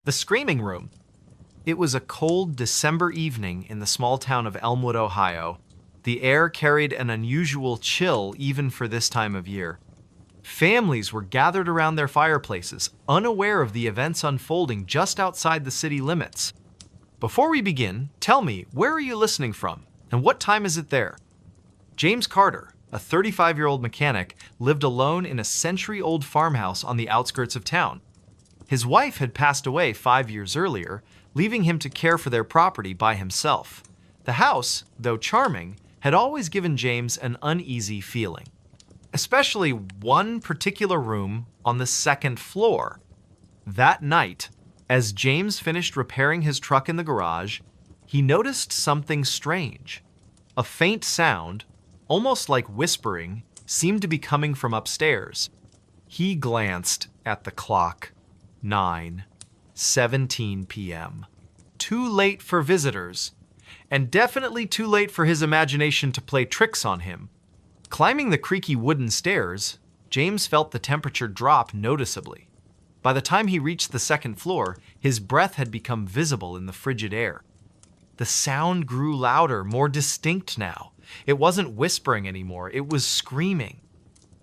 The Screaming Room. It was a cold December evening in the small town of Elmwood, Ohio. The air carried an unusual chill even for this time of year. Families were gathered around their fireplaces, unaware of the events unfolding just outside the city limits. Before we begin, tell me, where are you listening from, and what time is it there? James Carter, a 35-year-old mechanic, lived alone in a century-old farmhouse on the outskirts of town. His wife had passed away 5 years earlier, leaving him to care for their property by himself. The house, though charming, had always given James an uneasy feeling, especially one particular room on the second floor. That night, as James finished repairing his truck in the garage, he noticed something strange. A faint sound, almost like whispering, seemed to be coming from upstairs. He glanced at the clock. 9:17 p.m. Too late for visitors, and definitely too late for his imagination to play tricks on him. Climbing the creaky wooden stairs, James felt the temperature drop noticeably. By the time he reached the second floor, his breath had become visible in the frigid air. The sound grew louder, more distinct now. It wasn't whispering anymore, it was screaming.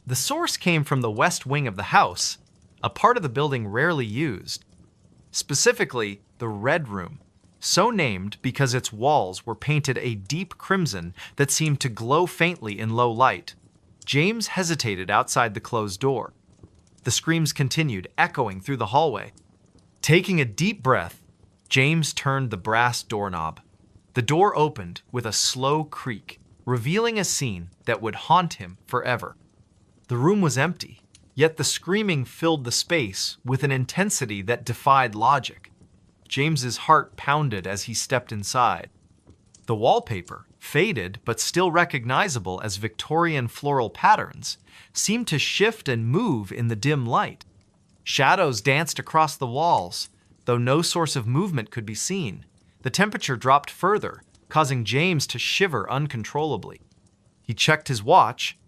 The source came from the west wing of the house, a part of the building rarely used. Specifically, the Red Room, so named because its walls were painted a deep crimson that seemed to glow faintly in low light. James hesitated outside the closed door. The screams continued, echoing through the hallway. Taking a deep breath, James turned the brass doorknob. The door opened with a slow creak, revealing a scene that would haunt him forever. The room was empty, yet the screaming filled the space with an intensity that defied logic. James's heart pounded as he stepped inside. The wallpaper, faded but still recognizable as Victorian floral patterns, seemed to shift and move in the dim light. Shadows danced across the walls, though no source of movement could be seen. The temperature dropped further, causing James to shiver uncontrollably. He checked his watch.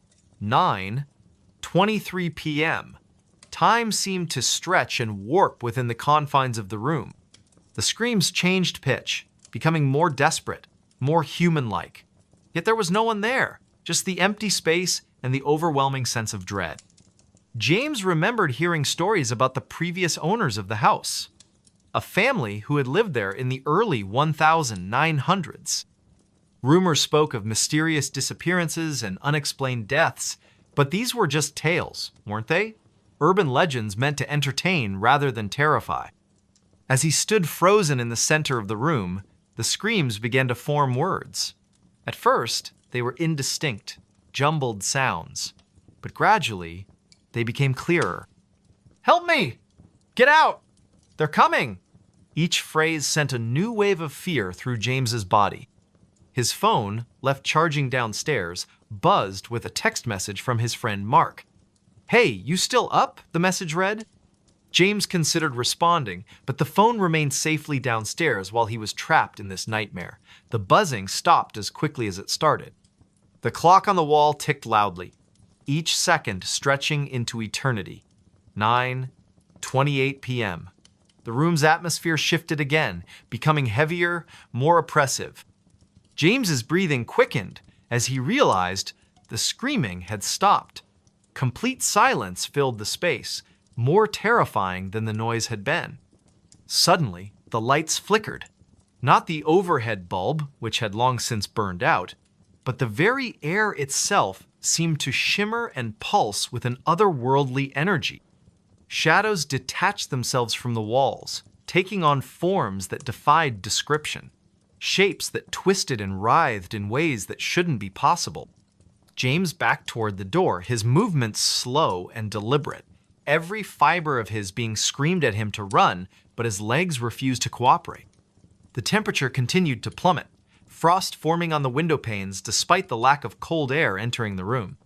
9:23 p.m. Time seemed to stretch and warp within the confines of the room. The screams changed pitch, becoming more desperate, more human-like. Yet there was no one there, just the empty space and the overwhelming sense of dread. James remembered hearing stories about the previous owners of the house, a family who had lived there in the early 1900s. Rumors spoke of mysterious disappearances and unexplained deaths, but these were just tales, weren't they? Urban legends meant to entertain rather than terrify. As he stood frozen in the center of the room, the screams began to form words. At first, they were indistinct, jumbled sounds, but gradually, they became clearer. "Help me! Get out! They're coming!" Each phrase sent a new wave of fear through James's body. His phone, left charging downstairs, buzzed with a text message from his friend Mark. "Hey, you still up?" the message read. James considered responding, but the phone remained safely downstairs while he was trapped in this nightmare. The buzzing stopped as quickly as it started. The clock on the wall ticked loudly, each second stretching into eternity. 9:28 p.m. The room's atmosphere shifted again, becoming heavier, more oppressive. James's breathing quickened as he realized the screaming had stopped. Complete silence filled the space, more terrifying than the noise had been. Suddenly, the lights flickered. Not the overhead bulb, which had long since burned out, but the very air itself seemed to shimmer and pulse with an otherworldly energy. Shadows detached themselves from the walls, taking on forms that defied description, shapes that twisted and writhed in ways that shouldn't be possible. James backed toward the door, his movements slow and deliberate, every fiber of his being screamed at him to run, but his legs refused to cooperate. The temperature continued to plummet, frost forming on the window panes despite the lack of cold air entering the room.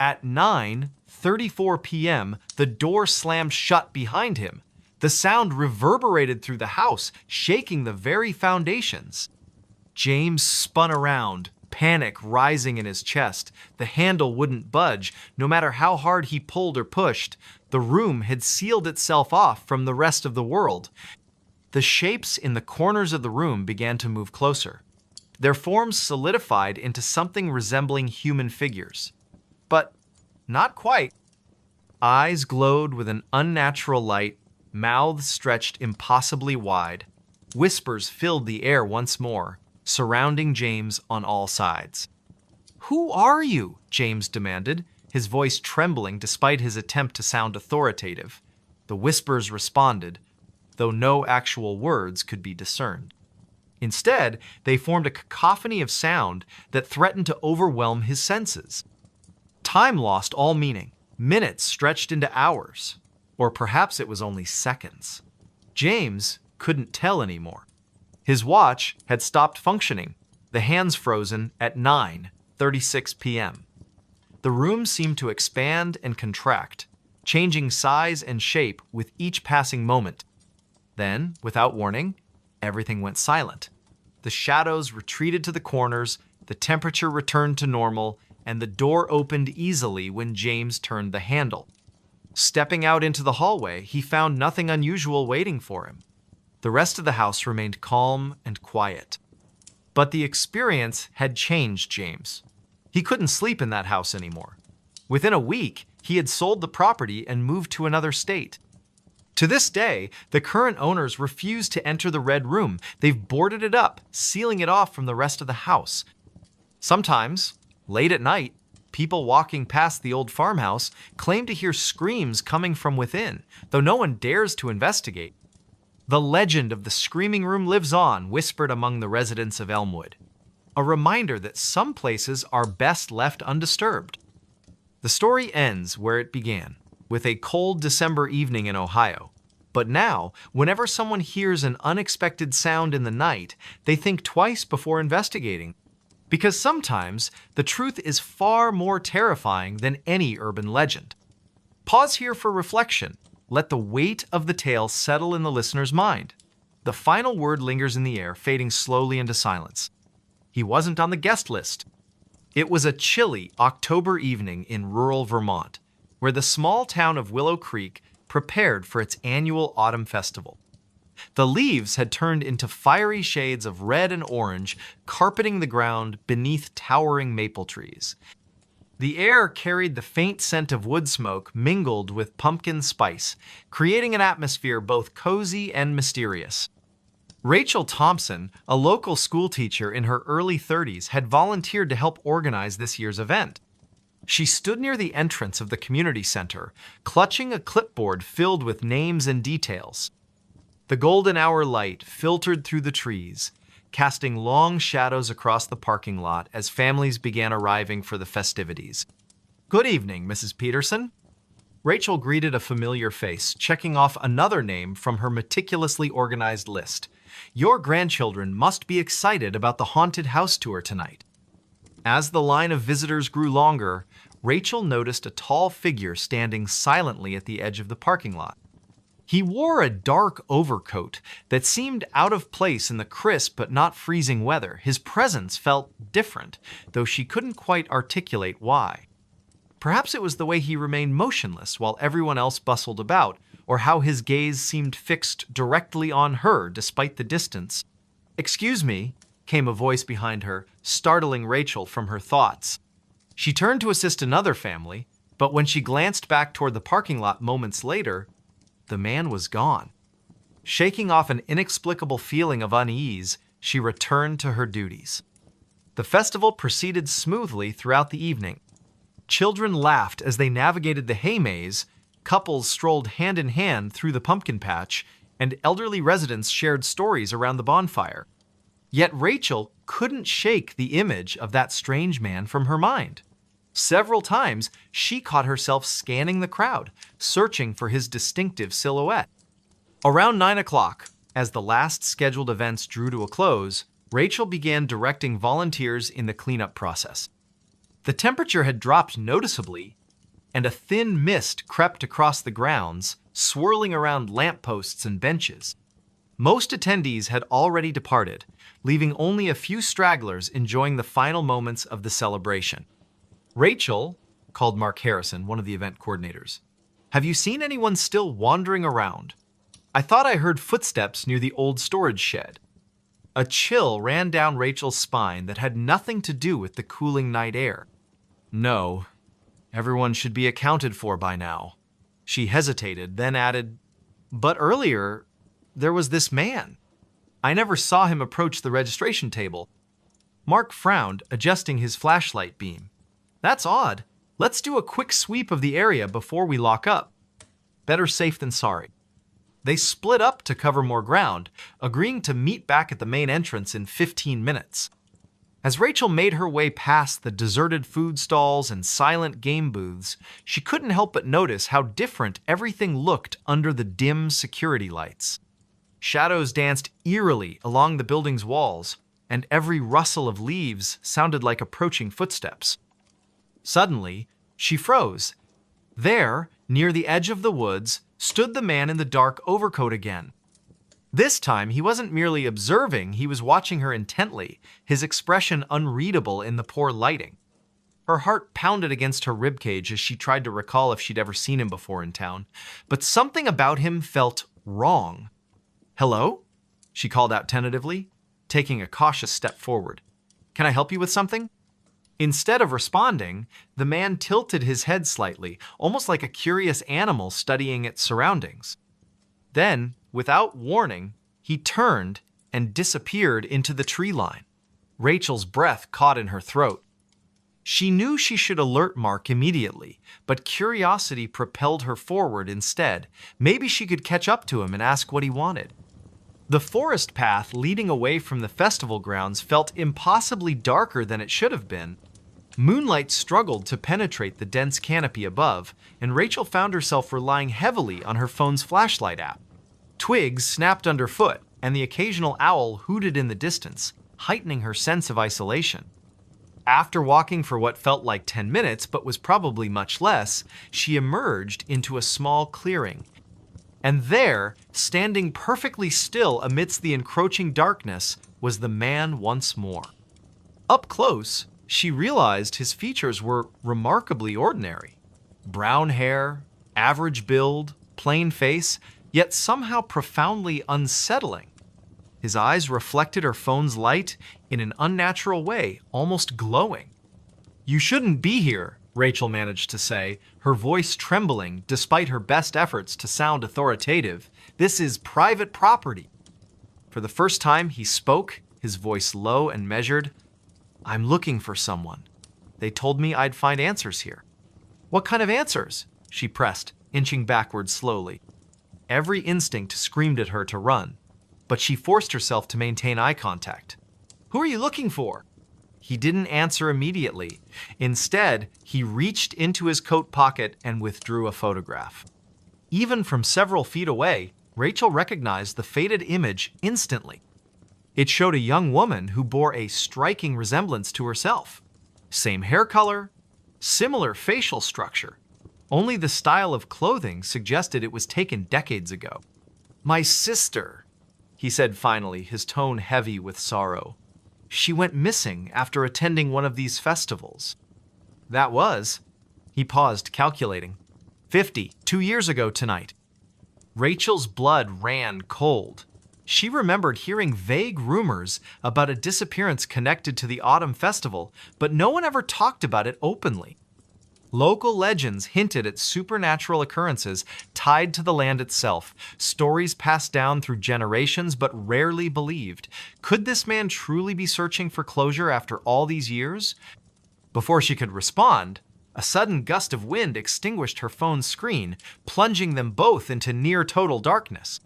At 9:34 p.m., the door slammed shut behind him. The sound reverberated through the house, shaking the very foundations. James spun around, panic rising in his chest. The handle wouldn't budge, no matter how hard he pulled or pushed. The room had sealed itself off from the rest of the world. The shapes in the corners of the room began to move closer. Their forms solidified into something resembling human figures. But not quite. Eyes glowed with an unnatural light, mouths stretched impossibly wide. Whispers filled the air once more, surrounding James on all sides. "Who are you?" James demanded, his voice trembling despite his attempt to sound authoritative. The whispers responded, though no actual words could be discerned. Instead, they formed a cacophony of sound that threatened to overwhelm his senses. Time lost all meaning. Minutes stretched into hours, or perhaps it was only seconds. James couldn't tell anymore. His watch had stopped functioning, the hands frozen at 9:36 p.m. The room seemed to expand and contract, changing size and shape with each passing moment. Then, without warning, everything went silent. The shadows retreated to the corners, the temperature returned to normal, and the door opened easily when James turned the handle. Stepping out into the hallway, he found nothing unusual waiting for him. The rest of the house remained calm and quiet. But the experience had changed James. He couldn't sleep in that house anymore. Within a week, he had sold the property and moved to another state. To this day, the current owners refuse to enter the red room. They've boarded it up, sealing it off from the rest of the house. Sometimes, late at night, people walking past the old farmhouse claim to hear screams coming from within, though no one dares to investigate. The legend of the screaming room lives on, whispered among the residents of Elmwood. A reminder that some places are best left undisturbed. The story ends where it began, with a cold December evening in Ohio. But now, whenever someone hears an unexpected sound in the night, they think twice before investigating. Because sometimes, the truth is far more terrifying than any urban legend. Pause here for reflection. Let the weight of the tale settle in the listener's mind. The final word lingers in the air, fading slowly into silence. He wasn't on the guest list. It was a chilly October evening in rural Vermont, where the small town of Willow Creek prepared for its annual autumn festival. The leaves had turned into fiery shades of red and orange, carpeting the ground beneath towering maple trees. The air carried the faint scent of wood smoke mingled with pumpkin spice, creating an atmosphere both cozy and mysterious. Rachel Thompson, a local schoolteacher in her early 30s, had volunteered to help organize this year's event. She stood near the entrance of the community center, clutching a clipboard filled with names and details. The golden hour light filtered through the trees, casting long shadows across the parking lot as families began arriving for the festivities. "Good evening, Mrs. Peterson." Rachel greeted a familiar face, checking off another name from her meticulously organized list. "Your grandchildren must be excited about the haunted house tour tonight." As the line of visitors grew longer, Rachel noticed a tall figure standing silently at the edge of the parking lot. He wore a dark overcoat that seemed out of place in the crisp but not freezing weather. His presence felt different, though she couldn't quite articulate why. Perhaps it was the way he remained motionless while everyone else bustled about, or how his gaze seemed fixed directly on her despite the distance. "Excuse me," came a voice behind her, startling Rachel from her thoughts. She turned to assist another family, but when she glanced back toward the parking lot moments later, the man was gone. Shaking off an inexplicable feeling of unease, she returned to her duties. The festival proceeded smoothly throughout the evening. Children laughed as they navigated the hay maze, couples strolled hand in hand through the pumpkin patch, and elderly residents shared stories around the bonfire. Yet Rachel couldn't shake the image of that strange man from her mind. Several times, she caught herself scanning the crowd, searching for his distinctive silhouette. Around 9 o'clock, as the last scheduled events drew to a close, Rachel began directing volunteers in the cleanup process. The temperature had dropped noticeably, and a thin mist crept across the grounds, swirling around lampposts and benches. Most attendees had already departed, leaving only a few stragglers enjoying the final moments of the celebration. "Rachel," called Mark Harrison, one of the event coordinators, "have you seen anyone still wandering around?" I thought I heard footsteps near the old storage shed. A chill ran down Rachel's spine that had nothing to do with the cooling night air. No, everyone should be accounted for by now. She hesitated, then added, but earlier, there was this man. I never saw him approach the registration table. Mark frowned, adjusting his flashlight beam. That's odd. Let's do a quick sweep of the area before we lock up. Better safe than sorry. They split up to cover more ground, agreeing to meet back at the main entrance in 15 minutes. As Rachel made her way past the deserted food stalls and silent game booths, she couldn't help but notice how different everything looked under the dim security lights. Shadows danced eerily along the building's walls, and every rustle of leaves sounded like approaching footsteps. Suddenly, she froze. There, near the edge of the woods, stood the man in the dark overcoat again. This time, he wasn't merely observing, he was watching her intently, his expression unreadable in the poor lighting. Her heart pounded against her ribcage as she tried to recall if she'd ever seen him before in town, but something about him felt wrong. "Hello?" she called out tentatively, taking a cautious step forward. "Can I help you with something?" Instead of responding, the man tilted his head slightly, almost like a curious animal studying its surroundings. Then, without warning, he turned and disappeared into the tree line. Rachel's breath caught in her throat. She knew she should alert Mark immediately, but curiosity propelled her forward instead. Maybe she could catch up to him and ask what he wanted. The forest path leading away from the festival grounds felt impossibly darker than it should have been. Moonlight struggled to penetrate the dense canopy above, and Rachel found herself relying heavily on her phone's flashlight app. Twigs snapped underfoot, and the occasional owl hooted in the distance, heightening her sense of isolation. After walking for what felt like 10 minutes, but was probably much less, she emerged into a small clearing. And there, standing perfectly still amidst the encroaching darkness, was the man once more. Up close, she realized his features were remarkably ordinary. Brown hair, average build, plain face, yet somehow profoundly unsettling. His eyes reflected her phone's light in an unnatural way, almost glowing. "You shouldn't be here," Rachel managed to say, her voice trembling despite her best efforts to sound authoritative. "This is private property." For the first time he spoke, his voice low and measured. "I'm looking for someone. They told me I'd find answers here." "What kind of answers?" she pressed, inching backward slowly. Every instinct screamed at her to run, but she forced herself to maintain eye contact. "Who are you looking for?" He didn't answer immediately. Instead, he reached into his coat pocket and withdrew a photograph. Even from several feet away, Rachel recognized the faded image instantly. It showed a young woman who bore a striking resemblance to herself. Same hair color, similar facial structure. Only the style of clothing suggested it was taken decades ago. "My sister," he said finally, his tone heavy with sorrow. "She went missing after attending one of these festivals." "That was," he paused, calculating, 2 years ago tonight." Rachel's blood ran cold. She remembered hearing vague rumors about a disappearance connected to the autumn festival, but no one ever talked about it openly. Local legends hinted at supernatural occurrences tied to the land itself, stories passed down through generations but rarely believed. Could this man truly be searching for closure after all these years? Before she could respond, a sudden gust of wind extinguished her phone's screen, plunging them both into near-total darkness.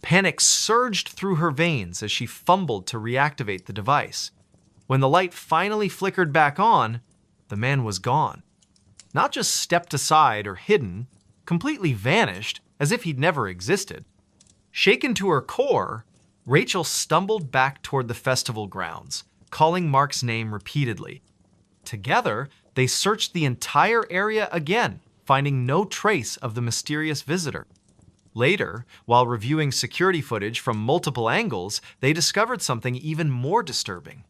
Panic surged through her veins as she fumbled to reactivate the device. When the light finally flickered back on, the man was gone. Not just stepped aside or hidden, completely vanished, as if he'd never existed. Shaken to her core, Rachel stumbled back toward the festival grounds, calling Mark's name repeatedly. Together, they searched the entire area again, finding no trace of the mysterious visitor. Later, while reviewing security footage from multiple angles, they discovered something even more disturbing.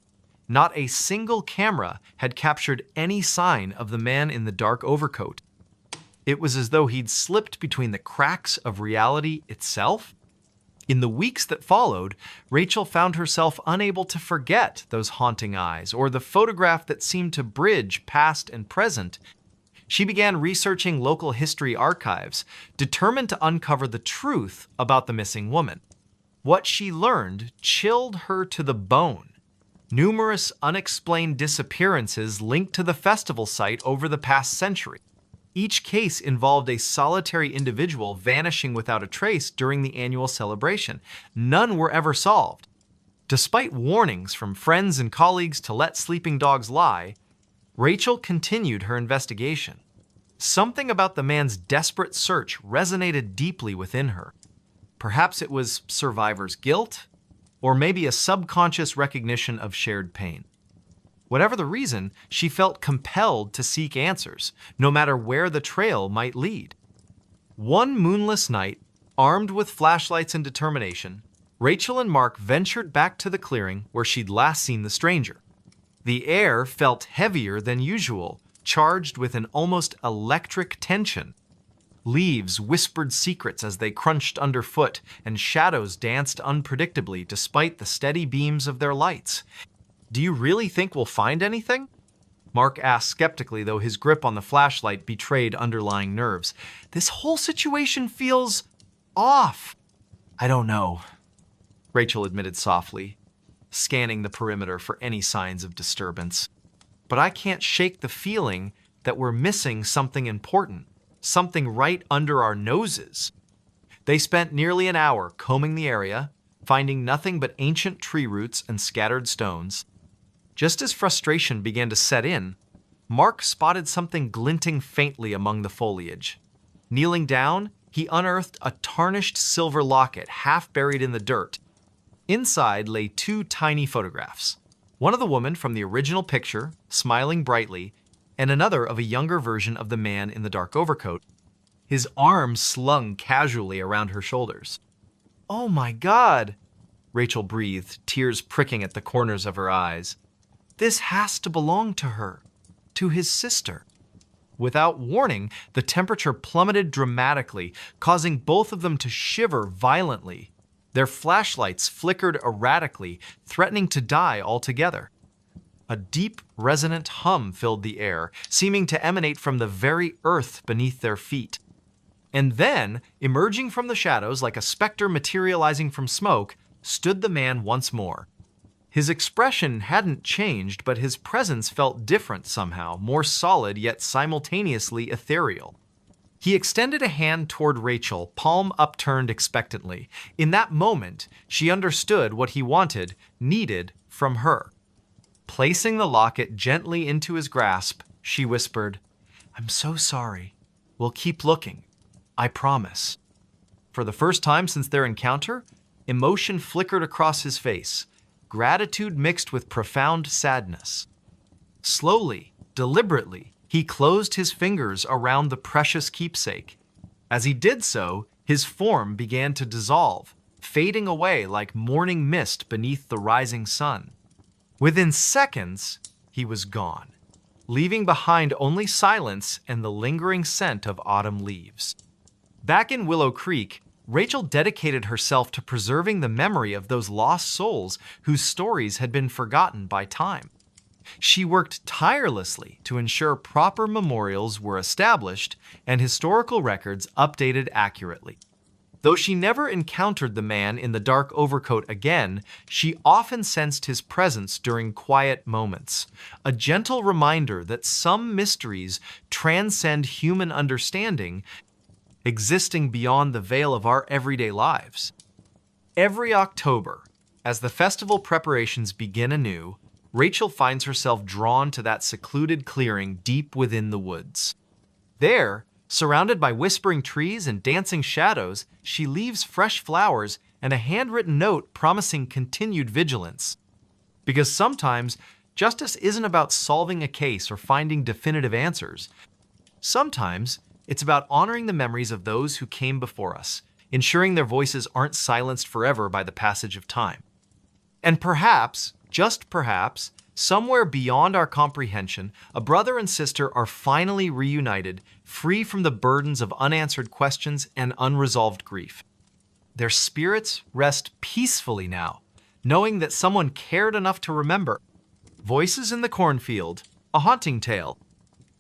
Not a single camera had captured any sign of the man in the dark overcoat. It was as though he'd slipped between the cracks of reality itself. In the weeks that followed, Rachel found herself unable to forget those haunting eyes or the photograph that seemed to bridge past and present. She began researching local history archives, determined to uncover the truth about the missing woman. What she learned chilled her to the bone. Numerous unexplained disappearances linked to the festival site over the past century. Each case involved a solitary individual vanishing without a trace during the annual celebration. None were ever solved. Despite warnings from friends and colleagues to let sleeping dogs lie, Rachel continued her investigation. Something about the man's desperate search resonated deeply within her. Perhaps it was survivor's guilt, or maybe a subconscious recognition of shared pain. Whatever the reason, she felt compelled to seek answers, no matter where the trail might lead. One moonless night, armed with flashlights and determination, Rachel and Mark ventured back to the clearing where she'd last seen the stranger. The air felt heavier than usual, charged with an almost electric tension. Leaves whispered secrets as they crunched underfoot, and shadows danced unpredictably despite the steady beams of their lights. "Do you really think we'll find anything?" Mark asked skeptically, though his grip on the flashlight betrayed underlying nerves. "This whole situation feels off." "I don't know," Rachel admitted softly, scanning the perimeter for any signs of disturbance. "But I can't shake the feeling that we're missing something important, something right under our noses." They spent nearly an hour combing the area, finding nothing but ancient tree roots and scattered stones. Just as frustration began to set in, Mark spotted something glinting faintly among the foliage. Kneeling down, he unearthed a tarnished silver locket half buried in the dirt. Inside lay two tiny photographs, one of the woman from the original picture, smiling brightly, and another of a younger version of the man in the dark overcoat, his arms slung casually around her shoulders. "Oh my God," Rachel breathed, tears pricking at the corners of her eyes. "This has to belong to her, to his sister." Without warning, the temperature plummeted dramatically, causing both of them to shiver violently. Their flashlights flickered erratically, threatening to die altogether. A deep, resonant hum filled the air, seeming to emanate from the very earth beneath their feet. And then, emerging from the shadows like a specter materializing from smoke, stood the man once more. His expression hadn't changed, but his presence felt different somehow, more solid yet simultaneously ethereal. He extended a hand toward Rachel, palm upturned expectantly. In that moment, she understood what he wanted, needed from her. Placing the locket gently into his grasp, she whispered, "I'm so sorry. We'll keep looking. I promise." For the first time since their encounter, emotion flickered across his face, gratitude mixed with profound sadness. Slowly, deliberately, he closed his fingers around the precious keepsake. As he did so, his form began to dissolve, fading away like morning mist beneath the rising sun. Within seconds, he was gone, leaving behind only silence and the lingering scent of autumn leaves. Back in Willow Creek, Rachel dedicated herself to preserving the memory of those lost souls whose stories had been forgotten by time. She worked tirelessly to ensure proper memorials were established and historical records updated accurately. Though she never encountered the man in the dark overcoat again, she often sensed his presence during quiet moments, a gentle reminder that some mysteries transcend human understanding, existing beyond the veil of our everyday lives. Every October, as the festival preparations begin anew, Rachel finds herself drawn to that secluded clearing deep within the woods. There, surrounded by whispering trees and dancing shadows, she leaves fresh flowers and a handwritten note promising continued vigilance. Because sometimes, justice isn't about solving a case or finding definitive answers. Sometimes, it's about honoring the memories of those who came before us, ensuring their voices aren't silenced forever by the passage of time. And perhaps, just perhaps, somewhere beyond our comprehension, a brother and sister are finally reunited, free from the burdens of unanswered questions and unresolved grief. Their spirits rest peacefully now, knowing that someone cared enough to remember. Voices in the cornfield, a haunting tale.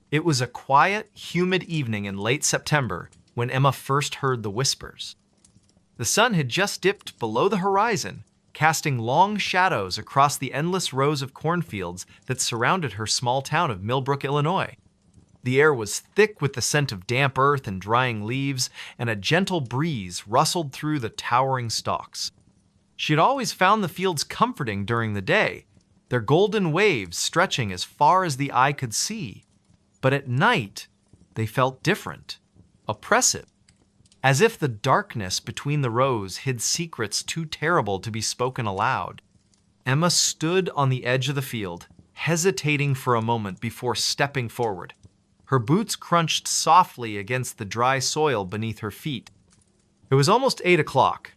It was a quiet, humid evening in late September when Emma first heard the whispers. The sun had just dipped below the horizon, casting long shadows across the endless rows of cornfields that surrounded her small town of Millbrook, Illinois. The air was thick with the scent of damp earth and drying leaves, and a gentle breeze rustled through the towering stalks. She had always found the fields comforting during the day, their golden waves stretching as far as the eye could see. But at night, they felt different, oppressive, as if the darkness between the rows hid secrets too terrible to be spoken aloud. Emma stood on the edge of the field, hesitating for a moment before stepping forward. Her boots crunched softly against the dry soil beneath her feet. It was almost 8 o'clock,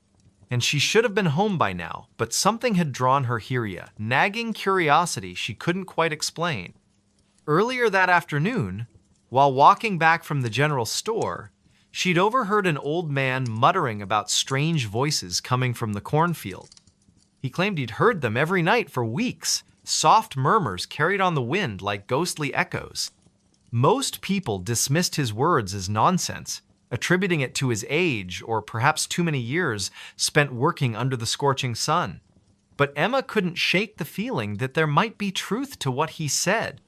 and she should have been home by now, but something had drawn her here, nagging curiosity she couldn't quite explain. Earlier that afternoon, while walking back from the general store, she'd overheard an old man muttering about strange voices coming from the cornfield. He claimed he'd heard them every night for weeks, soft murmurs carried on the wind like ghostly echoes. Most people dismissed his words as nonsense, attributing it to his age or perhaps too many years spent working under the scorching sun. But Emma couldn't shake the feeling that there might be truth to what he said.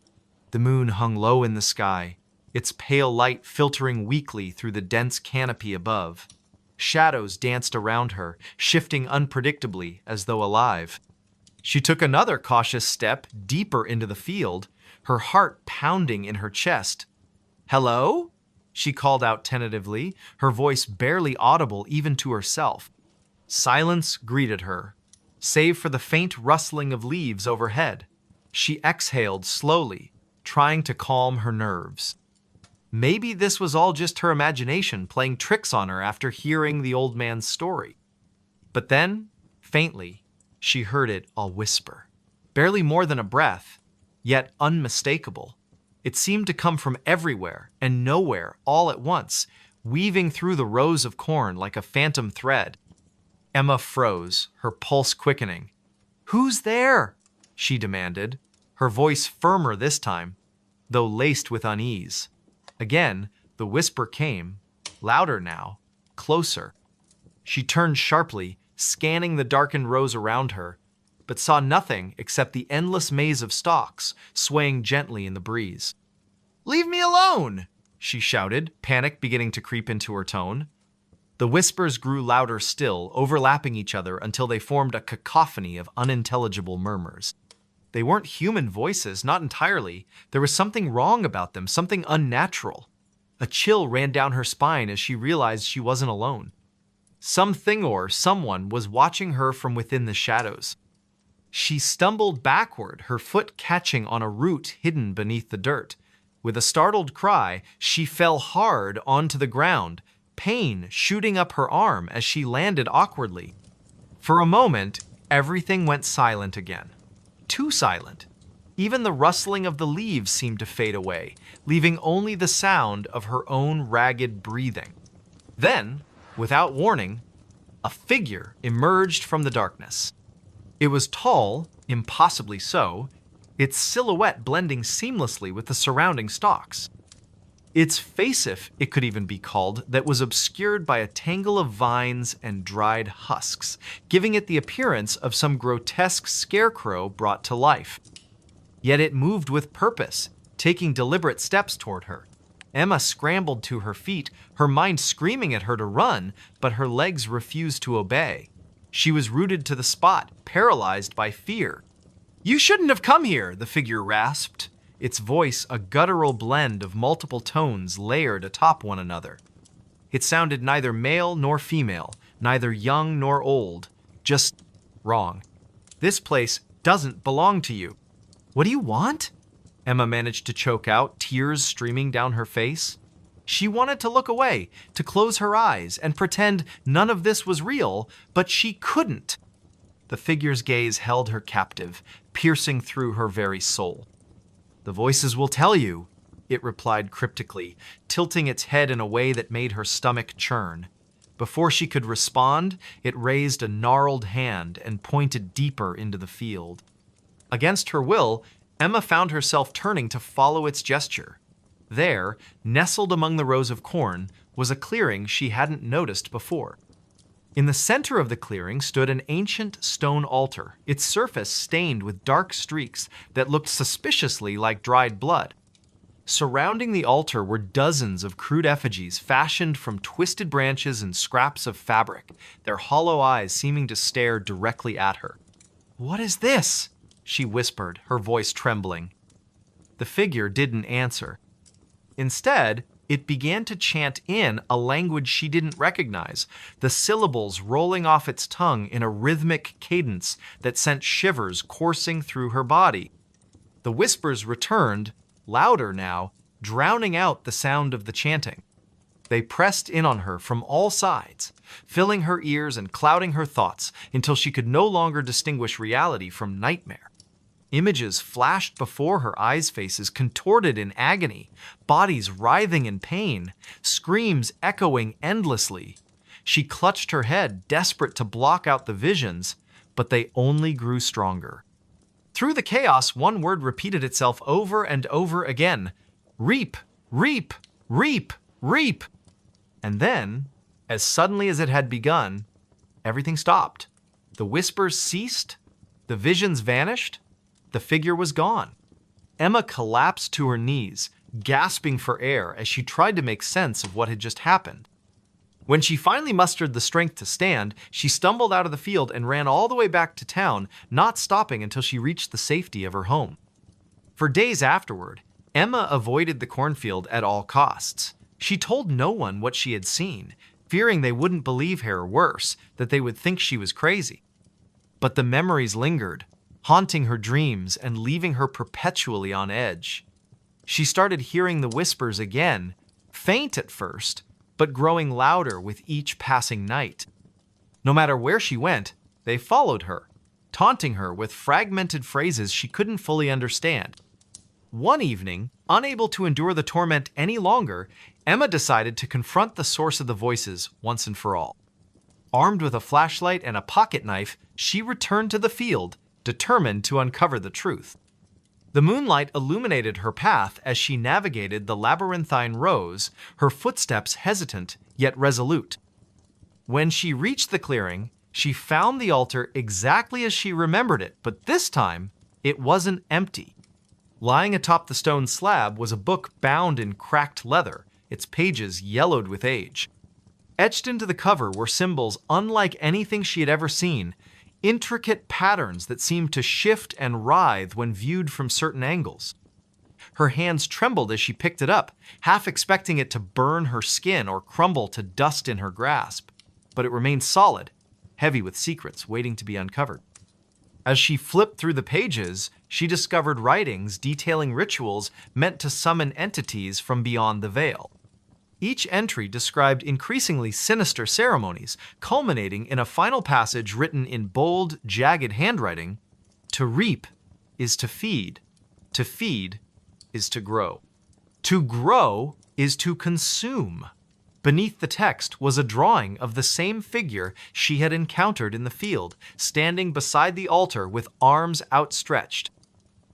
The moon hung low in the sky, its pale light filtering weakly through the dense canopy above. Shadows danced around her, shifting unpredictably as though alive. She took another cautious step deeper into the field, her heart pounding in her chest. "Hello?" she called out tentatively, her voice barely audible even to herself. Silence greeted her, save for the faint rustling of leaves overhead. She exhaled slowly, trying to calm her nerves. Maybe this was all just her imagination playing tricks on her after hearing the old man's story. But then, faintly, she heard it all whisper. Barely more than a breath, yet unmistakable. It seemed to come from everywhere and nowhere all at once, weaving through the rows of corn like a phantom thread. Emma froze, her pulse quickening. "Who's there?" she demanded, her voice firmer this time, though laced with unease. Again, the whisper came, louder now, closer. She turned sharply, scanning the darkened rows around her, but saw nothing except the endless maze of stalks swaying gently in the breeze. "Leave me alone!" she shouted, panic beginning to creep into her tone. The whispers grew louder still, overlapping each other until they formed a cacophony of unintelligible murmurs. They weren't human voices, not entirely. There was something wrong about them, something unnatural. A chill ran down her spine as she realized she wasn't alone. Something or someone was watching her from within the shadows. She stumbled backward, her foot catching on a root hidden beneath the dirt. With a startled cry, she fell hard onto the ground, pain shooting up her arm as she landed awkwardly. For a moment, everything went silent again. Too silent. Even the rustling of the leaves seemed to fade away, leaving only the sound of her own ragged breathing. Then, without warning, a figure emerged from the darkness. It was tall, impossibly so, its silhouette blending seamlessly with the surrounding stalks. Its facif, it could even be called, that was obscured by a tangle of vines and dried husks, giving it the appearance of some grotesque scarecrow brought to life. Yet it moved with purpose, taking deliberate steps toward her. Emma scrambled to her feet, her mind screaming at her to run, but her legs refused to obey. She was rooted to the spot, paralyzed by fear. "You shouldn't have come here," the figure rasped, its voice a guttural blend of multiple tones layered atop one another. It sounded neither male nor female, neither young nor old, just wrong. "This place doesn't belong to you." "What do you want?" Emma managed to choke out, tears streaming down her face. She wanted to look away, to close her eyes and pretend none of this was real, but she couldn't. The figure's gaze held her captive, piercing through her very soul. "The voices will tell you," it replied cryptically, tilting its head in a way that made her stomach churn. Before she could respond, it raised a gnarled hand and pointed deeper into the field. Against her will, Emma found herself turning to follow its gesture. There, nestled among the rows of corn, was a clearing she hadn't noticed before. In the center of the clearing stood an ancient stone altar, its surface stained with dark streaks that looked suspiciously like dried blood. Surrounding the altar were dozens of crude effigies fashioned from twisted branches and scraps of fabric, their hollow eyes seeming to stare directly at her. "What is this?" she whispered, her voice trembling. The figure didn't answer. Instead, it began to chant in a language she didn't recognize, the syllables rolling off its tongue in a rhythmic cadence that sent shivers coursing through her body. The whispers returned, louder now, drowning out the sound of the chanting. They pressed in on her from all sides, filling her ears and clouding her thoughts until she could no longer distinguish reality from nightmare. Images flashed before her eyes' faces, contorted in agony, bodies writhing in pain, screams echoing endlessly. She clutched her head, desperate to block out the visions, but they only grew stronger. Through the chaos, one word repeated itself over and over again: reap, reap, reap, reap. And then, as suddenly as it had begun, everything stopped. The whispers ceased, the visions vanished, the figure was gone. Emma collapsed to her knees, gasping for air as she tried to make sense of what had just happened. When she finally mustered the strength to stand, she stumbled out of the field and ran all the way back to town, not stopping until she reached the safety of her home. For days afterward, Emma avoided the cornfield at all costs. She told no one what she had seen, fearing they wouldn't believe her, or worse, that they would think she was crazy. But the memories lingered, haunting her dreams and leaving her perpetually on edge. She started hearing the whispers again, faint at first, but growing louder with each passing night. No matter where she went, they followed her, taunting her with fragmented phrases she couldn't fully understand. One evening, unable to endure the torment any longer, Emma decided to confront the source of the voices once and for all. Armed with a flashlight and a pocket knife, she returned to the field, determined to uncover the truth. The moonlight illuminated her path as she navigated the labyrinthine rows, her footsteps hesitant yet resolute. When she reached the clearing, she found the altar exactly as she remembered it, but this time, it wasn't empty. Lying atop the stone slab was a book bound in cracked leather, its pages yellowed with age. Etched into the cover were symbols unlike anything she had ever seen, intricate patterns that seemed to shift and writhe when viewed from certain angles. Her hands trembled as she picked it up, half expecting it to burn her skin or crumble to dust in her grasp. But it remained solid, heavy with secrets waiting to be uncovered. As she flipped through the pages, she discovered writings detailing rituals meant to summon entities from beyond the veil. Each entry described increasingly sinister ceremonies, culminating in a final passage written in bold, jagged handwriting: "To reap is to feed is to grow. To grow is to consume." Beneath the text was a drawing of the same figure she had encountered in the field, standing beside the altar with arms outstretched.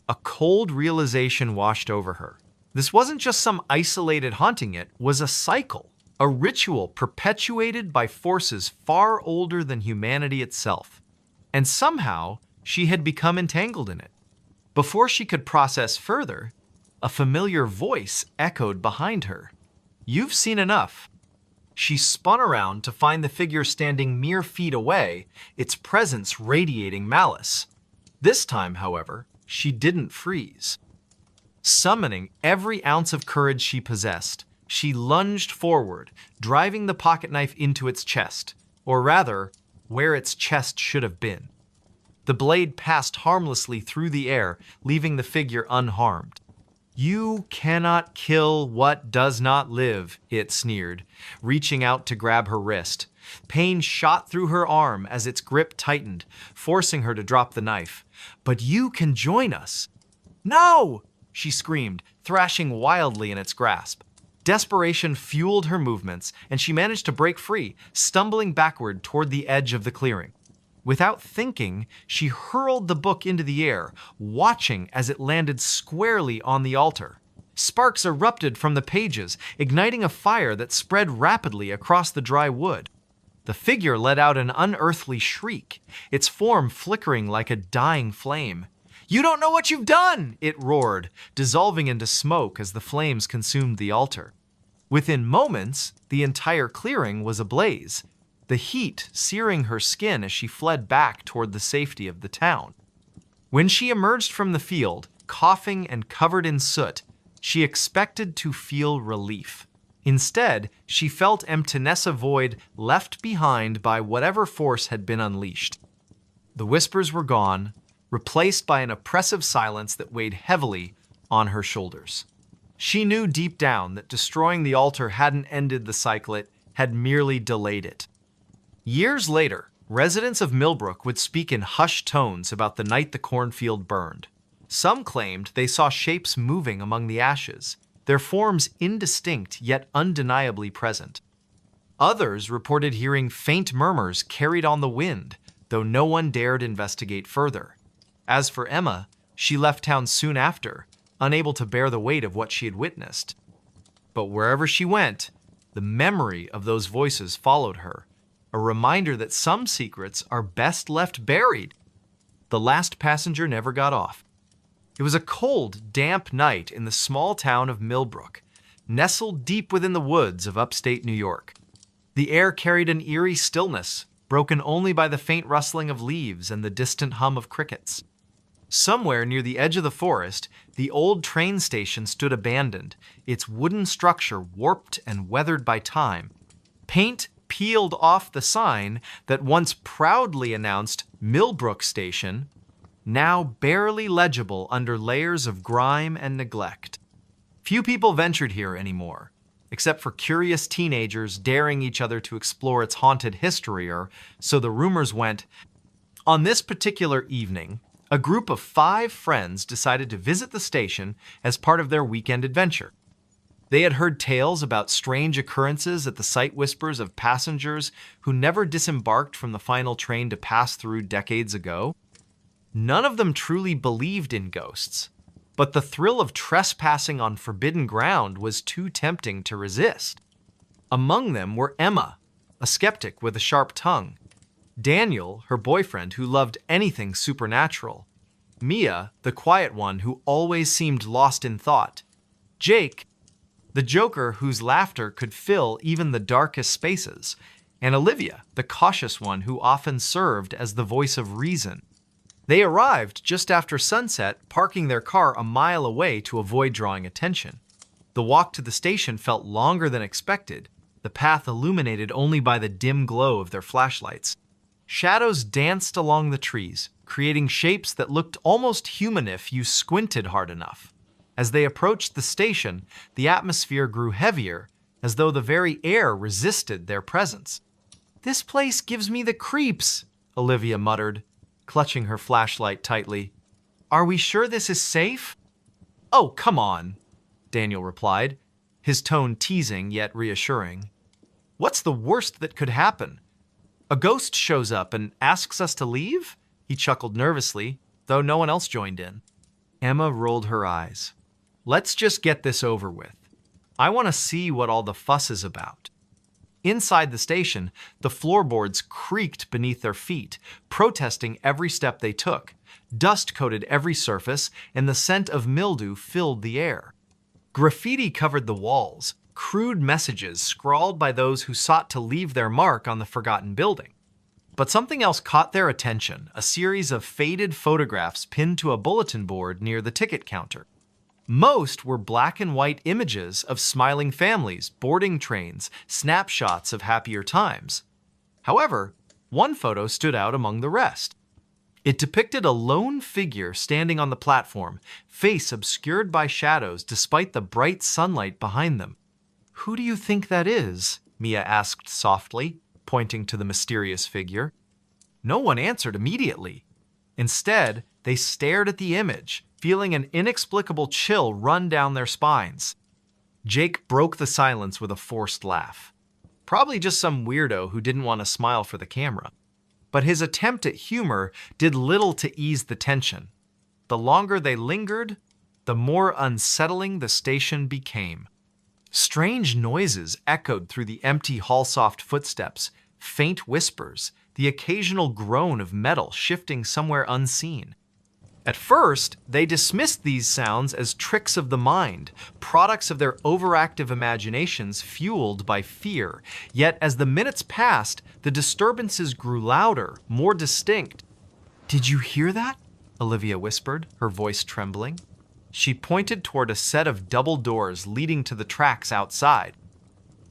A cold realization washed over her. This wasn't just some isolated haunting, it was a cycle, a ritual perpetuated by forces far older than humanity itself. And somehow, she had become entangled in it. Before she could process further, a familiar voice echoed behind her. "You've seen enough." She spun around to find the figure standing mere feet away, its presence radiating malice. This time, however, she didn't freeze. Summoning every ounce of courage she possessed, she lunged forward, driving the pocket knife into its chest, or rather, where its chest should have been. The blade passed harmlessly through the air, leaving the figure unharmed. "You cannot kill what does not live," it sneered, reaching out to grab her wrist. Pain shot through her arm as its grip tightened, forcing her to drop the knife. "But you can join us." "No!" she screamed, thrashing wildly in its grasp. Desperation fueled her movements, and she managed to break free, stumbling backward toward the edge of the clearing. Without thinking, she hurled the book into the air, watching as it landed squarely on the altar. Sparks erupted from the pages, igniting a fire that spread rapidly across the dry wood. The figure let out an unearthly shriek, its form flickering like a dying flame. "You don't know what you've done!" it roared, dissolving into smoke as the flames consumed the altar. Within moments, the entire clearing was ablaze, the heat searing her skin as she fled back toward the safety of the town. When she emerged from the field, coughing and covered in soot, she expected to feel relief. Instead, she felt emptiness, a void left behind by whatever force had been unleashed. The whispers were gone, replaced by an oppressive silence that weighed heavily on her shoulders. She knew deep down that destroying the altar hadn't ended the cycle, it had merely delayed it. Years later, residents of Millbrook would speak in hushed tones about the night the cornfield burned. Some claimed they saw shapes moving among the ashes, their forms indistinct yet undeniably present. Others reported hearing faint murmurs carried on the wind, though no one dared investigate further. As for Emma, she left town soon after, unable to bear the weight of what she had witnessed. But wherever she went, the memory of those voices followed her, a reminder that some secrets are best left buried. The last passenger never got off. It was a cold, damp night in the small town of Millbrook, nestled deep within the woods of upstate New York. The air carried an eerie stillness, broken only by the faint rustling of leaves and the distant hum of crickets. Somewhere near the edge of the forest, the old train station stood abandoned, its wooden structure warped and weathered by time. Paint peeled off the sign that once proudly announced Millbrook Station, now barely legible under layers of grime and neglect. Few people ventured here anymore, except for curious teenagers daring each other to explore its haunted history, or so the rumors went. On this particular evening, a group of 5 friends decided to visit the station as part of their weekend adventure. They had heard tales about strange occurrences at the sight whispers of passengers who never disembarked from the final train to pass through decades ago. None of them truly believed in ghosts, but the thrill of trespassing on forbidden ground was too tempting to resist. Among them were Emma, a skeptic with a sharp tongue; Daniel, her boyfriend, who loved anything supernatural; Mia, the quiet one who always seemed lost in thought; Jake, the joker whose laughter could fill even the darkest spaces; and Olivia, the cautious one who often served as the voice of reason. They arrived just after sunset, parking their car a mile away to avoid drawing attention. The walk to the station felt longer than expected, the path illuminated only by the dim glow of their flashlights. Shadows danced along the trees, creating shapes that looked almost human if you squinted hard enough. As they approached the station, the atmosphere grew heavier, as though the very air resisted their presence. "This place gives me the creeps," Olivia muttered, clutching her flashlight tightly. "Are we sure this is safe?" "Oh, come on," Daniel replied, his tone teasing yet reassuring. "What's the worst that could happen? A ghost shows up and asks us to leave?" He chuckled nervously, though no one else joined in. Emma rolled her eyes. "Let's just get this over with. I want to see what all the fuss is about." Inside the station, the floorboards creaked beneath their feet, protesting every step they took. Dust coated every surface, and the scent of mildew filled the air. Graffiti covered the walls, crude messages scrawled by those who sought to leave their mark on the forgotten building. But something else caught their attention, a series of faded photographs pinned to a bulletin board near the ticket counter. Most were black and white images of smiling families, boarding trains, snapshots of happier times. However, one photo stood out among the rest. It depicted a lone figure standing on the platform, face obscured by shadows despite the bright sunlight behind them. "Who do you think that is?" Mia asked softly, pointing to the mysterious figure. No one answered immediately. Instead, they stared at the image, feeling an inexplicable chill run down their spines. Jake broke the silence with a forced laugh. Probably just some weirdo who didn't want to smile for the camera. But his attempt at humor did little to ease the tension. The longer they lingered, the more unsettling the station became. Strange noises echoed through the empty hall-soft footsteps, faint whispers, the occasional groan of metal shifting somewhere unseen. At first, they dismissed these sounds as tricks of the mind, products of their overactive imaginations fueled by fear. Yet as the minutes passed, the disturbances grew louder, more distinct. "Did you hear that?" Olivia whispered, her voice trembling. She pointed toward a set of double doors leading to the tracks outside.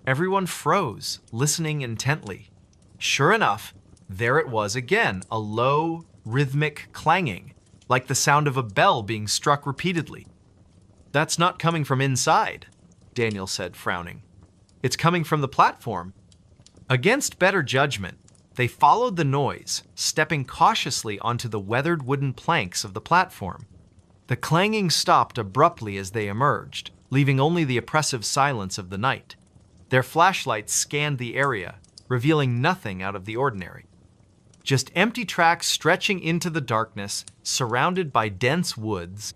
Everyone froze, listening intently. Sure enough, there it was again, a low, rhythmic clanging, like the sound of a bell being struck repeatedly. "That's not coming from inside," Daniel said, frowning. "It's coming from the platform." Against better judgment, they followed the noise, stepping cautiously onto the weathered wooden planks of the platform. The clanging stopped abruptly as they emerged, leaving only the oppressive silence of the night. Their flashlights scanned the area, revealing nothing out of the ordinary. Just empty tracks stretching into the darkness, surrounded by dense woods.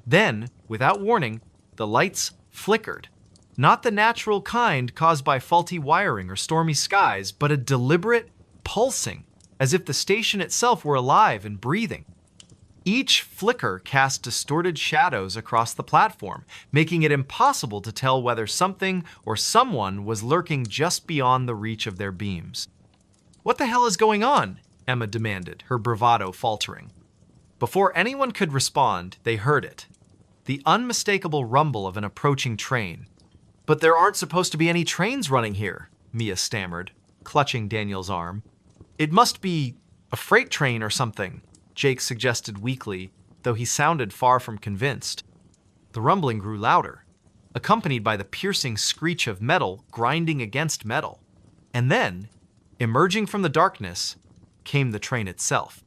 Then, without warning, the lights flickered. Not the natural kind caused by faulty wiring or stormy skies, but a deliberate pulsing, as if the station itself were alive and breathing. Each flicker cast distorted shadows across the platform, making it impossible to tell whether something or someone was lurking just beyond the reach of their beams. "What the hell is going on?" Emma demanded, her bravado faltering. Before anyone could respond, they heard it. The unmistakable rumble of an approaching train. "But there aren't supposed to be any trains running here," Mia stammered, clutching Daniel's arm. "It must be a freight train or something," Jake suggested weakly, though he sounded far from convinced. The rumbling grew louder, accompanied by the piercing screech of metal grinding against metal. And then, emerging from the darkness, came the train itself.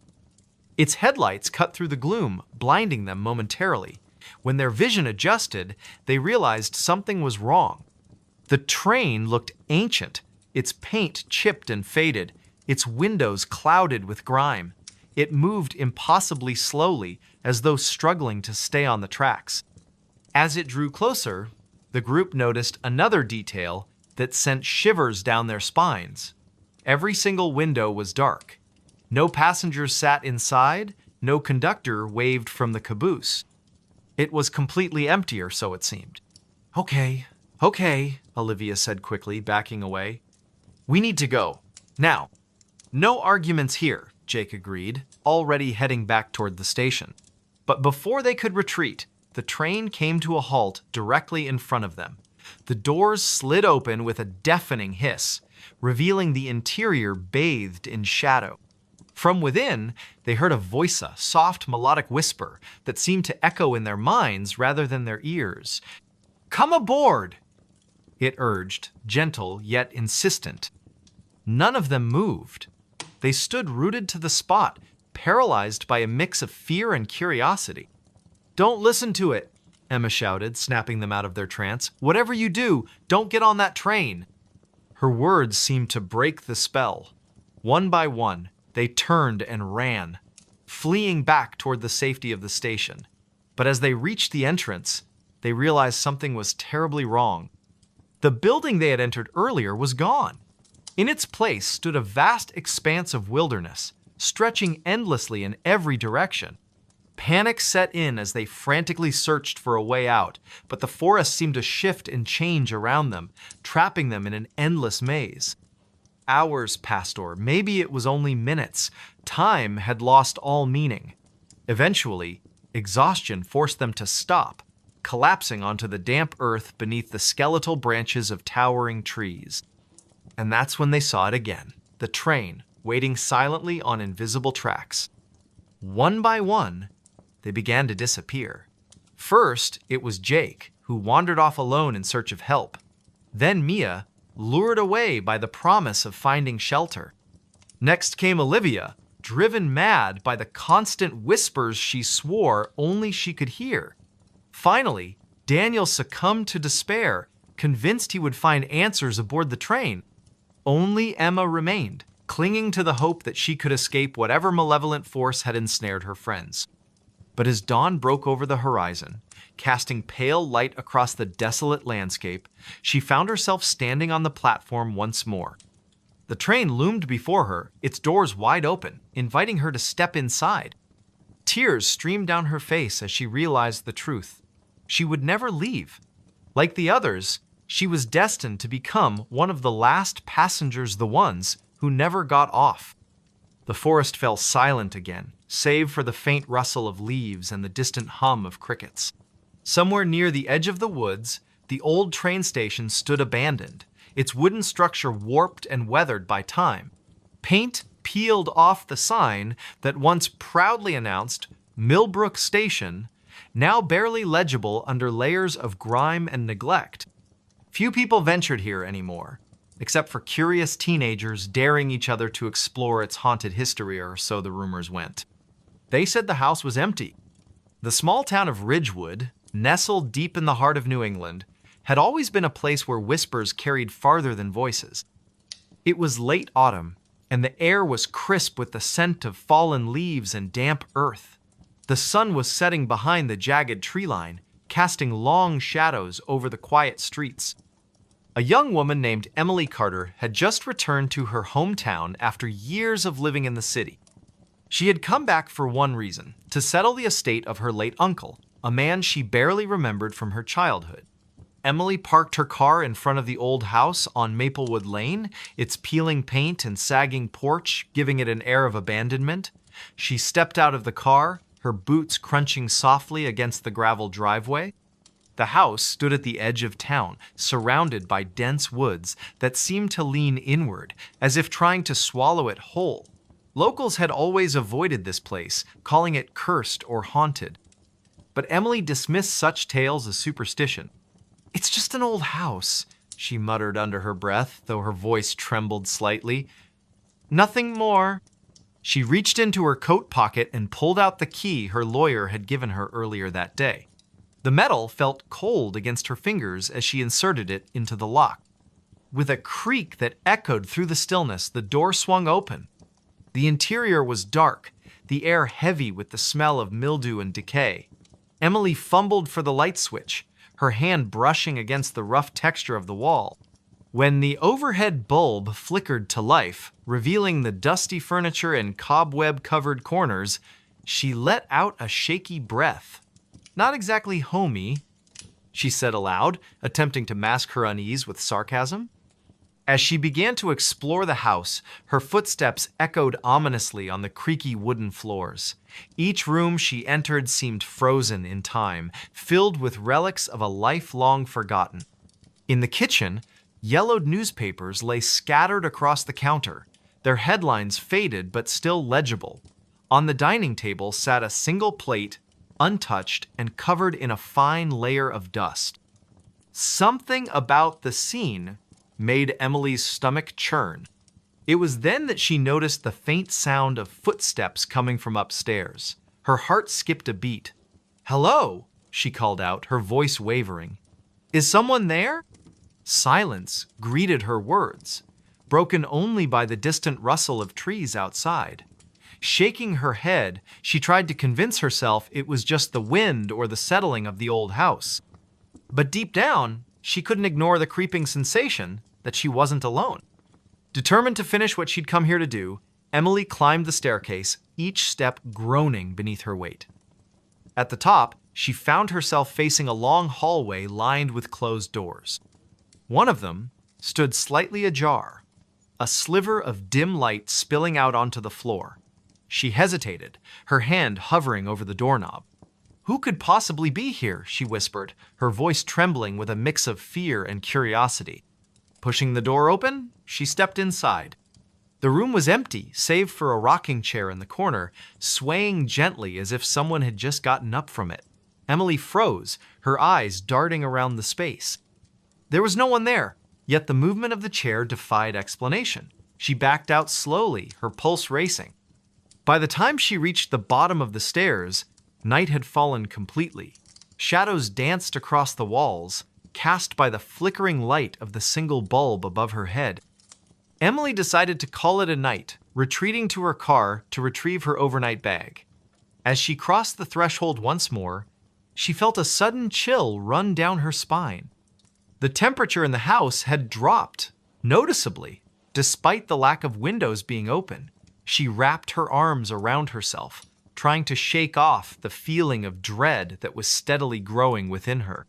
Its headlights cut through the gloom, blinding them momentarily. When their vision adjusted, they realized something was wrong. The train looked ancient, its paint chipped and faded, its windows clouded with grime. It moved impossibly slowly, as though struggling to stay on the tracks. As it drew closer, the group noticed another detail that sent shivers down their spines. Every single window was dark. No passengers sat inside, no conductor waved from the caboose. It was completely empty, or so it seemed. Okay, Olivia said quickly, backing away. "We need to go. Now." "No arguments here," Jake agreed, already heading back toward the station. But before they could retreat, the train came to a halt directly in front of them. The doors slid open with a deafening hiss, revealing the interior bathed in shadow. From within, they heard a voice, a soft melodic whisper that seemed to echo in their minds rather than their ears. "Come aboard!" it urged, gentle yet insistent. None of them moved. They stood rooted to the spot, paralyzed by a mix of fear and curiosity. "Don't listen to it," Emma shouted, snapping them out of their trance. "Whatever you do, don't get on that train." Her words seemed to break the spell. One by one, they turned and ran, fleeing back toward the safety of the station. But as they reached the entrance, they realized something was terribly wrong. The building they had entered earlier was gone. In its place stood a vast expanse of wilderness, stretching endlessly in every direction. Panic set in as they frantically searched for a way out, but the forest seemed to shift and change around them, trapping them in an endless maze. Hours passed, or maybe it was only minutes. Time had lost all meaning. Eventually, exhaustion forced them to stop, collapsing onto the damp earth beneath the skeletal branches of towering trees. And that's when they saw it again, the train, waiting silently on invisible tracks. One by one, they began to disappear. First, it was Jake, who wandered off alone in search of help. Then Mia, lured away by the promise of finding shelter. Next came Olivia, driven mad by the constant whispers she swore only she could hear. Finally, Daniel succumbed to despair, convinced he would find answers aboard the train. Only Emma remained, clinging to the hope that she could escape whatever malevolent force had ensnared her friends. But as dawn broke over the horizon, casting pale light across the desolate landscape, she found herself standing on the platform once more. The train loomed before her, its doors wide open, inviting her to step inside. Tears streamed down her face as she realized the truth. She would never leave. Like the others, she was destined to become one of the last passengers, the ones who never got off. The forest fell silent again, save for the faint rustle of leaves and the distant hum of crickets. Somewhere near the edge of the woods, the old train station stood abandoned, its wooden structure warped and weathered by time. Paint peeled off the sign that once proudly announced Millbrook Station, now barely legible under layers of grime and neglect. Few people ventured here anymore, except for curious teenagers daring each other to explore its haunted history, or so the rumors went. They said the house was empty. The small town of Ridgewood, nestled deep in the heart of New England, had always been a place where whispers carried farther than voices. It was late autumn, and the air was crisp with the scent of fallen leaves and damp earth. The sun was setting behind the jagged tree line, casting long shadows over the quiet streets. A young woman named Emily Carter had just returned to her hometown after years of living in the city. She had come back for one reason: to settle the estate of her late uncle, a man she barely remembered from her childhood. Emily parked her car in front of the old house on Maplewood Lane, its peeling paint and sagging porch giving it an air of abandonment. She stepped out of the car, her boots crunching softly against the gravel driveway. The house stood at the edge of town, surrounded by dense woods that seemed to lean inward, as if trying to swallow it whole. Locals had always avoided this place, calling it cursed or haunted. But Emily dismissed such tales as superstition. "It's just an old house," she muttered under her breath, though her voice trembled slightly. "Nothing more." She reached into her coat pocket and pulled out the key her lawyer had given her earlier that day. The metal felt cold against her fingers as she inserted it into the lock. With a creak that echoed through the stillness, the door swung open. The interior was dark, the air heavy with the smell of mildew and decay. Emily fumbled for the light switch, her hand brushing against the rough texture of the wall. When the overhead bulb flickered to life, revealing the dusty furniture and cobweb-covered corners, she let out a shaky breath. "Not exactly homey," she said aloud, attempting to mask her unease with sarcasm. As she began to explore the house, her footsteps echoed ominously on the creaky wooden floors. Each room she entered seemed frozen in time, filled with relics of a life long forgotten. In the kitchen, yellowed newspapers lay scattered across the counter, their headlines faded but still legible. On the dining table sat a single plate, untouched and covered in a fine layer of dust. Something about the scene made Emily's stomach churn. It was then that she noticed the faint sound of footsteps coming from upstairs. Her heart skipped a beat. "Hello," she called out, her voice wavering. "Is someone there?" Silence greeted her words, broken only by the distant rustle of trees outside. Shaking her head, she tried to convince herself it was just the wind or the settling of the old house. But deep down, she couldn't ignore the creeping sensation that she wasn't alone. Determined to finish what she'd come here to do, Emily climbed the staircase, each step groaning beneath her weight. At the top, she found herself facing a long hallway lined with closed doors. One of them stood slightly ajar, a sliver of dim light spilling out onto the floor. She hesitated, her hand hovering over the doorknob. "Who could possibly be here?" she whispered, her voice trembling with a mix of fear and curiosity. Pushing the door open, she stepped inside. The room was empty, save for a rocking chair in the corner, swaying gently as if someone had just gotten up from it. Emily froze, her eyes darting around the space. There was no one there, yet the movement of the chair defied explanation. She backed out slowly, her pulse racing. By the time she reached the bottom of the stairs, night had fallen completely. Shadows danced across the walls, cast by the flickering light of the single bulb above her head. Emily decided to call it a night, retreating to her car to retrieve her overnight bag. As she crossed the threshold once more, she felt a sudden chill run down her spine. The temperature in the house had dropped noticeably, despite the lack of windows being open. She wrapped her arms around herself, trying to shake off the feeling of dread that was steadily growing within her.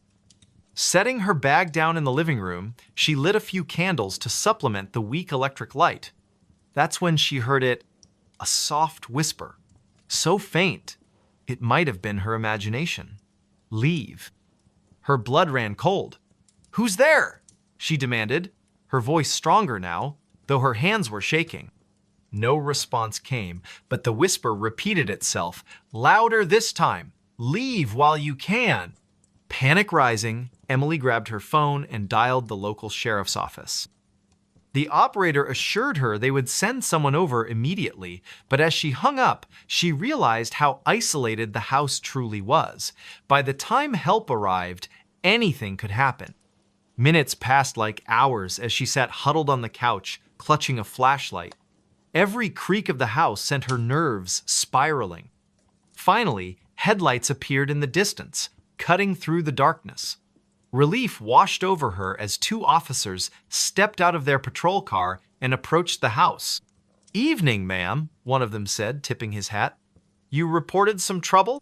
Setting her bag down in the living room, she lit a few candles to supplement the weak electric light. That's when she heard a soft whisper, so faint it might have been her imagination. Leave. Her blood ran cold. "Who's there?" she demanded, her voice stronger now, though her hands were shaking. No response came, but the whisper repeated itself, louder this time. "Leave while you can." Panic rising, Emily grabbed her phone and dialed the local sheriff's office. The operator assured her they would send someone over immediately, but as she hung up, she realized how isolated the house truly was. By the time help arrived, anything could happen. Minutes passed like hours as she sat huddled on the couch, clutching a flashlight. Every creak of the house sent her nerves spiraling. Finally, headlights appeared in the distance, cutting through the darkness. Relief washed over her as two officers stepped out of their patrol car and approached the house. "Evening, ma'am," one of them said, tipping his hat. "You reported some trouble?"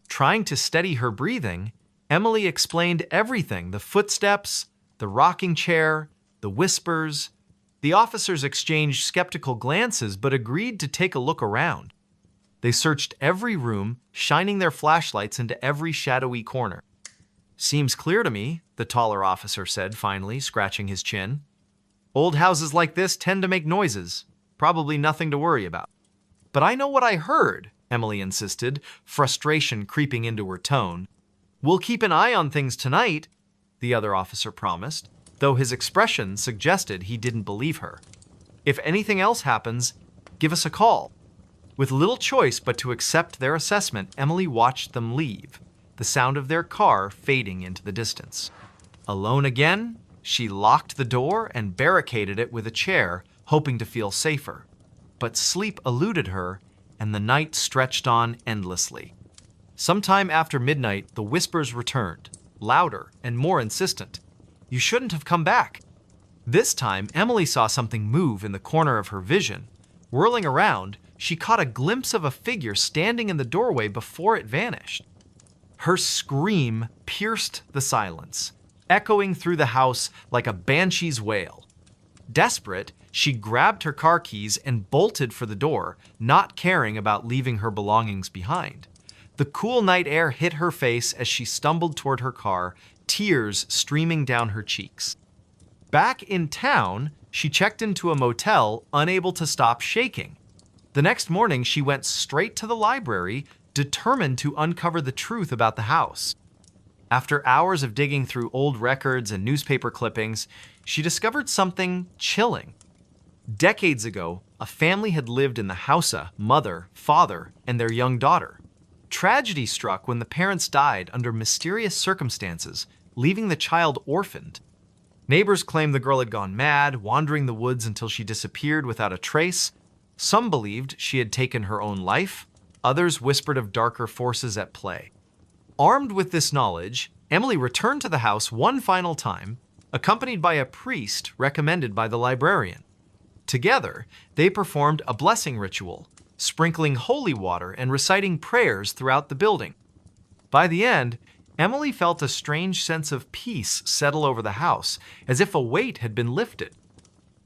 Trying to steady her breathing, Emily explained everything: the footsteps, the rocking chair, the whispers. The officers exchanged skeptical glances but agreed to take a look around. They searched every room, shining their flashlights into every shadowy corner. "Seems clear to me," the taller officer said finally, scratching his chin. "Old houses like this tend to make noises. Probably nothing to worry about." "But I know what I heard," Emily insisted, frustration creeping into her tone. "We'll keep an eye on things tonight," the other officer promised, though his expression suggested he didn't believe her. "If anything else happens, give us a call." With little choice but to accept their assessment, Emily watched them leave, the sound of their car fading into the distance. Alone again, she locked the door and barricaded it with a chair, hoping to feel safer. But sleep eluded her, and the night stretched on endlessly. Sometime after midnight, the whispers returned, louder and more insistent. "You shouldn't have come back." This time, Emily saw something move in the corner of her vision. Whirling around, she caught a glimpse of a figure standing in the doorway before it vanished. Her scream pierced the silence, echoing through the house like a banshee's wail. Desperate, she grabbed her car keys and bolted for the door, not caring about leaving her belongings behind. The cool night air hit her face as she stumbled toward her car, tears streaming down her cheeks. Back in town, she checked into a motel, unable to stop shaking. The next morning, she went straight to the library, determined to uncover the truth about the house. After hours of digging through old records and newspaper clippings, she discovered something chilling. Decades ago, a family had lived in the house: a mother, father, and their young daughter. Tragedy struck when the parents died under mysterious circumstances, leaving the child orphaned. Neighbors claimed the girl had gone mad, wandering the woods until she disappeared without a trace. Some believed she had taken her own life. Others whispered of darker forces at play. Armed with this knowledge, Emily returned to the house one final time, accompanied by a priest recommended by the librarian. Together, they performed a blessing ritual, sprinkling holy water and reciting prayers throughout the building. By the end, Emily felt a strange sense of peace settle over the house, as if a weight had been lifted.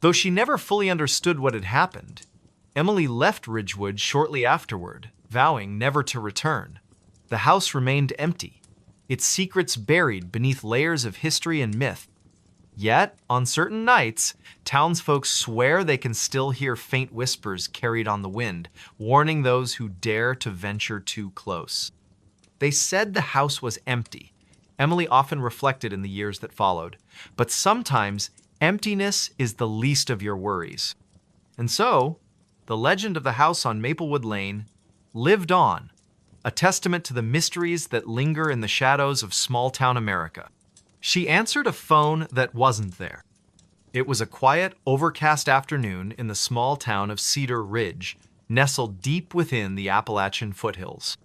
Though she never fully understood what had happened, Emily left Ridgewood shortly afterward, vowing never to return. The house remained empty, its secrets buried beneath layers of history and myth. Yet, on certain nights, townsfolk swear they can still hear faint whispers carried on the wind, warning those who dare to venture too close. They said the house was empty. Emily often reflected in the years that followed. But sometimes, emptiness is the least of your worries. And so, the legend of the house on Maplewood Lane lived on, a testament to the mysteries that linger in the shadows of small-town America. She answered a phone that wasn't there. It was a quiet, overcast afternoon in the small town of Cedar Ridge, nestled deep within the Appalachian foothills.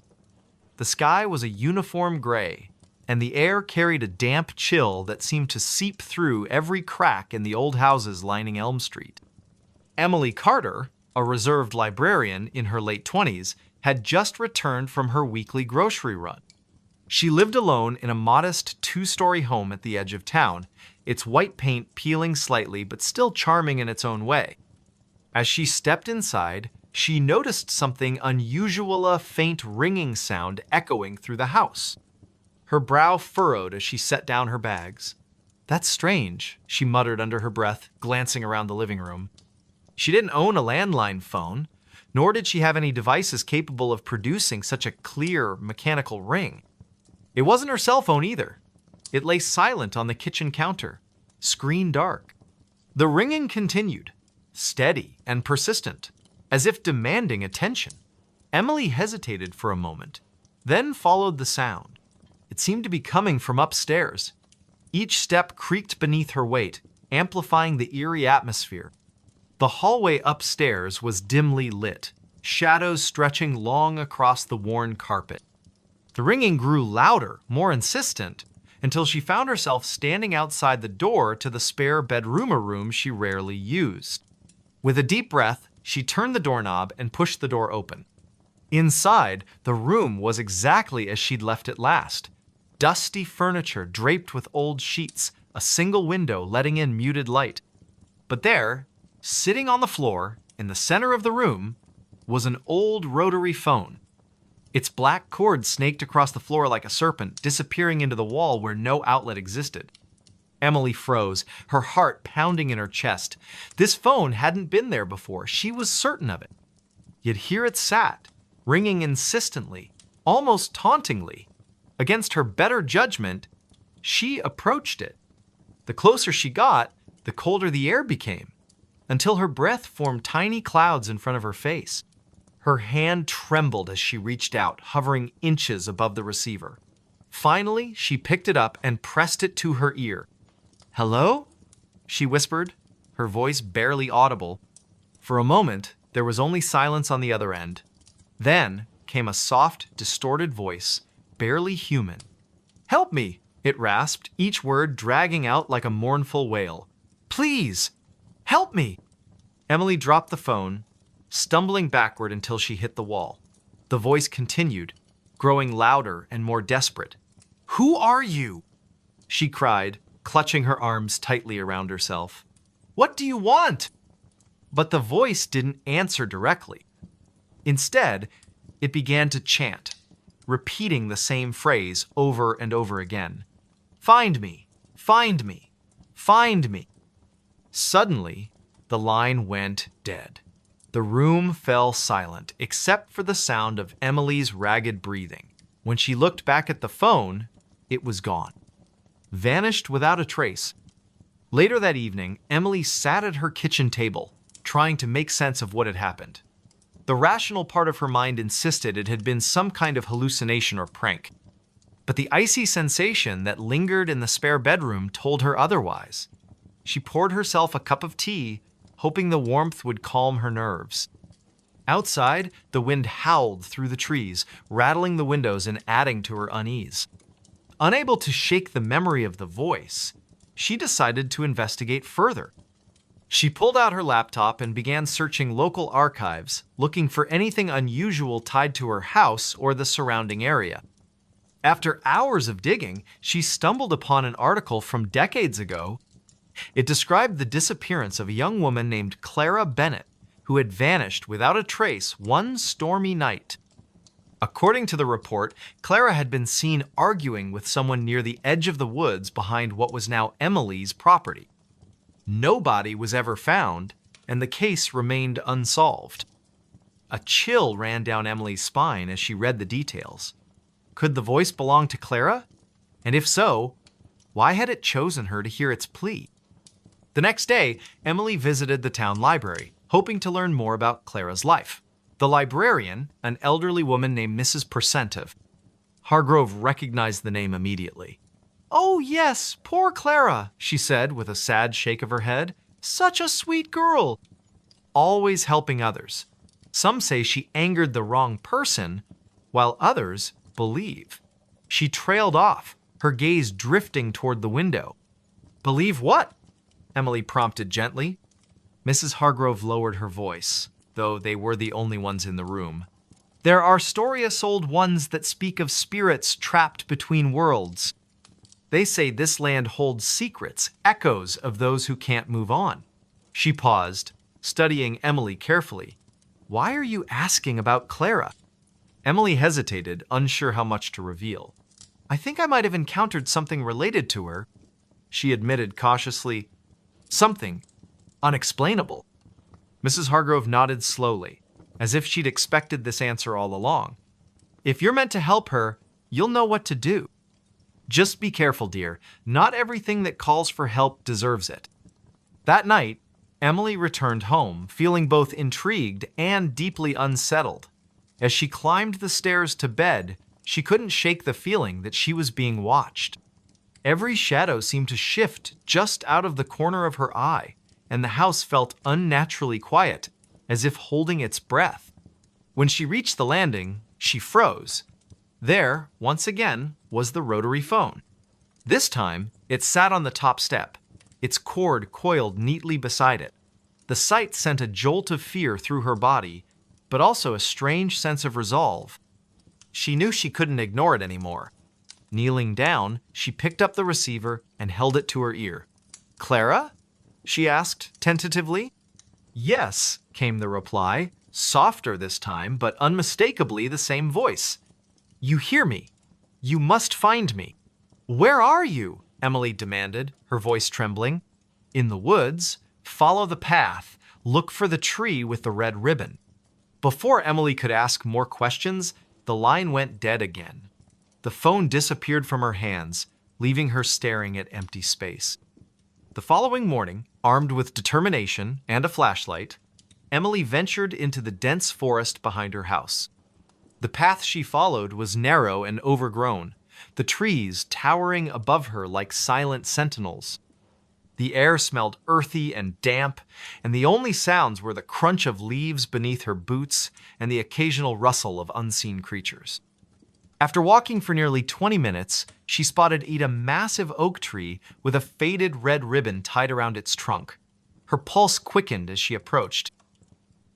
The sky was a uniform gray, and the air carried a damp chill that seemed to seep through every crack in the old houses lining Elm Street. Emily Carter, a reserved librarian in her late 20s, had just returned from her weekly grocery run. She lived alone in a modest two-story home at the edge of town, its white paint peeling slightly but still charming in its own way. As she stepped inside, she noticed something unusual, a faint ringing sound echoing through the house. Her brow furrowed as she set down her bags. "That's strange," she muttered under her breath, glancing around the living room. She didn't own a landline phone, nor did she have any devices capable of producing such a clear, mechanical ring. It wasn't her cell phone either. It lay silent on the kitchen counter, screen dark. The ringing continued, steady and persistent, as if demanding attention. Emily hesitated for a moment, then followed the sound. It seemed to be coming from upstairs. Each step creaked beneath her weight, amplifying the eerie atmosphere. The hallway upstairs was dimly lit, shadows stretching long across the worn carpet. The ringing grew louder, more insistent, until she found herself standing outside the door to the spare bedroom, a room she rarely used. With a deep breath, she turned the doorknob and pushed the door open. Inside, the room was exactly as she'd left it last. Dusty furniture draped with old sheets, a single window letting in muted light. But there, sitting on the floor, in the center of the room, was an old rotary phone. Its black cord snaked across the floor like a serpent, disappearing into the wall where no outlet existed. Emily froze, her heart pounding in her chest. This phone hadn't been there before, she was certain of it. Yet here it sat, ringing insistently, almost tauntingly. Against her better judgment, she approached it. The closer she got, the colder the air became, until her breath formed tiny clouds in front of her face. Her hand trembled as she reached out, hovering inches above the receiver. Finally, she picked it up and pressed it to her ear. "Hello?" she whispered, her voice barely audible. For a moment, there was only silence on the other end. Then came a soft, distorted voice, barely human. "Help me!" it rasped, each word dragging out like a mournful wail. "Please, help me!" Emily dropped the phone, stumbling backward until she hit the wall. The voice continued, growing louder and more desperate. "Who are you?" she cried, clutching her arms tightly around herself. "What do you want?" But the voice didn't answer directly. Instead, it began to chant, repeating the same phrase over and over again. "Find me, find me, find me." Suddenly, the line went dead. The room fell silent, except for the sound of Emily's ragged breathing. When she looked back at the phone, it was gone. Vanished without a trace. Later that evening, Emily sat at her kitchen table, trying to make sense of what had happened. The rational part of her mind insisted it had been some kind of hallucination or prank. But the icy sensation that lingered in the spare bedroom told her otherwise. She poured herself a cup of tea, hoping the warmth would calm her nerves. Outside, the wind howled through the trees, rattling the windows and adding to her unease. Unable to shake the memory of the voice, she decided to investigate further. She pulled out her laptop and began searching local archives, looking for anything unusual tied to her house or the surrounding area. After hours of digging, she stumbled upon an article from decades ago. It described the disappearance of a young woman named Clara Bennett, who had vanished without a trace one stormy night. According to the report, Clara had been seen arguing with someone near the edge of the woods behind what was now Emily's property. No body was ever found, and the case remained unsolved. A chill ran down Emily's spine as she read the details. Could the voice belong to Clara? And if so, why had it chosen her to hear its plea? The next day, Emily visited the town library, hoping to learn more about Clara's life. The librarian, an elderly woman named Mrs. Percentive. Hargrove recognized the name immediately. "Oh, yes, poor Clara," she said with a sad shake of her head. "Such a sweet girl. Always helping others. Some say she angered the wrong person, while others believe." She trailed off, her gaze drifting toward the window. "Believe what?" Emily prompted gently. Mrs. Hargrove lowered her voice, though they were the only ones in the room. "There are stories old ones that speak of spirits trapped between worlds. They say this land holds secrets, echoes of those who can't move on." She paused, studying Emily carefully. "Why are you asking about Clara?" Emily hesitated, unsure how much to reveal. "I think I might have encountered something related to her," she admitted cautiously. "Something unexplainable." Mrs. Hargrove nodded slowly, as if she'd expected this answer all along. "If you're meant to help her, you'll know what to do. Just be careful, dear. Not everything that calls for help deserves it." That night, Emily returned home, feeling both intrigued and deeply unsettled. As she climbed the stairs to bed, she couldn't shake the feeling that she was being watched. Every shadow seemed to shift just out of the corner of her eye, and the house felt unnaturally quiet, as if holding its breath. When she reached the landing, she froze. There, once again, was the rotary phone. This time, it sat on the top step, its cord coiled neatly beside it. The sight sent a jolt of fear through her body, but also a strange sense of resolve. She knew she couldn't ignore it anymore. Kneeling down, she picked up the receiver and held it to her ear. "Clara?" she asked tentatively. "Yes," came the reply, softer this time, but unmistakably the same voice. "You hear me. You must find me." "Where are you?" Emily demanded, her voice trembling. "In the woods. Follow the path. Look for the tree with the red ribbon." Before Emily could ask more questions, the line went dead again. The phone disappeared from her hands, leaving her staring at empty space. The following morning, armed with determination and a flashlight, Emily ventured into the dense forest behind her house. The path she followed was narrow and overgrown, the trees towering above her like silent sentinels. The air smelled earthy and damp, and the only sounds were the crunch of leaves beneath her boots and the occasional rustle of unseen creatures. After walking for nearly 20 minutes, she spotted a massive oak tree with a faded red ribbon tied around its trunk. Her pulse quickened as she approached.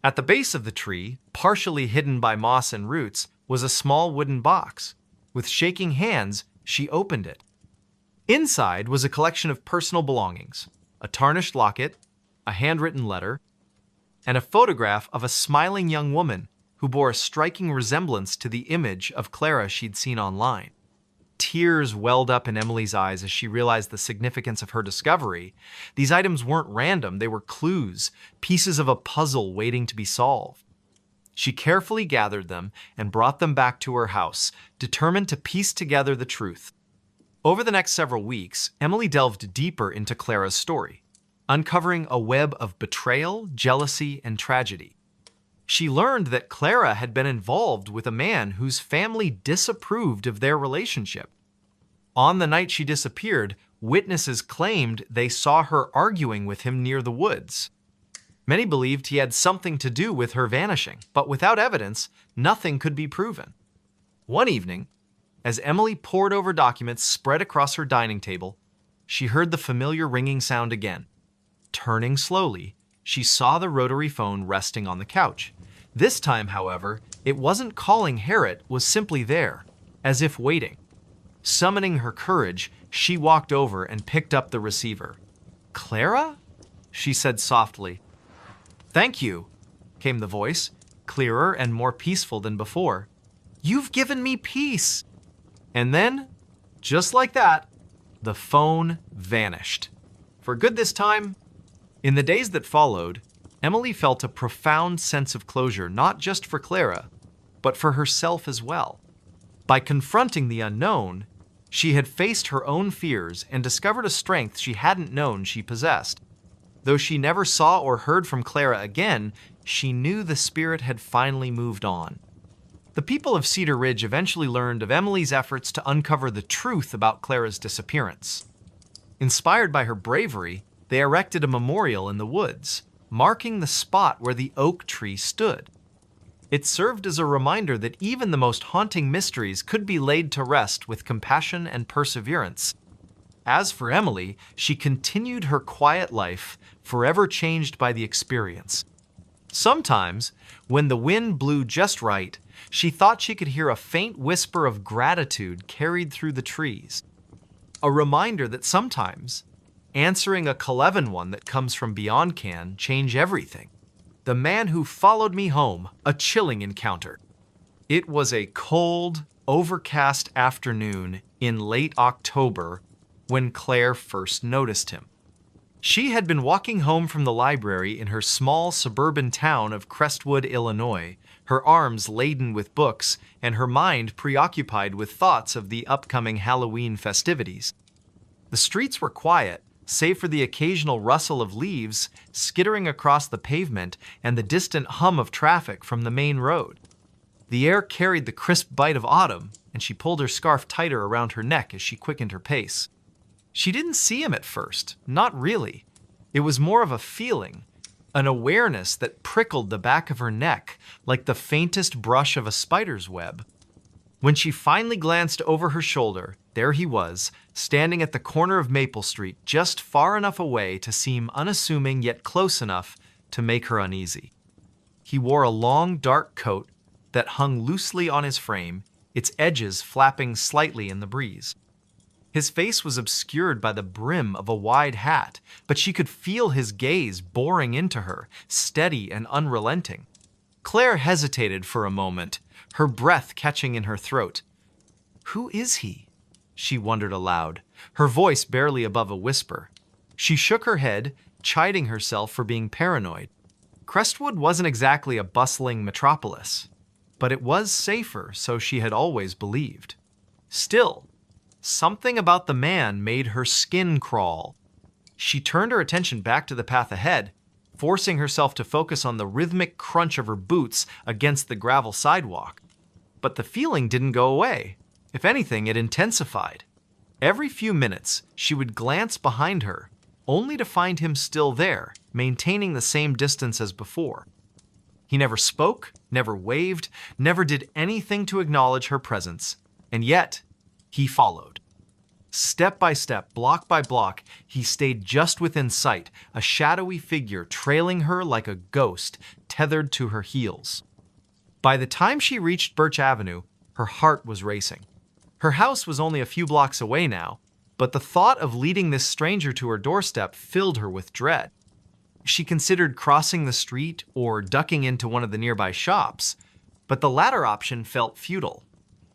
At the base of the tree, partially hidden by moss and roots, was a small wooden box. With shaking hands, she opened it. Inside was a collection of personal belongings, a tarnished locket, a handwritten letter, and a photograph of a smiling young woman who bore a striking resemblance to the image of Clara she'd seen online. Tears welled up in Emily's eyes as she realized the significance of her discovery. These items weren't random, they were clues, pieces of a puzzle waiting to be solved. She carefully gathered them and brought them back to her house, determined to piece together the truth. Over the next several weeks, Emily delved deeper into Clara's story, uncovering a web of betrayal, jealousy, and tragedy. She learned that Clara had been involved with a man whose family disapproved of their relationship. On the night she disappeared, witnesses claimed they saw her arguing with him near the woods. Many believed he had something to do with her vanishing, but without evidence, nothing could be proven. One evening, as Emily pored over documents spread across her dining table, she heard the familiar ringing sound again. Turning slowly, she saw the rotary phone resting on the couch. This time, however, it wasn't calling Harriet, was simply there, as if waiting. Summoning her courage, she walked over and picked up the receiver. "Clara?" she said softly. "Thank you," came the voice, clearer and more peaceful than before. "You've given me peace." And then, just like that, the phone vanished. For good this time. In the days that followed, Emily felt a profound sense of closure, not just for Clara, but for herself as well. By confronting the unknown, she had faced her own fears and discovered a strength she hadn't known she possessed. Though she never saw or heard from Clara again, she knew the spirit had finally moved on. The people of Cedar Ridge eventually learned of Emily's efforts to uncover the truth about Clara's disappearance. Inspired by her bravery, they erected a memorial in the woods, marking the spot where the oak tree stood. It served as a reminder that even the most haunting mysteries could be laid to rest with compassion and perseverance. As for Emily, she continued her quiet life, forever changed by the experience. Sometimes, when the wind blew just right, she thought she could hear a faint whisper of gratitude carried through the trees. A reminder that sometimes, answering a Cleven one that comes from beyond can change everything. The Man Who Followed Me Home, a chilling encounter. It was a cold, overcast afternoon in late October when Claire first noticed him. She had been walking home from the library in her small suburban town of Crestwood, Illinois, her arms laden with books and her mind preoccupied with thoughts of the upcoming Halloween festivities. The streets were quiet, save for the occasional rustle of leaves skittering across the pavement and the distant hum of traffic from the main road. The air carried the crisp bite of autumn, and she pulled her scarf tighter around her neck as she quickened her pace. She didn't see him at first, not really. It was more of a feeling, an awareness that prickled the back of her neck like the faintest brush of a spider's web. When she finally glanced over her shoulder, there he was, standing at the corner of Maple Street, just far enough away to seem unassuming yet close enough to make her uneasy. He wore a long, dark coat that hung loosely on his frame, its edges flapping slightly in the breeze. His face was obscured by the brim of a wide hat, but she could feel his gaze boring into her, steady and unrelenting. Claire hesitated for a moment, her breath catching in her throat. "Who is he?" she wondered aloud, her voice barely above a whisper. She shook her head, chiding herself for being paranoid. Crestwood wasn't exactly a bustling metropolis, but it was safer, so she had always believed. Still, something about the man made her skin crawl. She turned her attention back to the path ahead, forcing herself to focus on the rhythmic crunch of her boots against the gravel sidewalk. But the feeling didn't go away. If anything, it intensified. Every few minutes, she would glance behind her, only to find him still there, maintaining the same distance as before. He never spoke, never waved, never did anything to acknowledge her presence. And yet, he followed. Step by step, block by block, he stayed just within sight, a shadowy figure trailing her like a ghost tethered to her heels. By the time she reached Birch Avenue, her heart was racing. Her house was only a few blocks away now, but the thought of leading this stranger to her doorstep filled her with dread. She considered crossing the street or ducking into one of the nearby shops, but the latter option felt futile.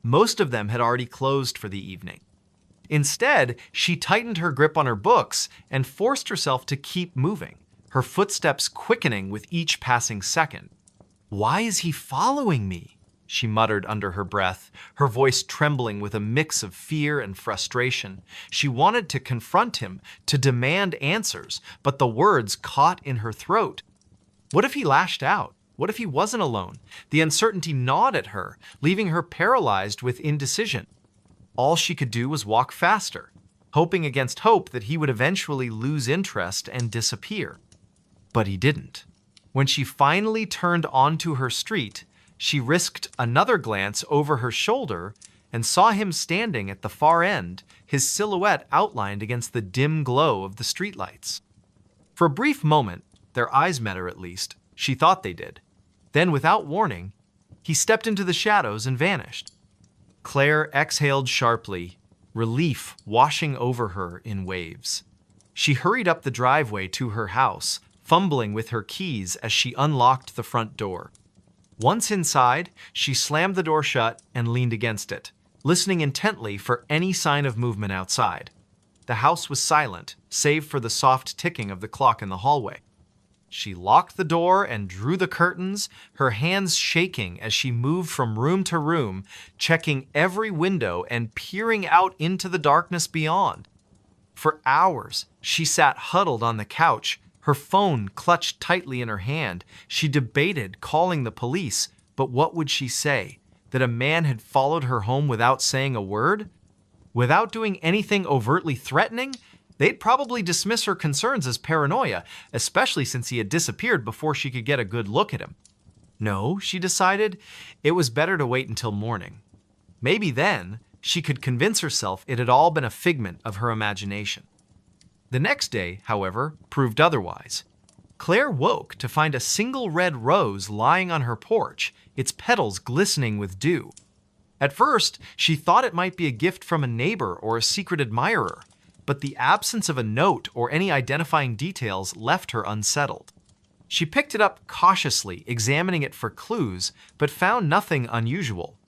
Most of them had already closed for the evening. Instead, she tightened her grip on her books and forced herself to keep moving, her footsteps quickening with each passing second. "Why is he following me?" she muttered under her breath, her voice trembling with a mix of fear and frustration. She wanted to confront him, to demand answers, but the words caught in her throat. What if he lashed out? What if he wasn't alone? The uncertainty gnawed at her, leaving her paralyzed with indecision. All she could do was walk faster, hoping against hope that he would eventually lose interest and disappear. But he didn't. When she finally turned onto her street, she risked another glance over her shoulder and saw him standing at the far end, his silhouette outlined against the dim glow of the streetlights. For a brief moment, their eyes met, or at least, she thought they did. Then, without warning, he stepped into the shadows and vanished. Claire exhaled sharply, relief washing over her in waves. She hurried up the driveway to her house, fumbling with her keys as she unlocked the front door. Once inside, she slammed the door shut and leaned against it, listening intently for any sign of movement outside. The house was silent, save for the soft ticking of the clock in the hallway. She locked the door and drew the curtains, her hands shaking as she moved from room to room, checking every window and peering out into the darkness beyond. For hours, she sat huddled on the couch, Her phone clutched tightly in her hand. She debated calling the police, but what would she say? That a man had followed her home without saying a word? Without doing anything overtly threatening? They'd probably dismiss her concerns as paranoia, especially since he had disappeared before she could get a good look at him. No, she decided, it was better to wait until morning. Maybe then she could convince herself it had all been a figment of her imagination. The next day, however, proved otherwise. Claire woke to find a single red rose lying on her porch, its petals glistening with dew. At first, she thought it might be a gift from a neighbor or a secret admirer, but the absence of a note or any identifying details left her unsettled. She picked it up cautiously, examining it for clues, but found nothing unusual.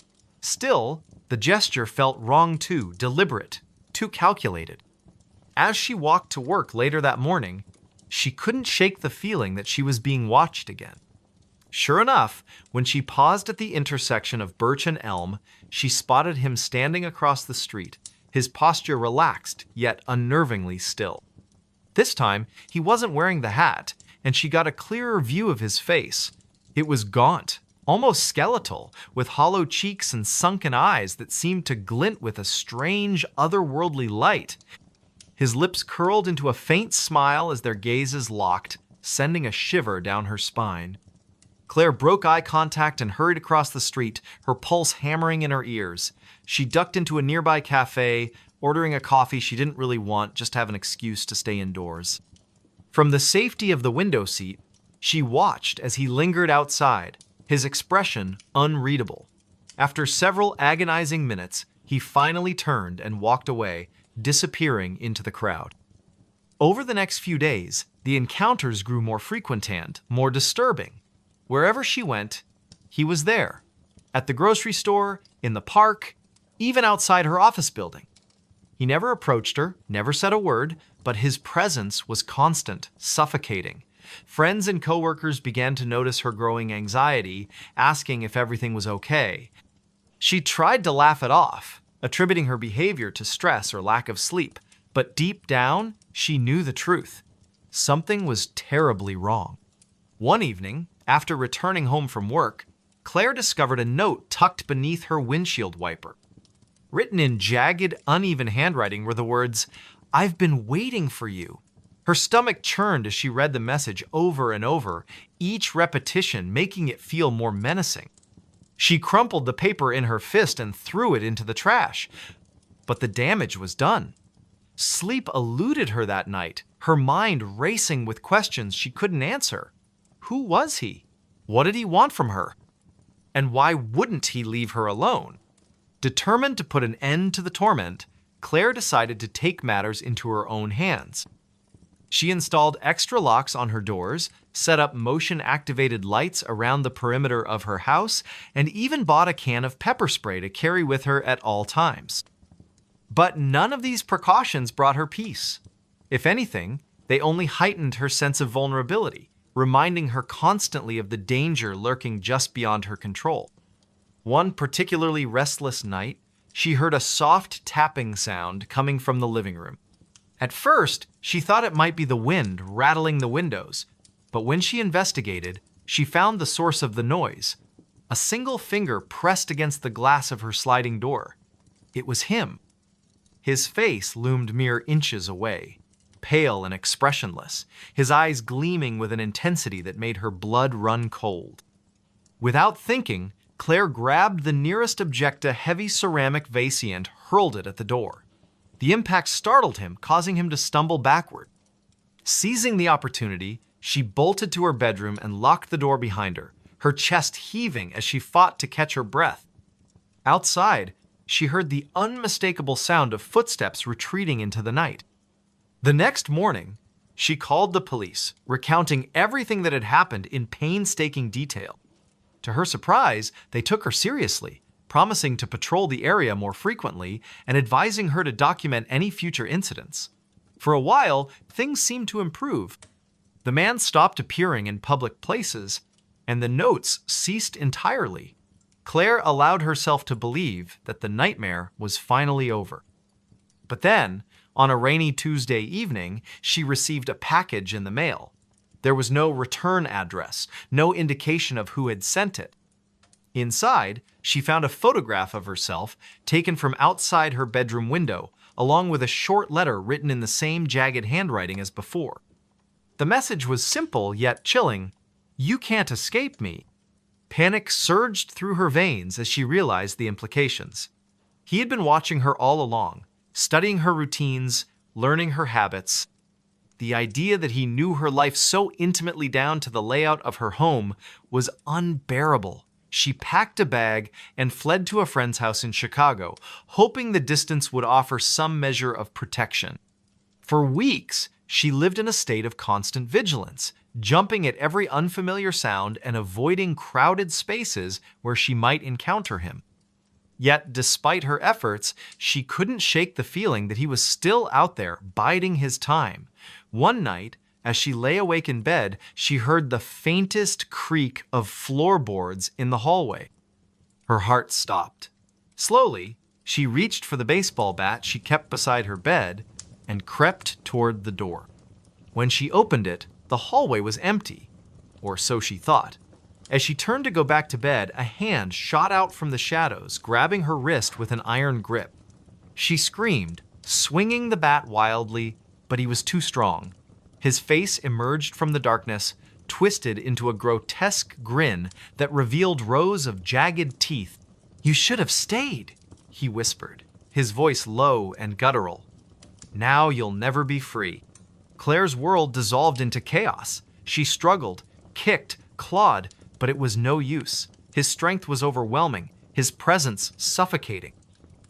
Still, the gesture felt wrong too, deliberate, too calculated. As she walked to work later that morning, she couldn't shake the feeling that she was being watched again. Sure enough, when she paused at the intersection of Birch and Elm, she spotted him standing across the street, his posture relaxed, yet unnervingly still. This time, he wasn't wearing the hat, and she got a clearer view of his face. It was gaunt, almost skeletal, with hollow cheeks and sunken eyes that seemed to glint with a strange, otherworldly light. His lips curled into a faint smile as their gazes locked, sending a shiver down her spine. Claire broke eye contact and hurried across the street, her pulse hammering in her ears. She ducked into a nearby cafe, ordering a coffee she didn't really want, just to have an excuse to stay indoors. From the safety of the window seat, she watched as he lingered outside, his expression unreadable. After several agonizing minutes, he finally turned and walked away, disappearing into the crowd. Over the next few days, the encounters grew more frequent and more disturbing. Wherever she went, he was there. At the grocery store, in the park, even outside her office building. He never approached her, never said a word, but his presence was constant, suffocating. Friends and coworkers began to notice her growing anxiety, asking if everything was okay. She tried to laugh it off, attributing her behavior to stress or lack of sleep, but deep down, she knew the truth. Something was terribly wrong. One evening, after returning home from work, Claire discovered a note tucked beneath her windshield wiper. Written in jagged, uneven handwriting were the words, "I've been waiting for you." Her stomach churned as she read the message over and over, each repetition making it feel more menacing. She crumpled the paper in her fist and threw it into the trash. But the damage was done. Sleep eluded her that night, her mind racing with questions she couldn't answer. Who was he? What did he want from her? And why wouldn't he leave her alone? Determined to put an end to the torment, Claire decided to take matters into her own hands. She installed extra locks on her doors, set up motion-activated lights around the perimeter of her house, and even bought a can of pepper spray to carry with her at all times. But none of these precautions brought her peace. If anything, they only heightened her sense of vulnerability, reminding her constantly of the danger lurking just beyond her control. One particularly restless night, she heard a soft tapping sound coming from the living room. At first, she thought it might be the wind rattling the windows, but when she investigated, she found the source of the noise. A single finger pressed against the glass of her sliding door. It was him. His face loomed mere inches away, pale and expressionless, his eyes gleaming with an intensity that made her blood run cold. Without thinking, Claire grabbed the nearest object, a heavy ceramic vase, and hurled it at the door. The impact startled him, causing him to stumble backward. Seizing the opportunity, she bolted to her bedroom and locked the door behind her, her chest heaving as she fought to catch her breath. Outside, she heard the unmistakable sound of footsteps retreating into the night. The next morning, she called the police, recounting everything that had happened in painstaking detail. To her surprise, they took her seriously, promising to patrol the area more frequently and advising her to document any future incidents. For a while, things seemed to improve. The man stopped appearing in public places, and the notes ceased entirely. Claire allowed herself to believe that the nightmare was finally over. But then, on a rainy Tuesday evening, she received a package in the mail. There was no return address, no indication of who had sent it. Inside, she found a photograph of herself taken from outside her bedroom window, along with a short letter written in the same jagged handwriting as before. The message was simple yet chilling. "You can't escape me." Panic surged through her veins as she realized the implications. He had been watching her all along, studying her routines, learning her habits. The idea that he knew her life so intimately down to the layout of her home was unbearable. She packed a bag and fled to a friend's house in Chicago, hoping the distance would offer some measure of protection. For weeks, she lived in a state of constant vigilance, jumping at every unfamiliar sound and avoiding crowded spaces where she might encounter him. Yet, despite her efforts, she couldn't shake the feeling that he was still out there, biding his time. One night, as she lay awake in bed, she heard the faintest creak of floorboards in the hallway. Her heart stopped. Slowly, she reached for the baseball bat she kept beside her bed and crept toward the door. When she opened it, the hallway was empty, or so she thought. As she turned to go back to bed, a hand shot out from the shadows, grabbing her wrist with an iron grip. She screamed, swinging the bat wildly, but he was too strong. His face emerged from the darkness, twisted into a grotesque grin that revealed rows of jagged teeth. "You should have stayed," he whispered, his voice low and guttural. "Now you'll never be free." Claire's world dissolved into chaos. She struggled, kicked, clawed, but it was no use. His strength was overwhelming, his presence suffocating.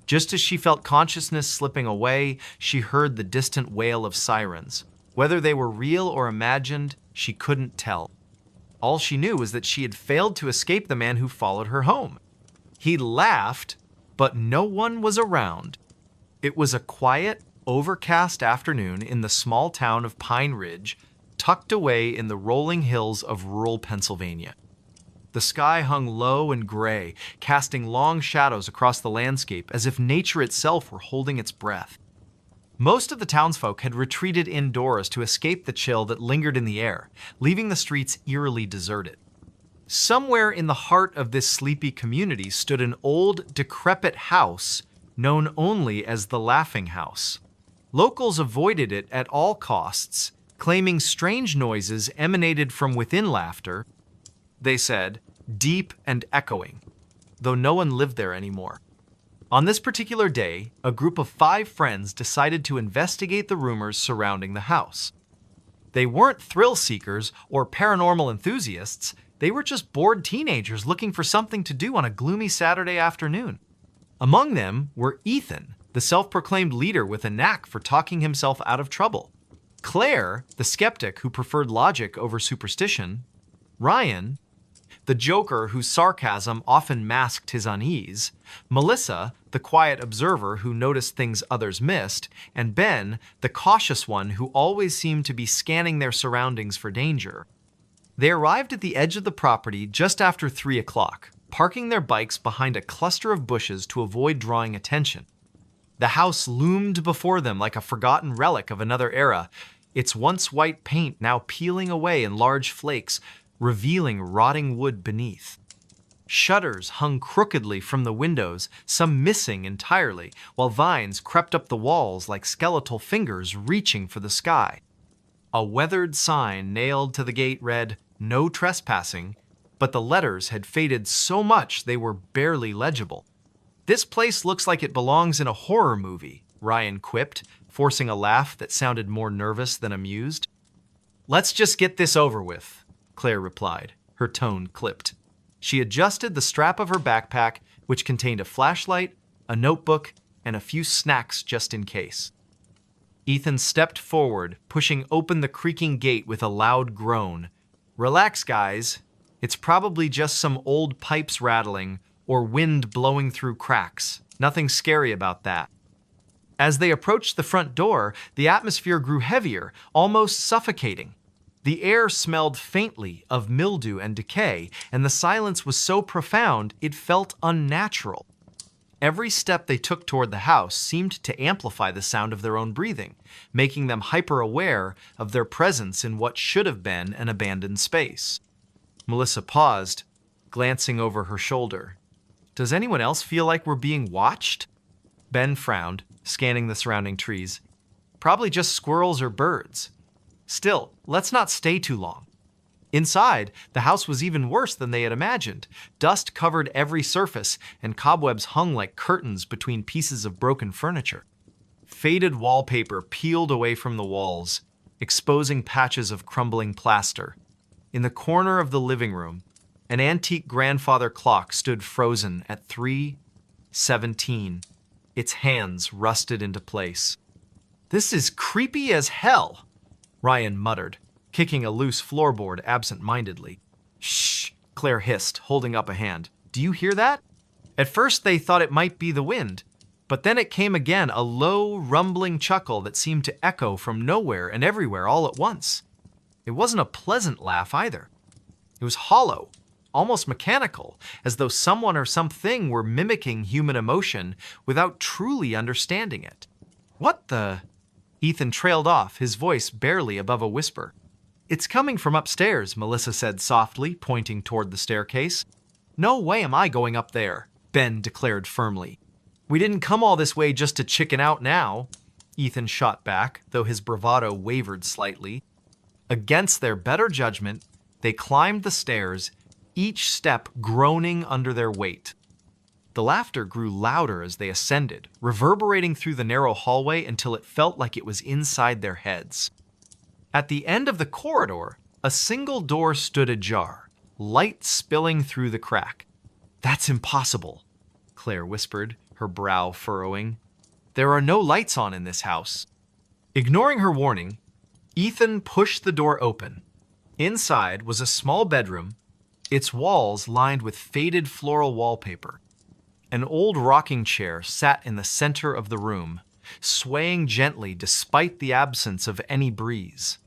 Just as she felt consciousness slipping away, she heard the distant wail of sirens. Whether they were real or imagined, she couldn't tell. All she knew was that she had failed to escape the man who followed her home. He laughed, but no one was around. It was a quiet, overcast afternoon in the small town of Pine Ridge, tucked away in the rolling hills of rural Pennsylvania. The sky hung low and gray, casting long shadows across the landscape as if nature itself were holding its breath. Most of the townsfolk had retreated indoors to escape the chill that lingered in the air, leaving the streets eerily deserted. Somewhere in the heart of this sleepy community stood an old, decrepit house known only as the Laughing House. Locals avoided it at all costs, claiming strange noises emanated from within laughter, they said, deep and echoing, though no one lived there anymore. On this particular day, a group of 5 friends decided to investigate the rumors surrounding the house. They weren't thrill seekers or paranormal enthusiasts, they were just bored teenagers looking for something to do on a gloomy Saturday afternoon. Among them were Ethan, the self-proclaimed leader with a knack for talking himself out of trouble; Claire, the skeptic who preferred logic over superstition; Ryan, the joker whose sarcasm often masked his unease; Melissa, the quiet observer who noticed things others missed; and Ben, the cautious one who always seemed to be scanning their surroundings for danger. They arrived at the edge of the property just after 3 o'clock, parking their bikes behind a cluster of bushes to avoid drawing attention. The house loomed before them like a forgotten relic of another era, its once white paint now peeling away in large flakes, revealing rotting wood beneath. Shutters hung crookedly from the windows, some missing entirely, while vines crept up the walls like skeletal fingers reaching for the sky. A weathered sign nailed to the gate read, "No trespassing," but the letters had faded so much they were barely legible. "This place looks like it belongs in a horror movie," Ryan quipped, forcing a laugh that sounded more nervous than amused. "Let's just get this over with," Claire replied, her tone clipped. She adjusted the strap of her backpack, which contained a flashlight, a notebook, and a few snacks just in case. Ethan stepped forward, pushing open the creaking gate with a loud groan. "Relax, guys. It's probably just some old pipes rattling or wind blowing through cracks. Nothing scary about that." As they approached the front door, the atmosphere grew heavier, almost suffocating. The air smelled faintly of mildew and decay, and the silence was so profound it felt unnatural. Every step they took toward the house seemed to amplify the sound of their own breathing, making them hyper-aware of their presence in what should have been an abandoned space. Melissa paused, glancing over her shoulder. Does anyone else feel like we're being watched? Ben frowned, scanning the surrounding trees. Probably just squirrels or birds. Still, let's not stay too long. Inside, the house was even worse than they had imagined. Dust covered every surface, and cobwebs hung like curtains between pieces of broken furniture. Faded wallpaper peeled away from the walls, exposing patches of crumbling plaster. In the corner of the living room, an antique grandfather clock stood frozen at 3:17. Its hands rusted into place. "This is creepy as hell," Ryan muttered, kicking a loose floorboard absent-mindedly. "Shh," Claire hissed, holding up a hand. "Do you hear that?" At first they thought it might be the wind, but then it came again, a low, rumbling chuckle that seemed to echo from nowhere and everywhere all at once. It wasn't a pleasant laugh either. It was hollow, almost mechanical, as though someone or something were mimicking human emotion without truly understanding it. "What the?" Ethan trailed off, his voice barely above a whisper. "It's coming from upstairs," Melissa said softly, pointing toward the staircase. "No way am I going up there," Ben declared firmly. "We didn't come all this way just to chicken out now," Ethan shot back, though his bravado wavered slightly. Against their better judgment, they climbed the stairs, each step groaning under their weight. The laughter grew louder as they ascended, reverberating through the narrow hallway until it felt like it was inside their heads. At the end of the corridor, a single door stood ajar, light spilling through the crack. "That's impossible," Claire whispered, her brow furrowing. "There are no lights on in this house." Ignoring her warning, Ethan pushed the door open. Inside was a small bedroom, its walls lined with faded floral wallpaper. An old rocking chair sat in the center of the room, swaying gently despite the absence of any breeze.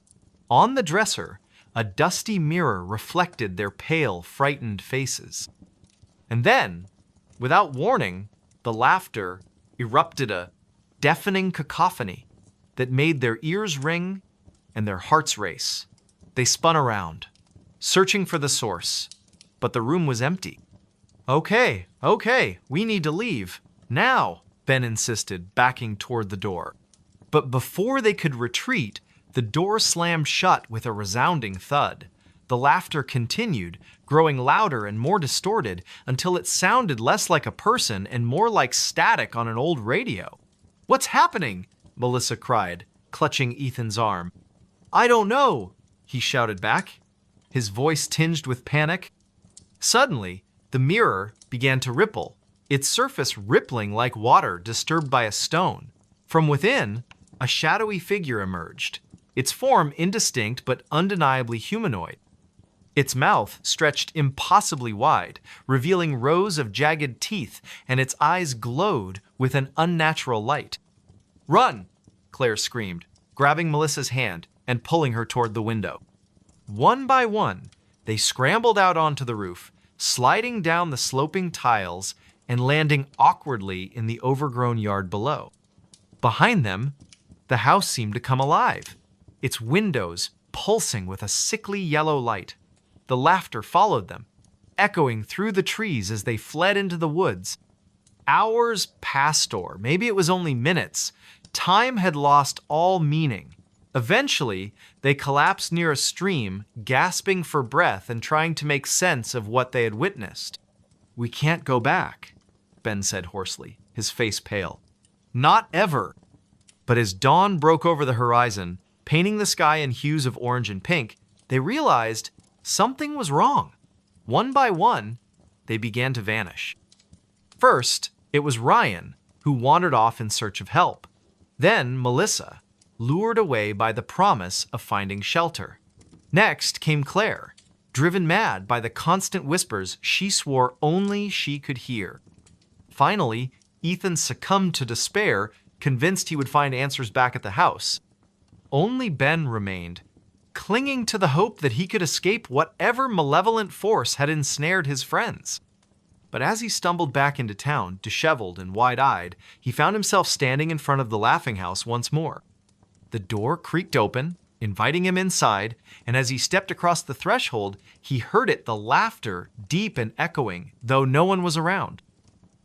On the dresser, a dusty mirror reflected their pale, frightened faces. And then, without warning, the laughter erupted, a deafening cacophony that made their ears ring and their hearts race. They spun around, searching for the source, but the room was empty. Okay, we need to leave. Now," Ben insisted, backing toward the door. But before they could retreat, the door slammed shut with a resounding thud. The laughter continued, growing louder and more distorted until it sounded less like a person and more like static on an old radio. "What's happening?" Melissa cried, clutching Ethan's arm. "I don't know," he shouted back, his voice tinged with panic. Suddenly, the mirror began to ripple, its surface rippling like water disturbed by a stone. From within, a shadowy figure emerged, its form indistinct but undeniably humanoid. Its mouth stretched impossibly wide, revealing rows of jagged teeth, and its eyes glowed with an unnatural light. "Run!" Claire screamed, grabbing Melissa's hand and pulling her toward the window. One by one, they scrambled out onto the roof, sliding down the sloping tiles and landing awkwardly in the overgrown yard below. Behind them, the house seemed to come alive, its windows pulsing with a sickly yellow light. The laughter followed them, echoing through the trees as they fled into the woods. Hours passed, or maybe it was only minutes. Time had lost all meaning. Eventually, they collapsed near a stream, gasping for breath and trying to make sense of what they had witnessed. "We can't go back," Ben said hoarsely, his face pale. "Not ever." But as dawn broke over the horizon, painting the sky in hues of orange and pink, they realized something was wrong. One by one, they began to vanish. First, it was Ryan, who wandered off in search of help. Then Melissa, lured away by the promise of finding shelter. Next came Claire, driven mad by the constant whispers she swore only she could hear. Finally, Ethan succumbed to despair, convinced he would find answers back at the house. Only Ben remained, clinging to the hope that he could escape whatever malevolent force had ensnared his friends. But as he stumbled back into town, disheveled and wide-eyed, he found himself standing in front of the laughing house once more. The door creaked open, inviting him inside, and as he stepped across the threshold, he heard the laughter, deep and echoing, though no one was around.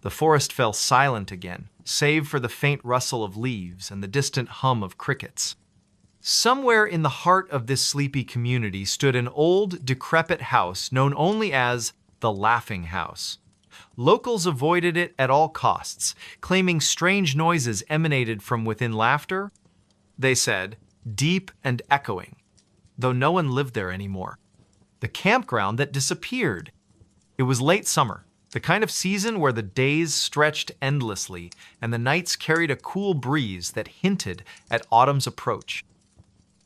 The forest fell silent again, save for the faint rustle of leaves and the distant hum of crickets. Somewhere in the heart of this sleepy community stood an old, decrepit house known only as the Laughing House. Locals avoided it at all costs, claiming strange noises emanated from within laughter, they said, deep and echoing, though no one lived there anymore. The campground that disappeared. It was late summer, the kind of season where the days stretched endlessly and the nights carried a cool breeze that hinted at autumn's approach.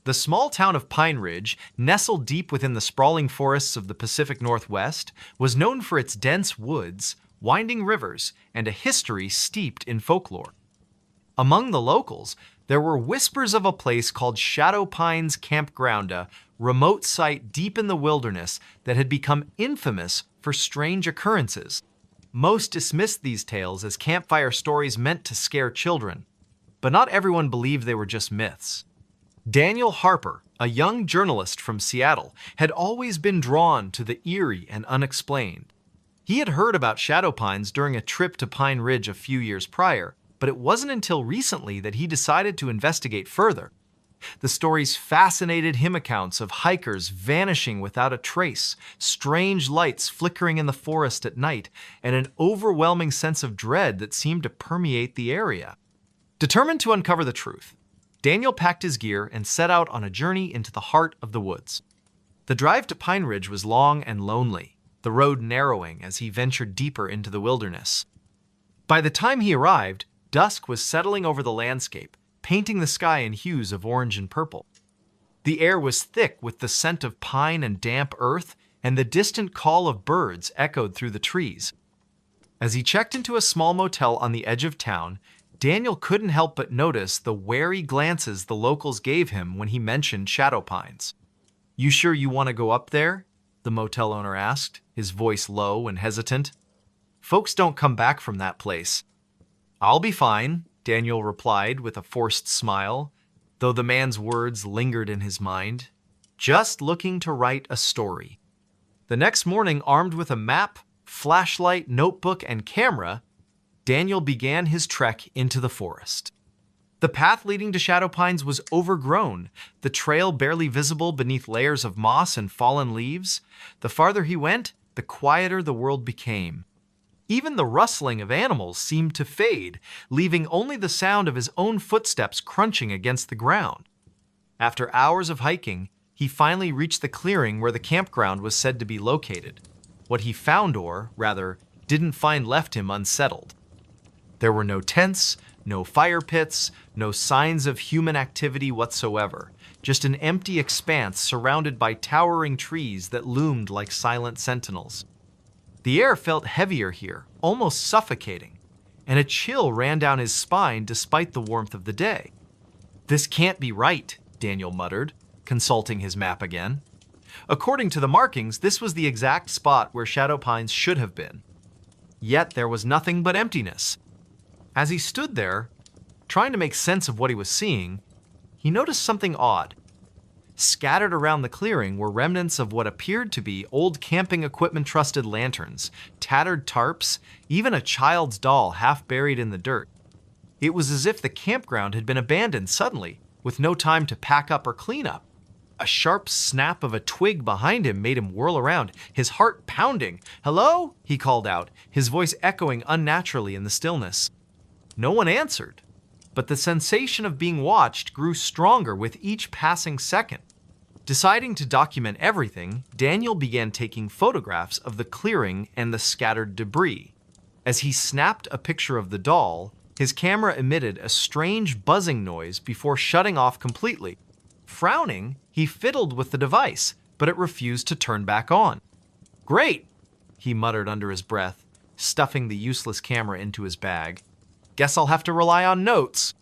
The small town of Pine Ridge, nestled deep within the sprawling forests of the Pacific Northwest, was known for its dense woods, winding rivers, and a history steeped in folklore. Among the locals, there were whispers of a place called Shadow Pines Campground, a remote site deep in the wilderness that had become infamous for strange occurrences. Most dismissed these tales as campfire stories meant to scare children, but not everyone believed they were just myths. Daniel Harper, a young journalist from Seattle, had always been drawn to the eerie and unexplained. He had heard about shadow pines during a trip to Pine Ridge a few years prior, but it wasn't until recently that he decided to investigate further. The stories fascinated him, accounts of hikers vanishing without a trace, strange lights flickering in the forest at night, and an overwhelming sense of dread that seemed to permeate the area. Determined to uncover the truth, Daniel packed his gear and set out on a journey into the heart of the woods. The drive to Pine Ridge was long and lonely, the road narrowing as he ventured deeper into the wilderness. By the time he arrived, dusk was settling over the landscape, painting the sky in hues of orange and purple. The air was thick with the scent of pine and damp earth, and the distant call of birds echoed through the trees. As he checked into a small motel on the edge of town, Daniel couldn't help but notice the wary glances the locals gave him when he mentioned shadow pines. "You sure you want to go up there?" the motel owner asked, his voice low and hesitant. "Folks don't come back from that place." "I'll be fine," Daniel replied with a forced smile, though the man's words lingered in his mind. "Just looking to write a story." The next morning, armed with a map, flashlight, notebook, and camera, Daniel began his trek into the forest. The path leading to Shadow Pines was overgrown, the trail barely visible beneath layers of moss and fallen leaves. The farther he went, the quieter the world became. Even the rustling of animals seemed to fade, leaving only the sound of his own footsteps crunching against the ground. After hours of hiking, he finally reached the clearing where the campground was said to be located. What he found, or rather, didn't find, left him unsettled. There were no tents, no fire pits, no signs of human activity whatsoever, just an empty expanse surrounded by towering trees that loomed like silent sentinels. The air felt heavier here, almost suffocating, and a chill ran down his spine despite the warmth of the day. "This can't be right," Daniel muttered, consulting his map again. According to the markings, this was the exact spot where Shadow Pines should have been. Yet there was nothing but emptiness. As he stood there, trying to make sense of what he was seeing, he noticed something odd. Scattered around the clearing were remnants of what appeared to be old camping equipment-trusted lanterns, tattered tarps, even a child's doll half buried in the dirt. It was as if the campground had been abandoned suddenly, with no time to pack up or clean up. A sharp snap of a twig behind him made him whirl around, his heart pounding. "Hello?" he called out, his voice echoing unnaturally in the stillness. No one answered, but the sensation of being watched grew stronger with each passing second. Deciding to document everything, Daniel began taking photographs of the clearing and the scattered debris. As he snapped a picture of the doll, his camera emitted a strange buzzing noise before shutting off completely. Frowning, he fiddled with the device, but it refused to turn back on. "Great," he muttered under his breath, stuffing the useless camera into his bag. "Guess I'll have to rely on notes."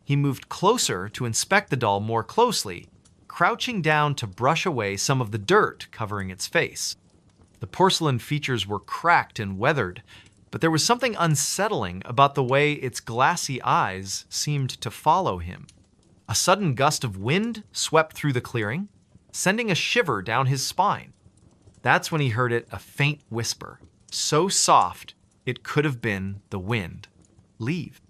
He moved closer to inspect the doll more closely, crouching down to brush away some of the dirt covering its face. The porcelain features were cracked and weathered, but there was something unsettling about the way its glassy eyes seemed to follow him. A sudden gust of wind swept through the clearing, sending a shiver down his spine. That's when he heard a faint whisper, so soft it could have been the wind. "Leave."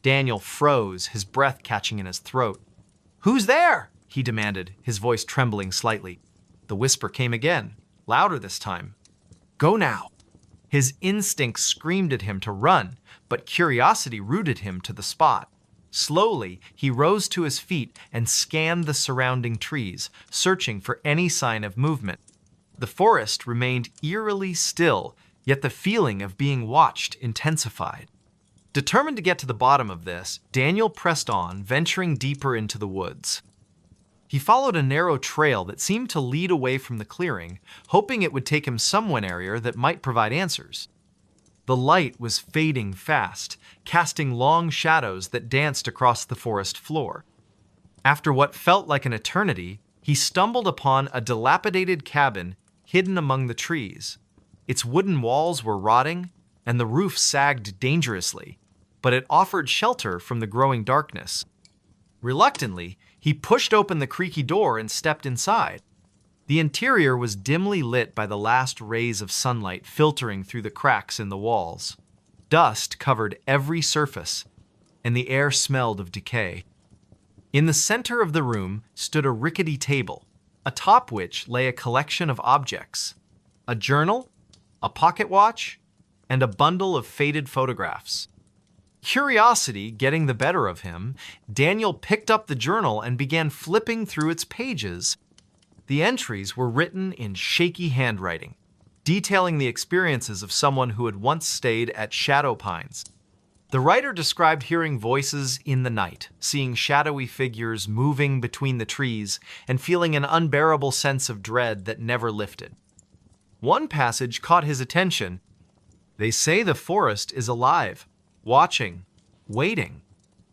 Daniel froze, his breath catching in his throat. "Who's there?" he demanded, his voice trembling slightly. The whisper came again, louder this time. "Go now." His instinct screamed at him to run, but curiosity rooted him to the spot. Slowly, he rose to his feet and scanned the surrounding trees, searching for any sign of movement. The forest remained eerily still, yet the feeling of being watched intensified. Determined to get to the bottom of this, Daniel pressed on, venturing deeper into the woods. He followed a narrow trail that seemed to lead away from the clearing, hoping it would take him somewhere area that might provide answers. The light was fading fast, casting long shadows that danced across the forest floor. After what felt like an eternity, he stumbled upon a dilapidated cabin hidden among the trees. Its wooden walls were rotting, and the roof sagged dangerously, but it offered shelter from the growing darkness. Reluctantly, he pushed open the creaky door and stepped inside. The interior was dimly lit by the last rays of sunlight filtering through the cracks in the walls. Dust covered every surface, and the air smelled of decay. In the center of the room stood a rickety table, atop which lay a collection of objects: a journal, a pocket watch, and a bundle of faded photographs. Curiosity getting the better of him, Daniel picked up the journal and began flipping through its pages. The entries were written in shaky handwriting, detailing the experiences of someone who had once stayed at Shadow Pines. The writer described hearing voices in the night, seeing shadowy figures moving between the trees, and feeling an unbearable sense of dread that never lifted. One passage caught his attention. "They say the forest is alive, watching, waiting.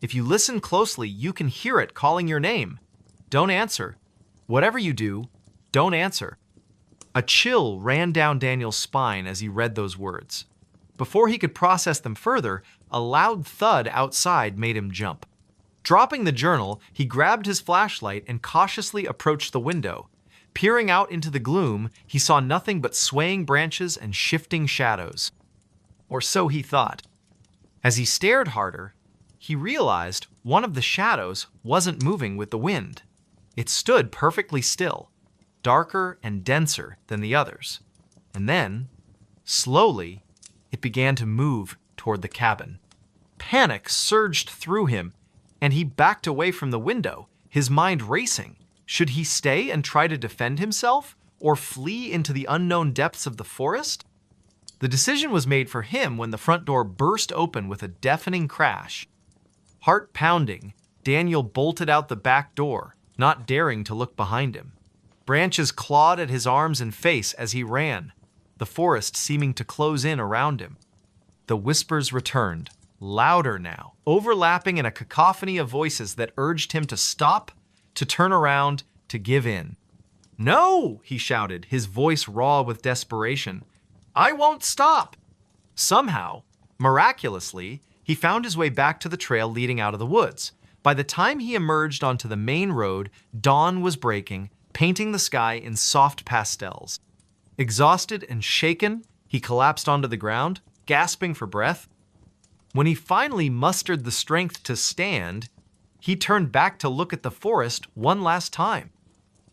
If you listen closely, you can hear it calling your name. Don't answer. Whatever you do, don't answer." A chill ran down Daniel's spine as he read those words. Before he could process them further, a loud thud outside made him jump. Dropping the journal, he grabbed his flashlight and cautiously approached the window. Peering out into the gloom, he saw nothing but swaying branches and shifting shadows. Or so he thought. As he stared harder, he realized one of the shadows wasn't moving with the wind. It stood perfectly still, darker and denser than the others. And then, slowly, it began to move toward the cabin. Panic surged through him, and he backed away from the window, his mind racing. Should he stay and try to defend himself, or flee into the unknown depths of the forest? The decision was made for him when the front door burst open with a deafening crash. Heart pounding, Daniel bolted out the back door, not daring to look behind him. Branches clawed at his arms and face as he ran, the forest seeming to close in around him. The whispers returned, louder now, overlapping in a cacophony of voices that urged him to stop, to turn around, to give in. "No!" he shouted, his voice raw with desperation. "I won't stop!" Somehow, miraculously, he found his way back to the trail leading out of the woods. By the time he emerged onto the main road, dawn was breaking, painting the sky in soft pastels. Exhausted and shaken, he collapsed onto the ground, gasping for breath. When he finally mustered the strength to stand, he turned back to look at the forest one last time.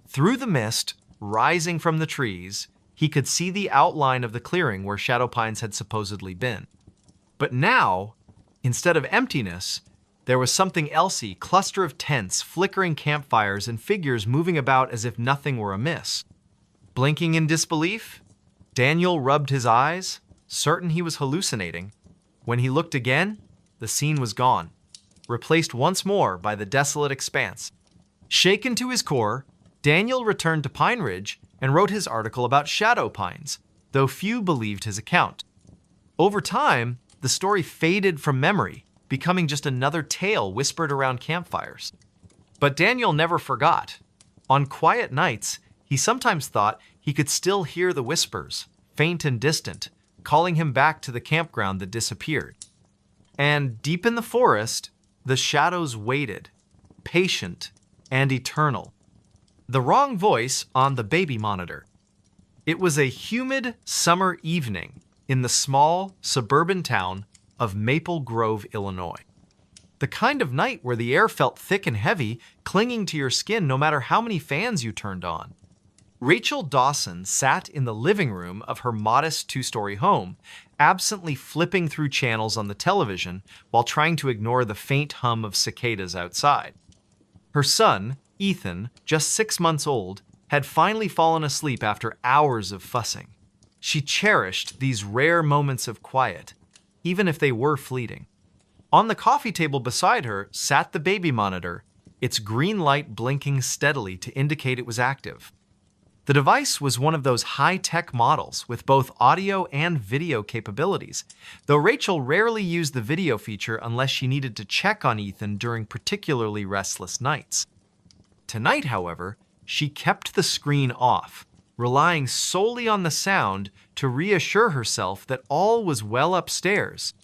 Through the mist, rising from the trees, he could see the outline of the clearing where Shadow Pines had supposedly been. But now, instead of emptiness, there was something elsey, cluster of tents, flickering campfires, and figures moving about as if nothing were amiss. Blinking in disbelief, Daniel rubbed his eyes, certain he was hallucinating. When he looked again, the scene was gone, replaced once more by the desolate expanse. Shaken to his core, Daniel returned to Pine Ridge and wrote his article about Shadow Pines, though few believed his account. Over time, the story faded from memory, becoming just another tale whispered around campfires. But Daniel never forgot. On quiet nights, he sometimes thought he could still hear the whispers, faint and distant, calling him back to the campground that disappeared. And deep in the forest, the shadows waited, patient and eternal. The wrong voice on the baby monitor. It was a humid summer evening in the small suburban town of Maple Grove, Illinois. The kind of night where the air felt thick and heavy, clinging to your skin no matter how many fans you turned on. Rachel Dawson sat in the living room of her modest two-story home, absently flipping through channels on the television while trying to ignore the faint hum of cicadas outside. Her son, Ethan, just 6 months old, had finally fallen asleep after hours of fussing. She cherished these rare moments of quiet, even if they were fleeting. On the coffee table beside her sat the baby monitor, its green light blinking steadily to indicate it was active. The device was one of those high-tech models with both audio and video capabilities, though Rachel rarely used the video feature unless she needed to check on Ethan during particularly restless nights. Tonight, however, she kept the screen off, relying solely on the sound to reassure herself that all was well upstairs.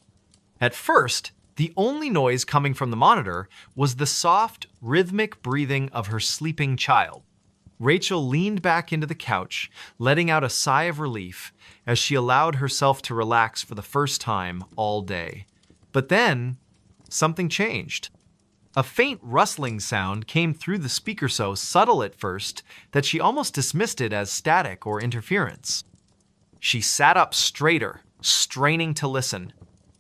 At first, the only noise coming from the monitor was the soft, rhythmic breathing of her sleeping child. Rachel leaned back into the couch, letting out a sigh of relief as she allowed herself to relax for the first time all day. But then, something changed. A faint rustling sound came through the speaker so subtle at first that she almost dismissed it as static or interference. She sat up straighter, straining to listen.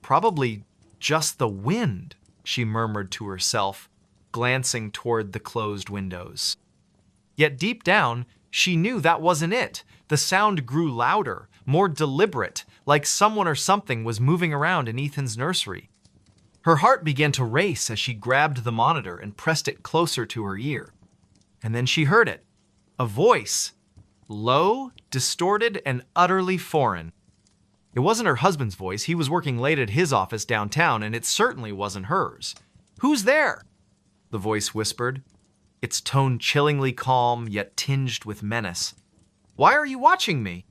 Probably just the wind, she murmured to herself, glancing toward the closed windows. Yet deep down, she knew that wasn't it. The sound grew louder, more deliberate, like someone or something was moving around in Ethan's nursery. Her heart began to race as she grabbed the monitor and pressed it closer to her ear. And then she heard it. A voice. Low, distorted, and utterly foreign. It wasn't her husband's voice. He was working late at his office downtown, and it certainly wasn't hers. "Who's there?" the voice whispered, its tone chillingly calm yet tinged with menace. "Why are you watching me?"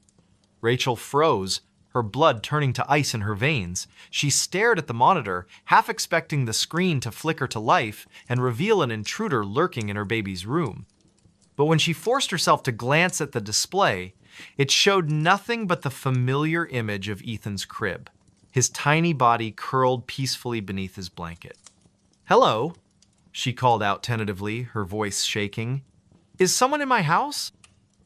Rachel froze, her blood turning to ice in her veins. She stared at the monitor, half expecting the screen to flicker to life and reveal an intruder lurking in her baby's room. But when she forced herself to glance at the display, it showed nothing but the familiar image of Ethan's crib, his tiny body curled peacefully beneath his blanket. "Hello," she called out tentatively, her voice shaking. "Is someone in my house?"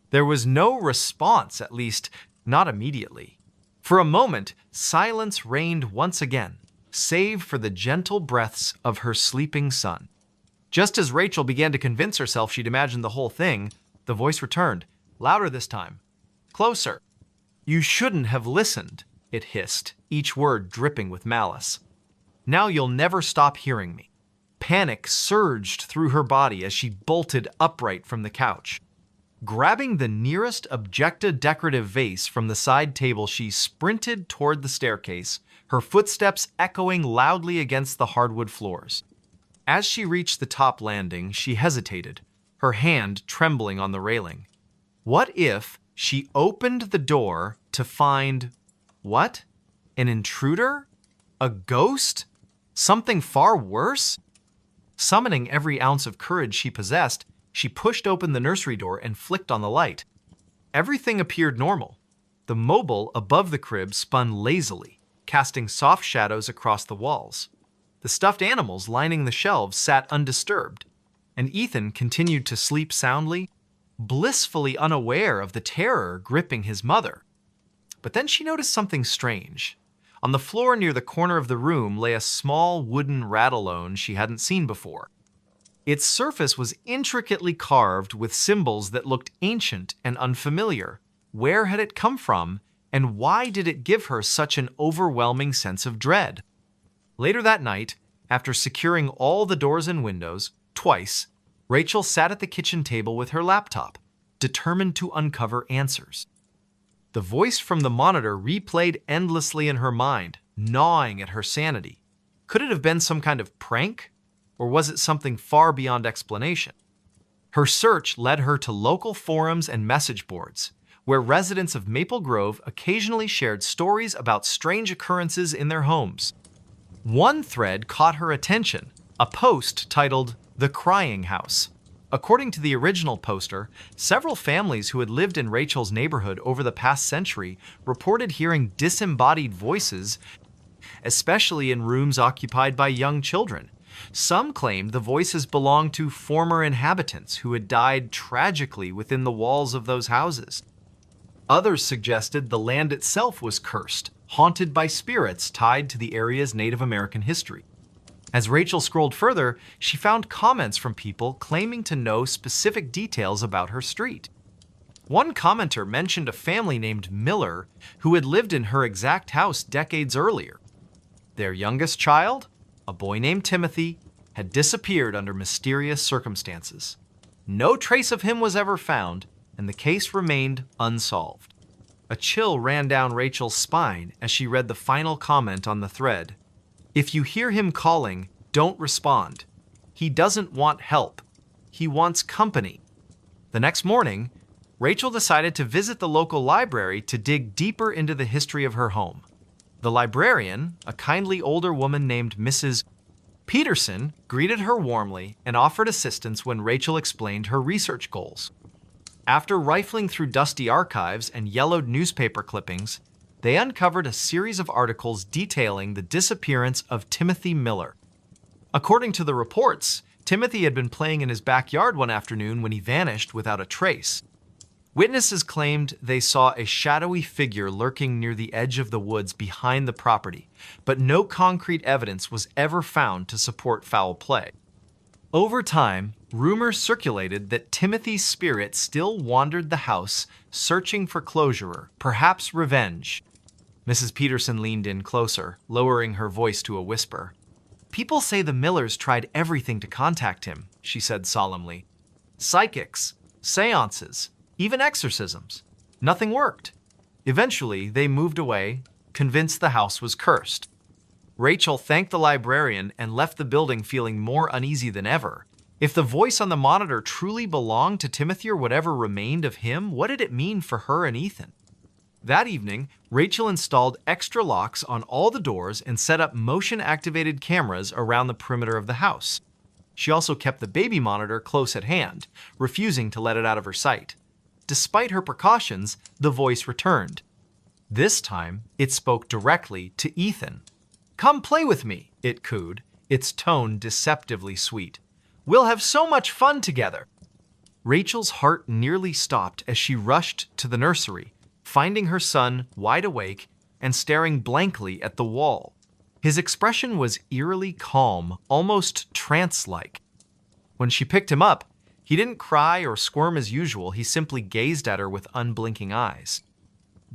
There was no response, at least not immediately. For a moment, silence reigned once again, save for the gentle breaths of her sleeping son. Just as Rachel began to convince herself she'd imagined the whole thing, the voice returned, louder this time. "Closer." "You shouldn't have listened," it hissed, each word dripping with malice. "Now you'll never stop hearing me." Panic surged through her body as she bolted upright from the couch. Grabbing the nearest Objecta decorative vase from the side table, she sprinted toward the staircase, her footsteps echoing loudly against the hardwood floors. As she reached the top landing, she hesitated, her hand trembling on the railing. What if she opened the door to find... what? An intruder? A ghost? Something far worse? Summoning every ounce of courage she possessed, she pushed open the nursery door and flicked on the light. Everything appeared normal. The mobile above the crib spun lazily, casting soft shadows across the walls. The stuffed animals lining the shelves sat undisturbed, and Ethan continued to sleep soundly, blissfully unaware of the terror gripping his mother. But then she noticed something strange. On the floor near the corner of the room lay a small wooden ratalone she hadn't seen before. Its surface was intricately carved with symbols that looked ancient and unfamiliar. Where had it come from, and why did it give her such an overwhelming sense of dread? Later that night, after securing all the doors and windows, twice, Rachel sat at the kitchen table with her laptop, determined to uncover answers. The voice from the monitor replayed endlessly in her mind, gnawing at her sanity. Could it have been some kind of prank? Or was it something far beyond explanation? Her search led her to local forums and message boards, where residents of Maple Grove occasionally shared stories about strange occurrences in their homes. One thread caught her attention, a post titled "The Crying House." According to the original poster, several families who had lived in Rachel's neighborhood over the past century reported hearing disembodied voices, especially in rooms occupied by young children. Some claimed the voices belonged to former inhabitants who had died tragically within the walls of those houses. Others suggested the land itself was cursed, haunted by spirits tied to the area's Native American history. As Rachel scrolled further, she found comments from people claiming to know specific details about her street. One commenter mentioned a family named Miller who had lived in her exact house decades earlier. Their youngest child, a boy named Timothy, had disappeared under mysterious circumstances. No trace of him was ever found, and the case remained unsolved. A chill ran down Rachel's spine as she read the final comment on the thread. "If you hear him calling, don't respond. He doesn't want help. He wants company." The next morning, Rachel decided to visit the local library to dig deeper into the history of her home. The librarian, a kindly older woman named Mrs. Peterson, greeted her warmly and offered assistance when Rachel explained her research goals. After rifling through dusty archives and yellowed newspaper clippings, they uncovered a series of articles detailing the disappearance of Timothy Miller. According to the reports, Timothy had been playing in his backyard one afternoon when he vanished without a trace. Witnesses claimed they saw a shadowy figure lurking near the edge of the woods behind the property, but no concrete evidence was ever found to support foul play. Over time, rumors circulated that Timothy's spirit still wandered the house, searching for closure, perhaps revenge. Mrs. Peterson leaned in closer, lowering her voice to a whisper. "People say the Millers tried everything to contact him," she said solemnly. "Psychics, seances, even exorcisms. Nothing worked. Eventually, they moved away, convinced the house was cursed." Rachel thanked the librarian and left the building feeling more uneasy than ever. If the voice on the monitor truly belonged to Timothy or whatever remained of him, what did it mean for her and Ethan? That evening, Rachel installed extra locks on all the doors and set up motion-activated cameras around the perimeter of the house. She also kept the baby monitor close at hand, refusing to let it out of her sight. Despite her precautions, the voice returned. This time, it spoke directly to Ethan. "Come play with me," it cooed, its tone deceptively sweet. "We'll have so much fun together." Rachel's heart nearly stopped as she rushed to the nursery, finding her son wide awake and staring blankly at the wall. His expression was eerily calm, almost trance-like. When she picked him up, he didn't cry or squirm as usual, he simply gazed at her with unblinking eyes.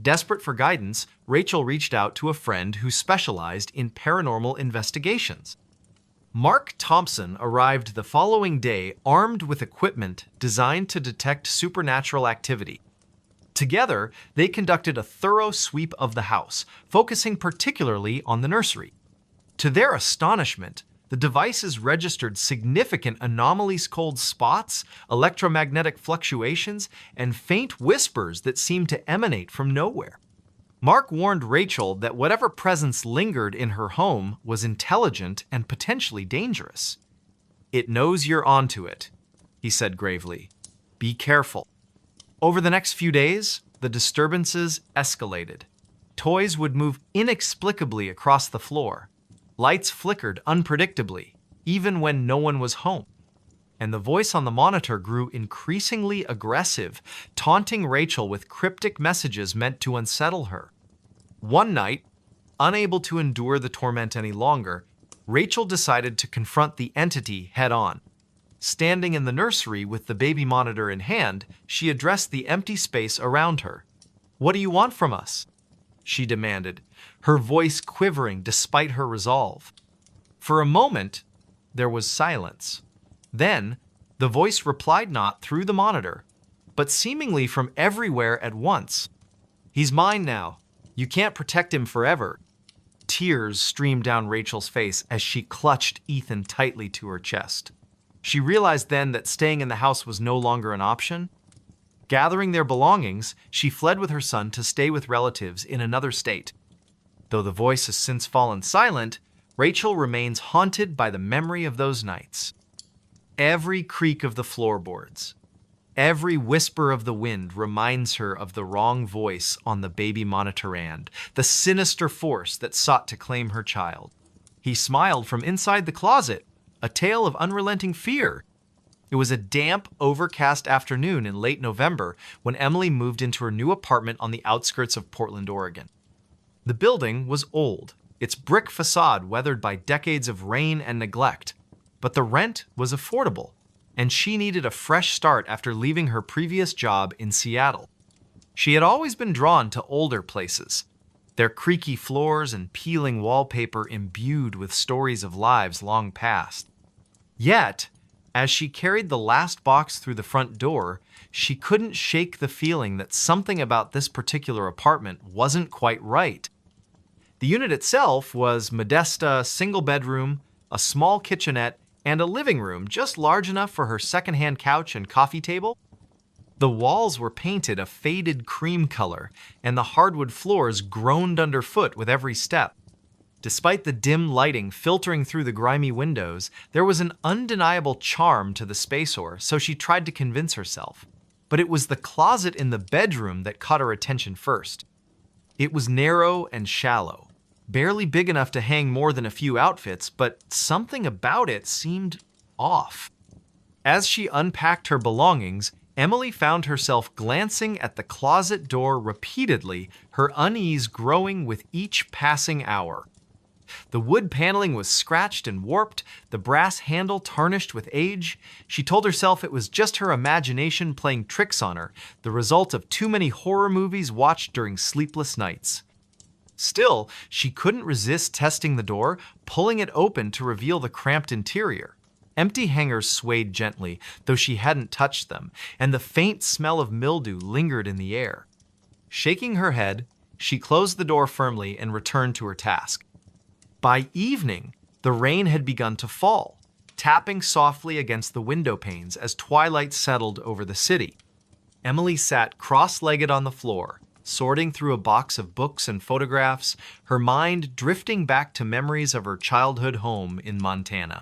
Desperate for guidance, Rachel reached out to a friend who specialized in paranormal investigations. Mark Thompson arrived the following day armed with equipment designed to detect supernatural activity. Together, they conducted a thorough sweep of the house, focusing particularly on the nursery. To their astonishment, the devices registered significant anomalies, cold spots, electromagnetic fluctuations, and faint whispers that seemed to emanate from nowhere. Mark warned Rachel that whatever presence lingered in her home was intelligent and potentially dangerous. "It knows you're onto it," he said gravely. "Be careful." Over the next few days, the disturbances escalated. Toys would move inexplicably across the floor. Lights flickered unpredictably, even when no one was home. And the voice on the monitor grew increasingly aggressive, taunting Rachel with cryptic messages meant to unsettle her. One night, unable to endure the torment any longer, Rachel decided to confront the entity head-on. Standing in the nursery with the baby monitor in hand, she addressed the empty space around her. "What do you want from us?" she demanded, her voice quivering despite her resolve. For a moment, there was silence. Then, the voice replied not through the monitor, but seemingly from everywhere at once. "He's mine now. You can't protect him forever." Tears streamed down Rachel's face as she clutched Ethan tightly to her chest. She realized then that staying in the house was no longer an option. Gathering their belongings, she fled with her son to stay with relatives in another state. Though the voice has since fallen silent, Rachel remains haunted by the memory of those nights. Every creak of the floorboards, every whisper of the wind reminds her of the wrong voice on the baby monitorand, the sinister force that sought to claim her child. He smiled from inside the closet, a tale of unrelenting fear. It was a damp, overcast afternoon in late November when Emily moved into her new apartment on the outskirts of Portland, Oregon. The building was old, its brick facade weathered by decades of rain and neglect, but the rent was affordable, and she needed a fresh start after leaving her previous job in Seattle. She had always been drawn to older places, their creaky floors and peeling wallpaper imbued with stories of lives long past. Yet, as she carried the last box through the front door, she couldn't shake the feeling that something about this particular apartment wasn't quite right. The unit itself was Modesta single bedroom, a small kitchenette, and a living room just large enough for her secondhand couch and coffee table. The walls were painted a faded cream color, and the hardwood floors groaned underfoot with every step. Despite the dim lighting filtering through the grimy windows, there was an undeniable charm to the spaceor, so she tried to convince herself. But it was the closet in the bedroom that caught her attention first. It was narrow and shallow, barely big enough to hang more than a few outfits, but something about it seemed off. As she unpacked her belongings, Emily found herself glancing at the closet door repeatedly, her unease growing with each passing hour. The wood paneling was scratched and warped, the brass handle tarnished with age. She told herself it was just her imagination playing tricks on her, the result of too many horror movies watched during sleepless nights. Still, she couldn't resist testing the door, pulling it open to reveal the cramped interior. Empty hangers swayed gently, though she hadn't touched them, and the faint smell of mildew lingered in the air. Shaking her head, she closed the door firmly and returned to her task. By evening, the rain had begun to fall, tapping softly against the window panes as twilight settled over the city. Emily sat cross-legged on the floor, sorting through a box of books and photographs, her mind drifting back to memories of her childhood home in Montana.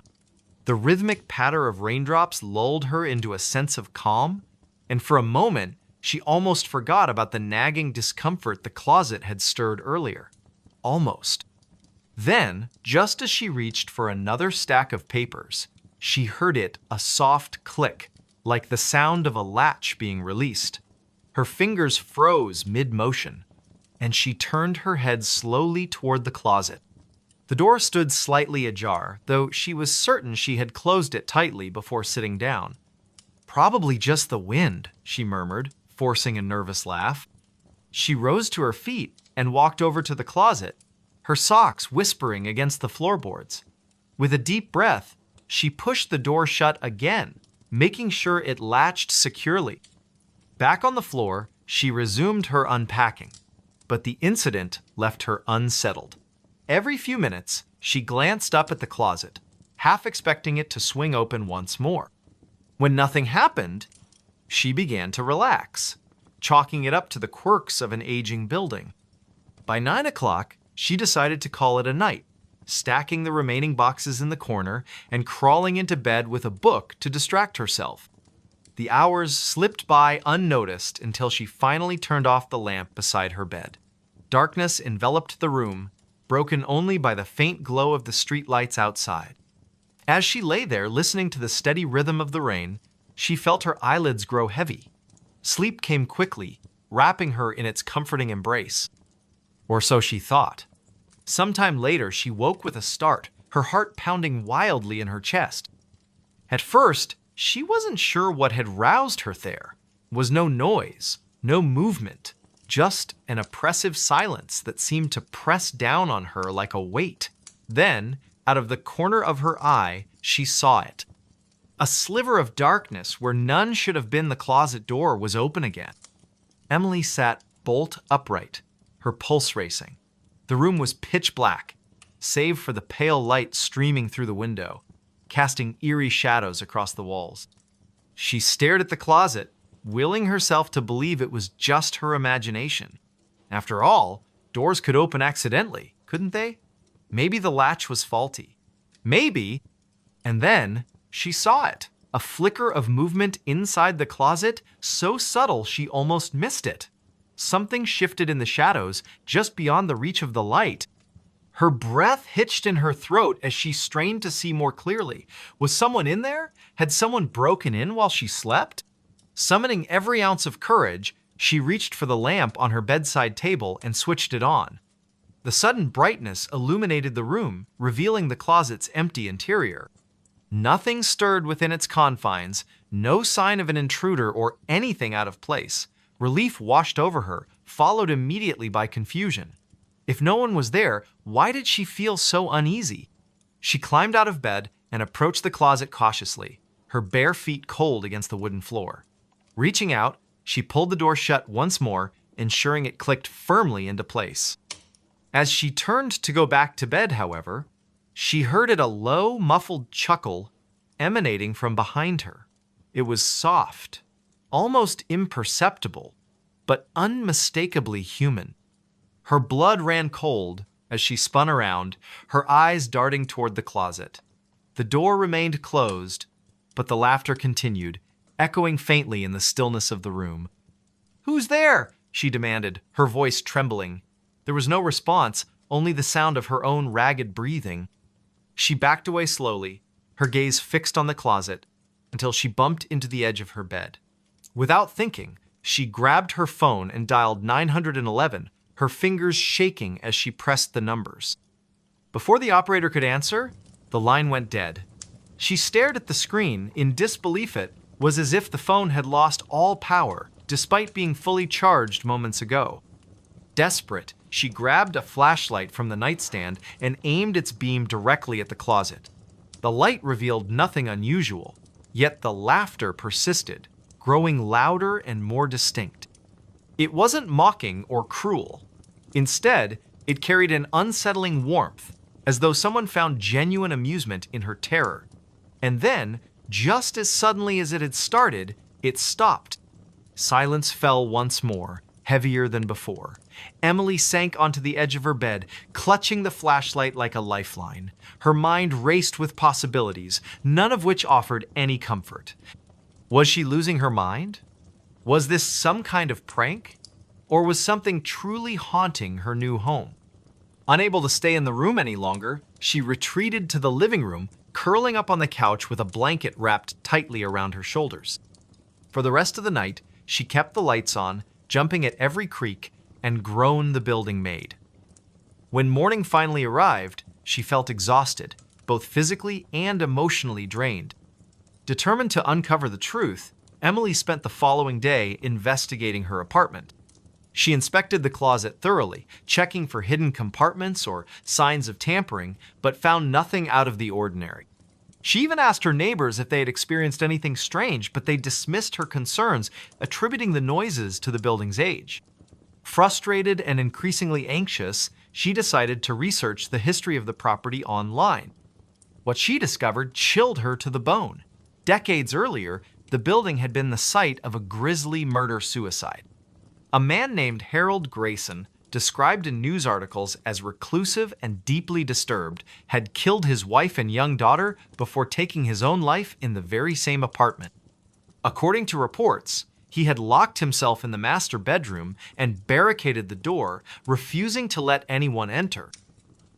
The rhythmic patter of raindrops lulled her into a sense of calm, and for a moment, she almost forgot about the nagging discomfort the closet had stirred earlier. Almost. Then, just as she reached for another stack of papers, she heard a soft click, like the sound of a latch being released. Her fingers froze mid-motion, and she turned her head slowly toward the closet. The door stood slightly ajar, though she was certain she had closed it tightly before sitting down. "Probably just the wind," she murmured, forcing a nervous laugh. She rose to her feet and walked over to the closet, her socks whispering against the floorboards. With a deep breath, she pushed the door shut again, making sure it latched securely. Back on the floor, she resumed her unpacking, but the incident left her unsettled. Every few minutes, she glanced up at the closet, half expecting it to swing open once more. When nothing happened, she began to relax, chalking it up to the quirks of an aging building. By 9 o'clock, she decided to call it a night, stacking the remaining boxes in the corner and crawling into bed with a book to distract herself. The hours slipped by unnoticed until she finally turned off the lamp beside her bed. Darkness enveloped the room, broken only by the faint glow of the streetlights outside. As she lay there listening to the steady rhythm of the rain, she felt her eyelids grow heavy. Sleep came quickly, wrapping her in its comforting embrace. Or so she thought. Sometime later, she woke with a start, her heart pounding wildly in her chest. At first, she wasn't sure what had roused her there. There was no noise, no movement, just an oppressive silence that seemed to press down on her like a weight. Then, out of the corner of her eye, she saw it. A sliver of darkness where none should have been the closet door was open again. Emily sat bolt upright, her pulse racing. The room was pitch black, save for the pale light streaming through the window, casting eerie shadows across the walls. She stared at the closet, willing herself to believe it was just her imagination. After all, doors could open accidentally, couldn't they? Maybe the latch was faulty. Maybe. And then she saw it. A flicker of movement inside the closet, so subtle she almost missed it. Something shifted in the shadows, just beyond the reach of the light. Her breath hitched in her throat as she strained to see more clearly. Was someone in there? Had someone broken in while she slept? Summoning every ounce of courage, she reached for the lamp on her bedside table and switched it on. The sudden brightness illuminated the room, revealing the closet's empty interior. Nothing stirred within its confines, no sign of an intruder or anything out of place. Relief washed over her, followed immediately by confusion. If no one was there, why did she feel so uneasy? She climbed out of bed and approached the closet cautiously, her bare feet cold against the wooden floor. Reaching out, she pulled the door shut once more, ensuring it clicked firmly into place. As she turned to go back to bed, however, she heard a low, muffled chuckle emanating from behind her. It was soft, almost imperceptible, but unmistakably human. Her blood ran cold as she spun around, her eyes darting toward the closet. The door remained closed, but the laughter continued, echoing faintly in the stillness of the room. "Who's there?" she demanded, her voice trembling. There was no response, only the sound of her own ragged breathing. She backed away slowly, her gaze fixed on the closet, until she bumped into the edge of her bed. Without thinking, she grabbed her phone and dialed 911, her fingers shaking as she pressed the numbers. Before the operator could answer, the line went dead. She stared at the screen in disbelief. It was as if the phone had lost all power, despite being fully charged moments ago. Desperate, she grabbed a flashlight from the nightstand and aimed its beam directly at the closet. The light revealed nothing unusual, yet the laughter persisted, growing louder and more distinct. It wasn't mocking or cruel. Instead, it carried an unsettling warmth, as though someone found genuine amusement in her terror. And then, just as suddenly as it had started, it stopped. Silence fell once more, heavier than before. Emily sank onto the edge of her bed, clutching the flashlight like a lifeline. Her mind raced with possibilities, none of which offered any comfort. Was she losing her mind? Was this some kind of prank? Or was something truly haunting her new home? Unable to stay in the room any longer, she retreated to the living room, curling up on the couch with a blanket wrapped tightly around her shoulders. For the rest of the night, she kept the lights on, jumping at every creak and groan the building made. When morning finally arrived, she felt exhausted, both physically and emotionally drained. Determined to uncover the truth, Emily spent the following day investigating her apartment. She inspected the closet thoroughly, checking for hidden compartments or signs of tampering, but found nothing out of the ordinary. She even asked her neighbors if they had experienced anything strange, but they dismissed her concerns, attributing the noises to the building's age. Frustrated and increasingly anxious, she decided to research the history of the property online. What she discovered chilled her to the bone. Decades earlier, the building had been the site of a grisly murder-suicide. A man named Harold Grayson, described in news articles as reclusive and deeply disturbed, had killed his wife and young daughter before taking his own life in the very same apartment. According to reports, he had locked himself in the master bedroom and barricaded the door, refusing to let anyone enter.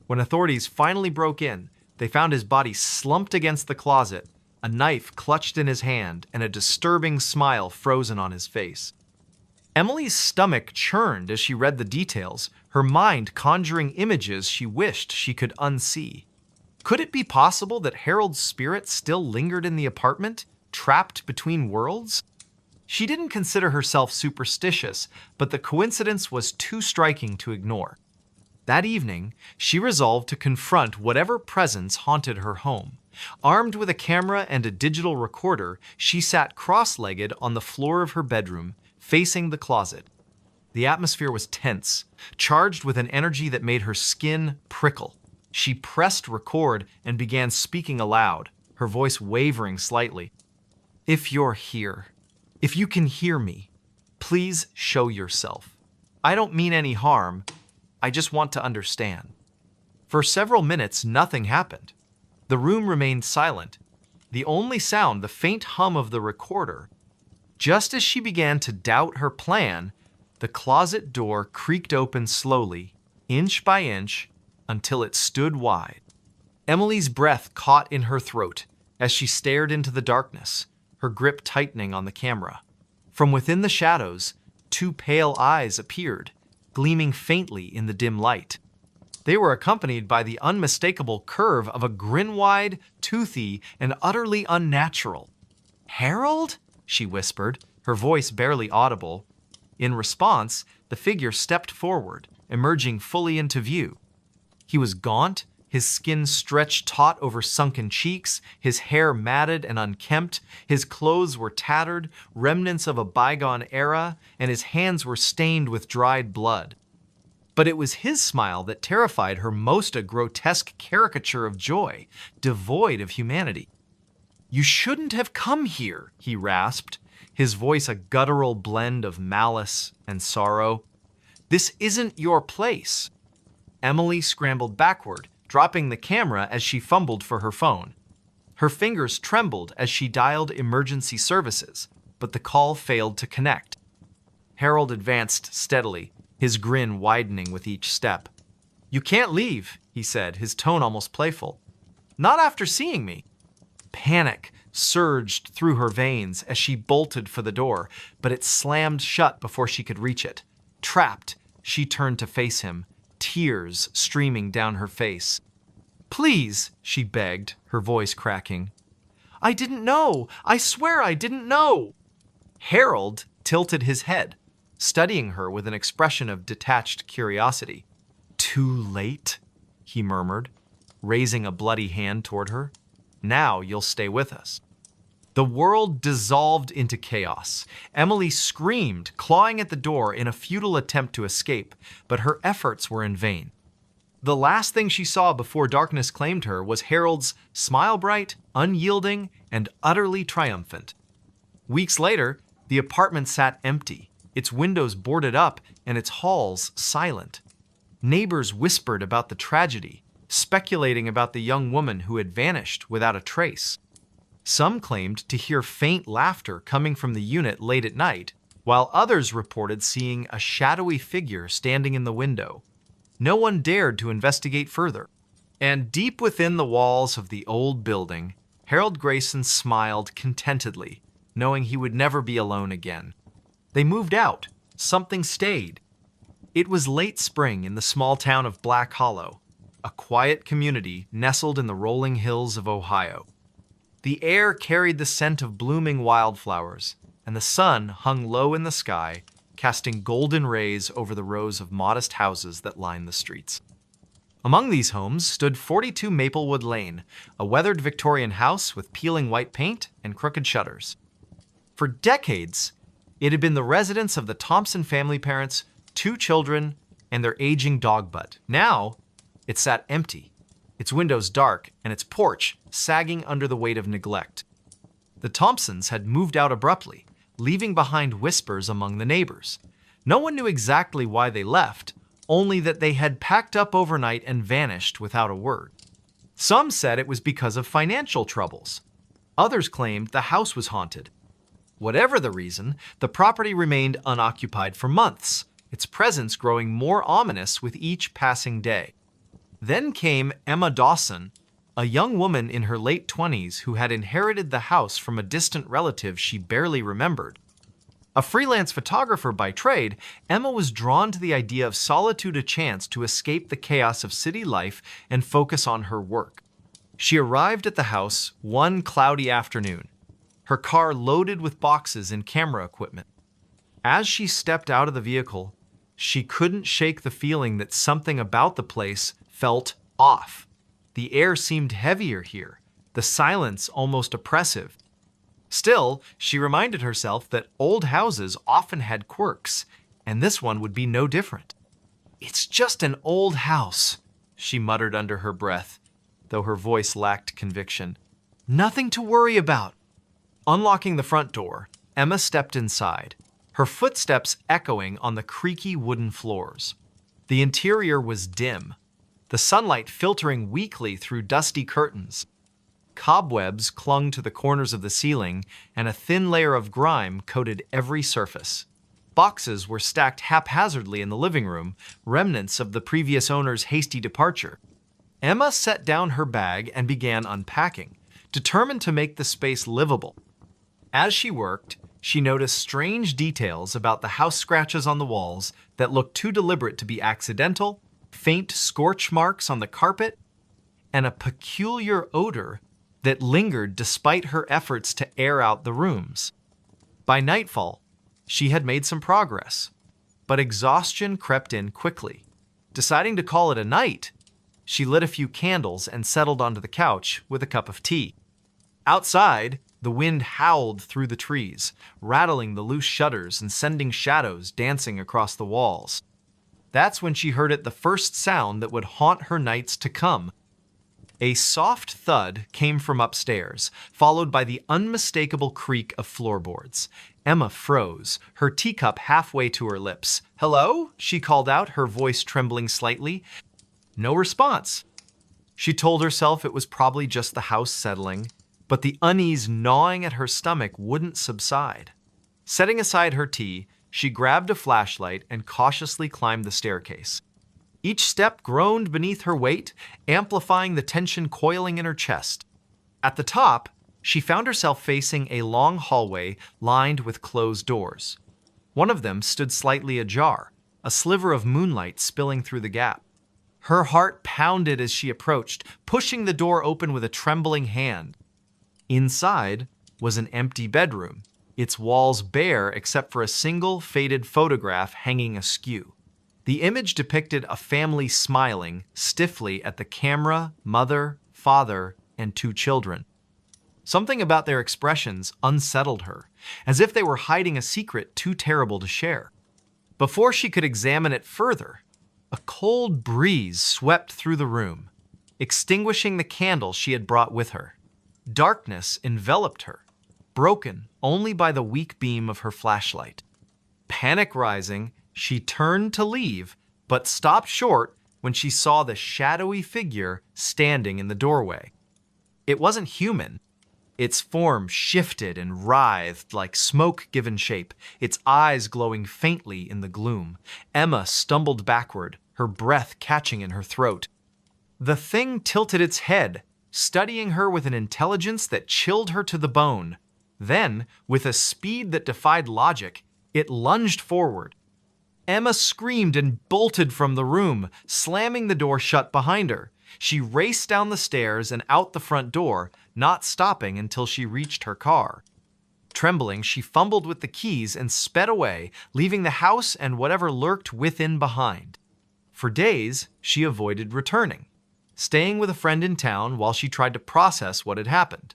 When authorities finally broke in, they found his body slumped against the closet, a knife clutched in his hand, and a disturbing smile frozen on his face. Emily's stomach churned as she read the details, her mind conjuring images she wished she could unsee. Could it be possible that Harold's spirit still lingered in the apartment, trapped between worlds? She didn't consider herself superstitious, but the coincidence was too striking to ignore. That evening, she resolved to confront whatever presence haunted her home. Armed with a camera and a digital recorder, she sat cross-legged on the floor of her bedroom, facing the closet. The atmosphere was tense, charged with an energy that made her skin prickle. She pressed record and began speaking aloud, her voice wavering slightly. "If you're here, If you can hear me, please show yourself. I don't mean any harm. I just want to understand." For several minutes, nothing happened. The room remained silent, the only sound the faint hum of the recorder. Just as she began to doubt her plan, the closet door creaked open slowly, inch by inch, until it stood wide. Emily's breath caught in her throat as she stared into the darkness, her grip tightening on the camera. From within the shadows, two pale eyes appeared, gleaming faintly in the dim light. They were accompanied by the unmistakable curve of a grin-wide, toothy, and utterly unnatural. "Harold?" she whispered, her voice barely audible. In response, the figure stepped forward, emerging fully into view. He was gaunt, his skin stretched taut over sunken cheeks, his hair matted and unkempt, his clothes were tattered, remnants of a bygone era, and his hands were stained with dried blood. But it was his smile that terrified her most, a grotesque caricature of joy, devoid of humanity. "You shouldn't have come here," he rasped, his voice a guttural blend of malice and sorrow. "This isn't your place." Emily scrambled backward, dropping the camera as she fumbled for her phone. Her fingers trembled as she dialed emergency services, but the call failed to connect. Harold advanced steadily, his grin widening with each step. "You can't leave," he said, his tone almost playful. "Not after seeing me." Panic surged through her veins as she bolted for the door, but it slammed shut before she could reach it. Trapped, she turned to face him, tears streaming down her face. "Please," she begged, her voice cracking. "I didn't know. I swear I didn't know." Harold tilted his head, studying her with an expression of detached curiosity. "Too late?" he murmured, raising a bloody hand toward her. "Now you'll stay with us." The world dissolved into chaos. Emily screamed, clawing at the door in a futile attempt to escape, but her efforts were in vain. The last thing she saw before darkness claimed her was Harold's smile bright, unyielding, and utterly triumphant. Weeks later, the apartment sat empty, its windows boarded up and its halls silent. Neighbors whispered about the tragedy, speculating about the young woman who had vanished without a trace. Some claimed to hear faint laughter coming from the unit late at night, while others reported seeing a shadowy figure standing in the window. No one dared to investigate further. And deep within the walls of the old building, Harold Grayson smiled contentedly, knowing he would never be alone again. They moved out. Something stayed. It was late spring in the small town of Black Hollow, a quiet community nestled in the rolling hills of Ohio. The air carried the scent of blooming wildflowers, and the sun hung low in the sky, casting golden rays over the rows of modest houses that lined the streets. Among these homes stood 42 Maplewood Lane, a weathered Victorian house with peeling white paint and crooked shutters. For decades, it had been the residence of the Thompson family parents, 2 children, and their aging dog Bud. Now, it sat empty, its windows dark and its porch sagging under the weight of neglect. The Thompsons had moved out abruptly, leaving behind whispers among the neighbors. No one knew exactly why they left, only that they had packed up overnight and vanished without a word. Some said it was because of financial troubles. Others claimed the house was haunted. Whatever the reason, the property remained unoccupied for months, its presence growing more ominous with each passing day. Then came Emma Dawson, a young woman in her late 20s who had inherited the house from a distant relative she barely remembered. A freelance photographer by trade, Emma was drawn to the idea of solitude, a chance to escape the chaos of city life and focus on her work. She arrived at the house one cloudy afternoon, her car loaded with boxes and camera equipment. As she stepped out of the vehicle, she couldn't shake the feeling that something about the place felt off. The air seemed heavier here, the silence almost oppressive. Still, she reminded herself that old houses often had quirks, and this one would be no different. "It's just an old house," she muttered under her breath, though her voice lacked conviction. "Nothing to worry about." Unlocking the front door, Emma stepped inside, her footsteps echoing on the creaky wooden floors. The interior was dim, the sunlight filtering weakly through dusty curtains. Cobwebs clung to the corners of the ceiling, and a thin layer of grime coated every surface. Boxes were stacked haphazardly in the living room, remnants of the previous owner's hasty departure. Emma set down her bag and began unpacking, determined to make the space livable. As she worked, she noticed strange details about the house scratches on the walls that looked too deliberate to be accidental, faint scorch marks on the carpet, and a peculiar odor that lingered despite her efforts to air out the rooms. By nightfall, she had made some progress, but exhaustion crept in quickly. Deciding to call it a night, she lit a few candles and settled onto the couch with a cup of tea. Outside, the wind howled through the trees, rattling the loose shutters and sending shadows dancing across the walls. That's when she heard the first sound that would haunt her nights to come. A soft thud came from upstairs, followed by the unmistakable creak of floorboards. Emma froze, her teacup halfway to her lips. "Hello?" she called out, her voice trembling slightly. No response. She told herself it was probably just the house settling, but the unease gnawing at her stomach wouldn't subside. Setting aside her tea, she grabbed a flashlight and cautiously climbed the staircase. Each step groaned beneath her weight, amplifying the tension coiling in her chest. At the top, she found herself facing a long hallway lined with closed doors. One of them stood slightly ajar, a sliver of moonlight spilling through the gap. Her heart pounded as she approached, pushing the door open with a trembling hand. Inside was an empty bedroom, its walls bare except for a single faded photograph hanging askew. The image depicted a family smiling stiffly at the camera, mother, father, and 2 children. Something about their expressions unsettled her, as if they were hiding a secret too terrible to share. Before she could examine it further, a cold breeze swept through the room, extinguishing the candle she had brought with her. Darkness enveloped her, broken only by the weak beam of her flashlight. Panic rising, she turned to leave, but stopped short when she saw the shadowy figure standing in the doorway. It wasn't human. Its form shifted and writhed like smoke given shape, its eyes glowing faintly in the gloom. Emma stumbled backward, her breath catching in her throat. The thing tilted its head, studying her with an intelligence that chilled her to the bone. Then, with a speed that defied logic, it lunged forward. Emma screamed and bolted from the room, slamming the door shut behind her. She raced down the stairs and out the front door, not stopping until she reached her car. Trembling, she fumbled with the keys and sped away, leaving the house and whatever lurked within behind. For days, she avoided returning, staying with a friend in town while she tried to process what had happened.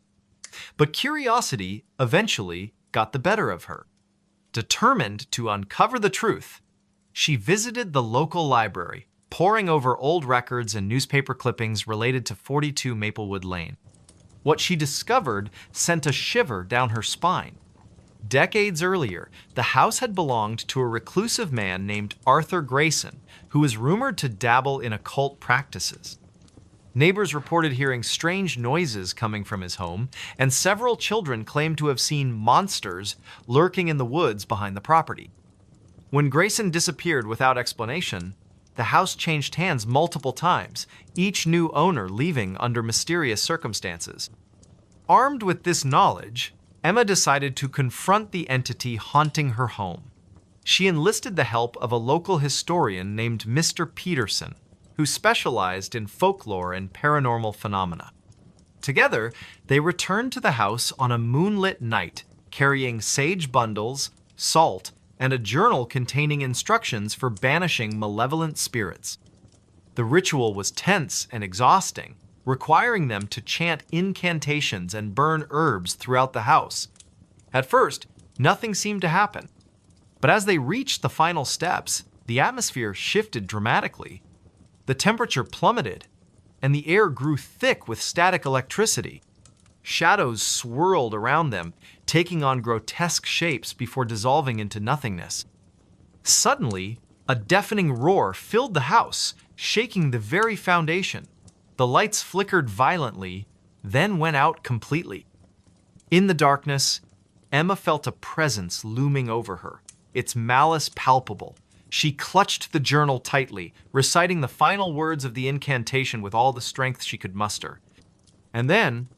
But curiosity eventually got the better of her. Determined to uncover the truth, she visited the local library, poring over old records and newspaper clippings related to 42 Maplewood Lane. What she discovered sent a shiver down her spine. Decades earlier, the house had belonged to a reclusive man named Arthur Grayson, who was rumored to dabble in occult practices. Neighbors reported hearing strange noises coming from his home, and several children claimed to have seen monsters lurking in the woods behind the property. When Grayson disappeared without explanation, the house changed hands multiple times, each new owner leaving under mysterious circumstances. Armed with this knowledge, Emma decided to confront the entity haunting her home. She enlisted the help of a local historian named Mr. Peterson, who specialized in folklore and paranormal phenomena. Together, they returned to the house on a moonlit night, carrying sage bundles, salt, and a journal containing instructions for banishing malevolent spirits. The ritual was tense and exhausting, requiring them to chant incantations and burn herbs throughout the house. At first, nothing seemed to happen. But as they reached the final steps, the atmosphere shifted dramatically. The temperature plummeted, and the air grew thick with static electricity. Shadows swirled around them, taking on grotesque shapes before dissolving into nothingness. Suddenly, a deafening roar filled the house, shaking the very foundation. The lights flickered violently, then went out completely. In the darkness, Emma felt a presence looming over her, its malice palpable. She clutched the journal tightly, reciting the final words of the incantation with all the strength she could muster. And then,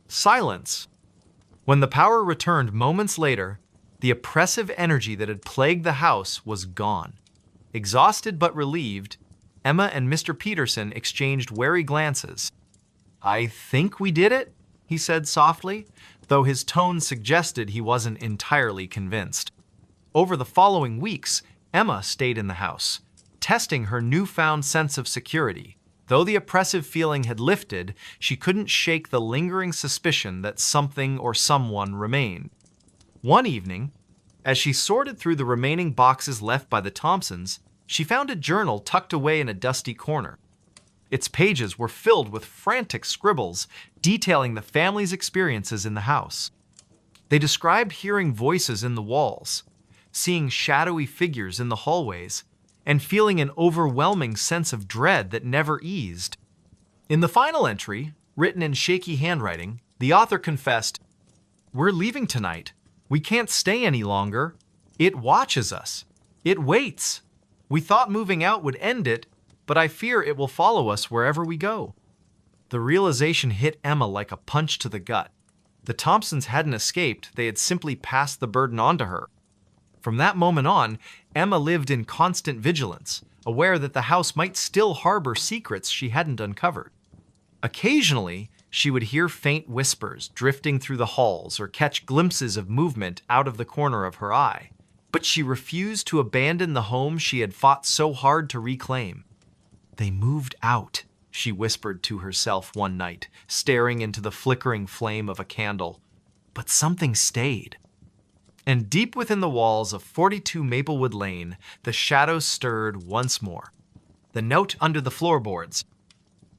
silence. When the power returned moments later, the oppressive energy that had plagued the house was gone. Exhausted but relieved, Emma and Mr. Peterson exchanged wary glances. "I think we did it," he said softly, though his tone suggested he wasn't entirely convinced. Over the following weeks, Emma stayed in the house, testing her newfound sense of security. Though the oppressive feeling had lifted, she couldn't shake the lingering suspicion that something or someone remained. One evening, as she sorted through the remaining boxes left by the Thompsons, she found a journal tucked away in a dusty corner. Its pages were filled with frantic scribbles detailing the family's experiences in the house. They described hearing voices in the walls, seeing shadowy figures in the hallways, and feeling an overwhelming sense of dread that never eased. In the final entry, written in shaky handwriting, the author confessed, "We're leaving tonight. We can't stay any longer. It watches us. It waits. We thought moving out would end it, but I fear it will follow us wherever we go." The realization hit Emma like a punch to the gut. The Thompsons hadn't escaped, they had simply passed the burden on to her. From that moment on, Emma lived in constant vigilance, aware that the house might still harbor secrets she hadn't uncovered. Occasionally, she would hear faint whispers drifting through the halls or catch glimpses of movement out of the corner of her eye. But she refused to abandon the home she had fought so hard to reclaim. "They moved out," she whispered to herself one night, staring into the flickering flame of a candle. But something stayed. And deep within the walls of 42 Maplewood Lane, the shadows stirred once more. The note under the floorboards.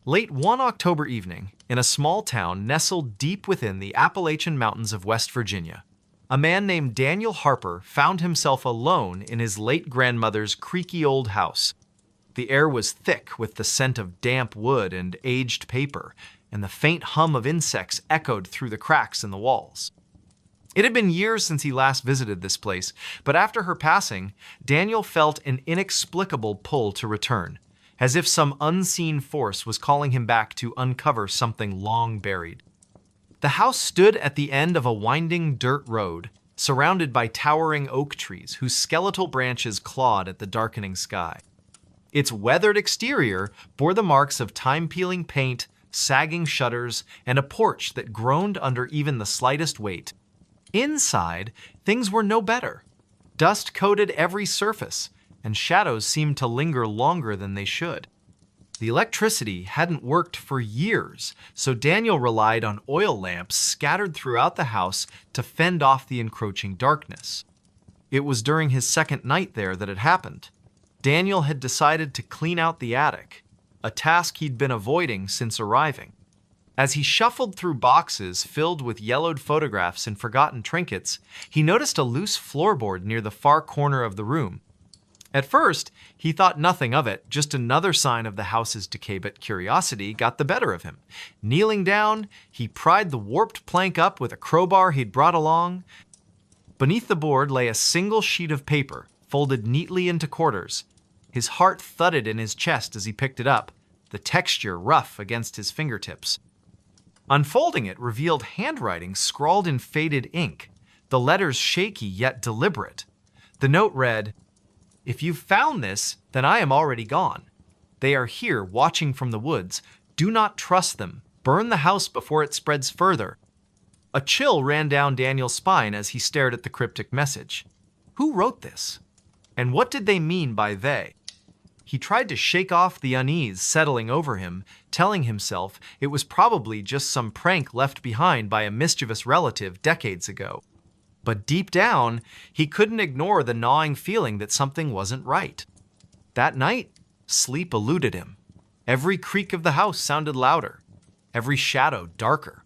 Late one October evening, in a small town nestled deep within the Appalachian Mountains of West Virginia, a man named Daniel Harper found himself alone in his late grandmother's creaky old house. The air was thick with the scent of damp wood and aged paper, and the faint hum of insects echoed through the cracks in the walls. It had been years since he last visited this place, but after her passing, Daniel felt an inexplicable pull to return, as if some unseen force was calling him back to uncover something long buried. The house stood at the end of a winding dirt road, surrounded by towering oak trees whose skeletal branches clawed at the darkening sky. Its weathered exterior bore the marks of time-peeling paint, sagging shutters, and a porch that groaned under even the slightest weight. Inside, things were no better. Dust coated every surface, and shadows seemed to linger longer than they should. The electricity hadn't worked for years, so Daniel relied on oil lamps scattered throughout the house to fend off the encroaching darkness. It was during his second night there that it happened. Daniel had decided to clean out the attic, a task he'd been avoiding since arriving. As he shuffled through boxes filled with yellowed photographs and forgotten trinkets, he noticed a loose floorboard near the far corner of the room. At first, he thought nothing of it, just another sign of the house's decay, but curiosity got the better of him. Kneeling down, he pried the warped plank up with a crowbar he'd brought along. Beneath the board lay a single sheet of paper, folded neatly into quarters. His heart thudded in his chest as he picked it up, the texture rough against his fingertips. Unfolding it revealed handwriting scrawled in faded ink, the letters shaky yet deliberate. The note read, "If you've found this, then I am already gone. They are here watching from the woods. Do not trust them. Burn the house before it spreads further." A chill ran down Daniel's spine as he stared at the cryptic message. Who wrote this? And what did they mean by they? He tried to shake off the unease settling over him, telling himself it was probably just some prank left behind by a mischievous relative decades ago. But deep down, he couldn't ignore the gnawing feeling that something wasn't right. That night, sleep eluded him. Every creak of the house sounded louder, every shadow darker.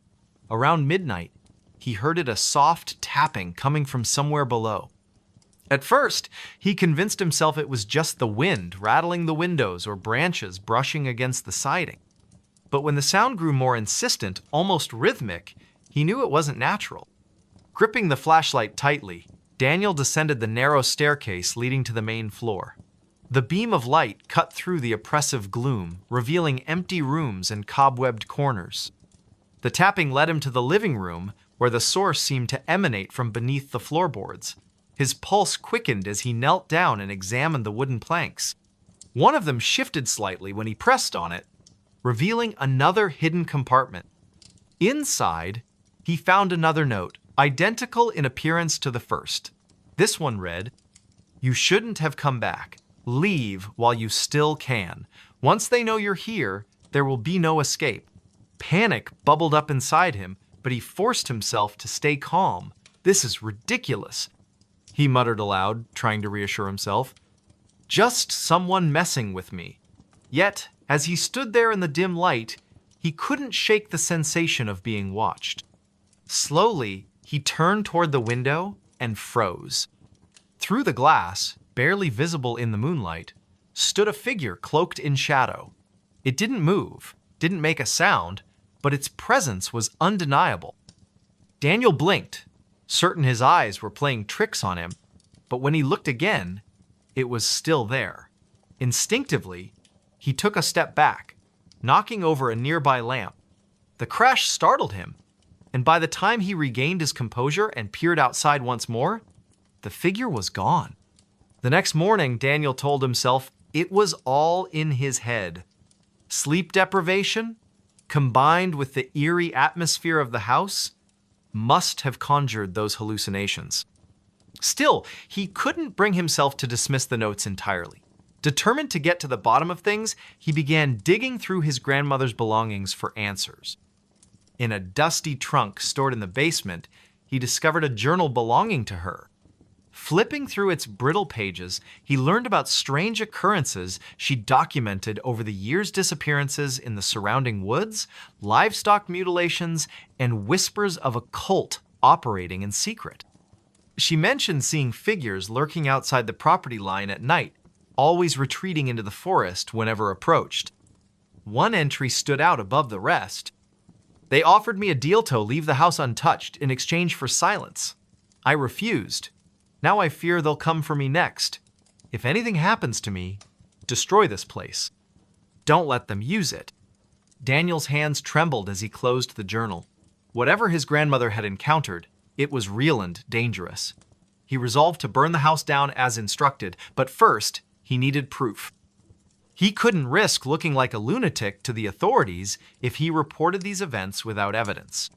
Around midnight, he heard a soft tapping coming from somewhere below. At first, he convinced himself it was just the wind rattling the windows or branches brushing against the siding. But when the sound grew more insistent, almost rhythmic, he knew it wasn't natural. Gripping the flashlight tightly, Daniel descended the narrow staircase leading to the main floor. The beam of light cut through the oppressive gloom, revealing empty rooms and cobwebbed corners. The tapping led him to the living room, where the source seemed to emanate from beneath the floorboards. His pulse quickened as he knelt down and examined the wooden planks. One of them shifted slightly when he pressed on it, revealing another hidden compartment. Inside, he found another note, identical in appearance to the first. This one read, "You shouldn't have come back. Leave while you still can. Once they know you're here, there will be no escape." Panic bubbled up inside him, but he forced himself to stay calm. "This is ridiculous," he muttered aloud, trying to reassure himself. "Just someone messing with me." Yet, as he stood there in the dim light, he couldn't shake the sensation of being watched. Slowly, he turned toward the window and froze. Through the glass, barely visible in the moonlight, stood a figure cloaked in shadow. It didn't move, didn't make a sound, but its presence was undeniable. Daniel blinked, certain his eyes were playing tricks on him, but when he looked again, it was still there. Instinctively, he took a step back, knocking over a nearby lamp. The crash startled him, and by the time he regained his composure and peered outside once more, the figure was gone. The next morning, Daniel told himself it was all in his head. Sleep deprivation, combined with the eerie atmosphere of the house, must have conjured those hallucinations. Still, he couldn't bring himself to dismiss the notes entirely. Determined to get to the bottom of things, he began digging through his grandmother's belongings for answers. In a dusty trunk stored in the basement, he discovered a journal belonging to her. Flipping through its brittle pages, he learned about strange occurrences she documented over the years' disappearances in the surrounding woods, livestock mutilations, and whispers of a cult operating in secret. She mentioned seeing figures lurking outside the property line at night, always retreating into the forest whenever approached. One entry stood out above the rest. "They offered me a deal to leave the house untouched in exchange for silence. I refused. Now I fear they'll come for me next. If anything happens to me, destroy this place. Don't let them use it." Daniel's hands trembled as he closed the journal. Whatever his grandmother had encountered, it was real and dangerous. He resolved to burn the house down as instructed, but first, he needed proof. He couldn't risk looking like a lunatic to the authorities if he reported these events without evidence.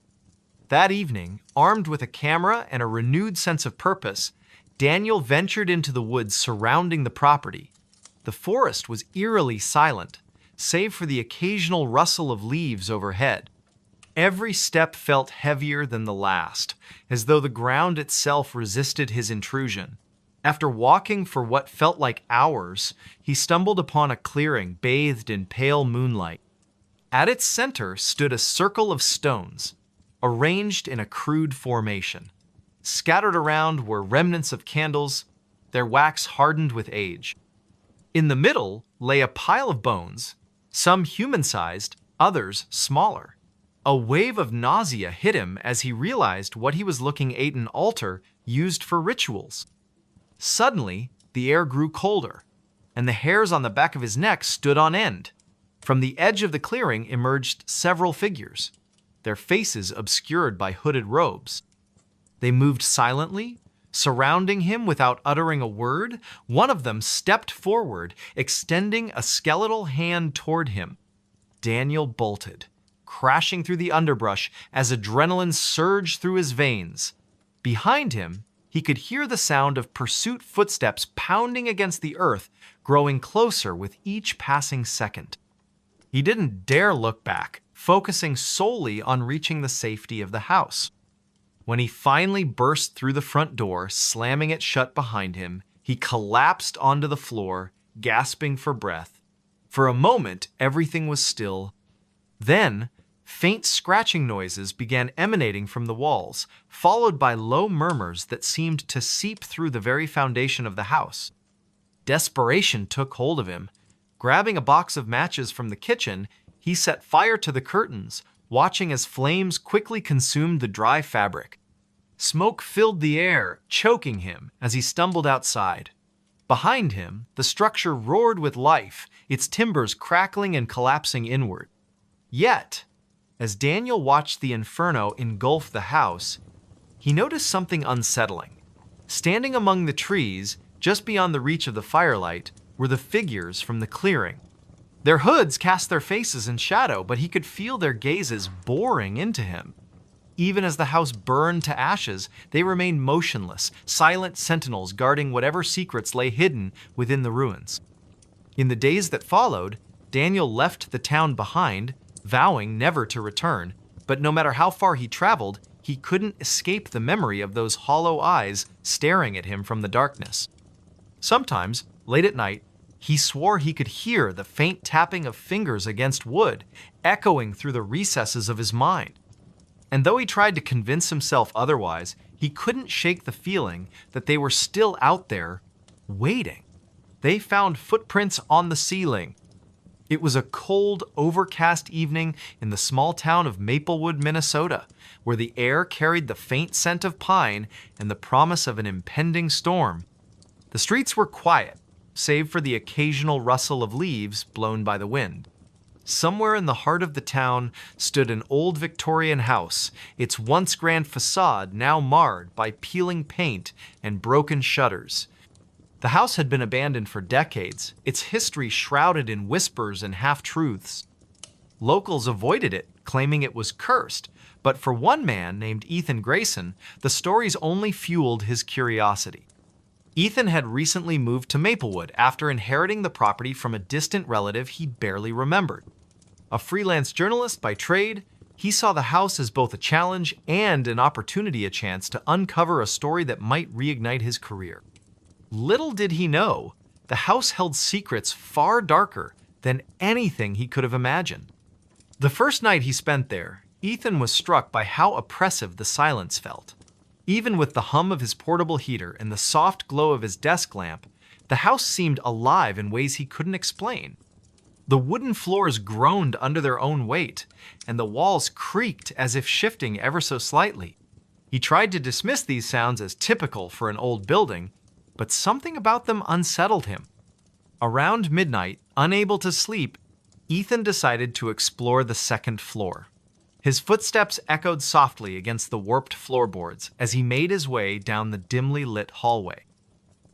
That evening, armed with a camera and a renewed sense of purpose, Daniel ventured into the woods surrounding the property. The forest was eerily silent, save for the occasional rustle of leaves overhead. Every step felt heavier than the last, as though the ground itself resisted his intrusion. After walking for what felt like hours, he stumbled upon a clearing bathed in pale moonlight. At its center stood a circle of stones, arranged in a crude formation. Scattered around were remnants of candles, their wax hardened with age. In the middle lay a pile of bones, some human-sized, others smaller. A wave of nausea hit him as he realized what he was looking at: an altar used for rituals. Suddenly, the air grew colder, and the hairs on the back of his neck stood on end. From the edge of the clearing emerged several figures, their faces obscured by hooded robes. They moved silently, surrounding him without uttering a word. One of them stepped forward, extending a skeletal hand toward him. Daniel bolted, crashing through the underbrush as adrenaline surged through his veins. Behind him, he could hear the sound of pursuit footsteps pounding against the earth, growing closer with each passing second. He didn't dare look back, focusing solely on reaching the safety of the house. When he finally burst through the front door, slamming it shut behind him, he collapsed onto the floor, gasping for breath. For a moment, everything was still. Then, Faint scratching noises began emanating from the walls, followed by low murmurs that seemed to seep through the very foundation of the house. Desperation took hold of him. Grabbing a box of matches from the kitchen, he set fire to the curtains, watching as flames quickly consumed the dry fabric. Smoke filled the air, choking him as he stumbled outside. Behind him, the structure roared with life, its timbers crackling and collapsing inward. Yet, as Daniel watched the inferno engulf the house, he noticed something unsettling. Standing among the trees, just beyond the reach of the firelight, were the figures from the clearing. Their hoods cast their faces in shadow, but he could feel their gazes boring into him. Even as the house burned to ashes, they remained motionless, silent sentinels guarding whatever secrets lay hidden within the ruins. In the days that followed, Daniel left the town behind, vowing never to return, but no matter how far he traveled, he couldn't escape the memory of those hollow eyes staring at him from the darkness. Sometimes, late at night, he swore he could hear the faint tapping of fingers against wood, echoing through the recesses of his mind. And though he tried to convince himself otherwise, he couldn't shake the feeling that they were still out there, waiting. They found footprints on the ceiling. It was a cold, overcast evening in the small town of Maplewood, Minnesota, where the air carried the faint scent of pine and the promise of an impending storm. The streets were quiet, save for the occasional rustle of leaves blown by the wind. Somewhere in the heart of the town stood an old Victorian house, its once grand facade now marred by peeling paint and broken shutters. The house had been abandoned for decades, its history shrouded in whispers and half-truths. Locals avoided it, claiming it was cursed, but for one man named Ethan Grayson, the stories only fueled his curiosity. Ethan had recently moved to Maplewood after inheriting the property from a distant relative he barely remembered. A freelance journalist by trade, he saw the house as both a challenge and an opportunity, a chance to uncover a story that might reignite his career. Little did he know, the house held secrets far darker than anything he could have imagined. The first night he spent there, Ethan was struck by how oppressive the silence felt. Even with the hum of his portable heater and the soft glow of his desk lamp, the house seemed alive in ways he couldn't explain. The wooden floors groaned under their own weight, and the walls creaked as if shifting ever so slightly. He tried to dismiss these sounds as typical for an old building, but something about them unsettled him. Around midnight, unable to sleep, Ethan decided to explore the second floor. His footsteps echoed softly against the warped floorboards as he made his way down the dimly lit hallway.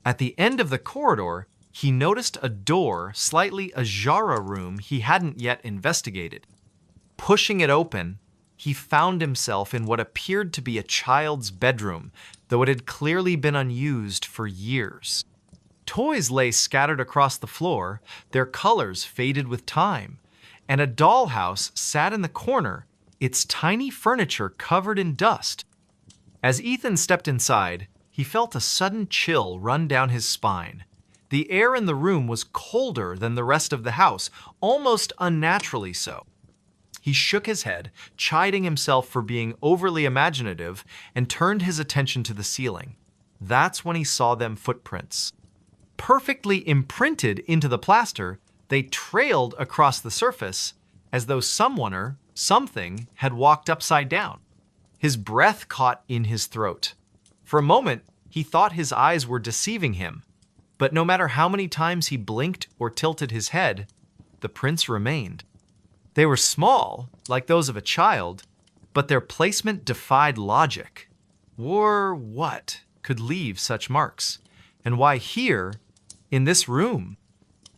At the end of the corridor, he noticed a door slightly ajar, a room he hadn't yet investigated. Pushing it open, he found himself in what appeared to be a child's bedroom, though it had clearly been unused for years. Toys lay scattered across the floor, their colors faded with time, and a dollhouse sat in the corner, its tiny furniture covered in dust. As Ethan stepped inside, he felt a sudden chill run down his spine. The air in the room was colder than the rest of the house, almost unnaturally so. He shook his head, chiding himself for being overly imaginative, and turned his attention to the ceiling. That's when he saw them footprints. Perfectly imprinted into the plaster, they trailed across the surface as though someone or something had walked upside down. His breath caught in his throat. For a moment, he thought his eyes were deceiving him, but no matter how many times he blinked or tilted his head, the prints remained. They were small, like those of a child, but their placement defied logic. Or what could leave such marks? And why here, in this room?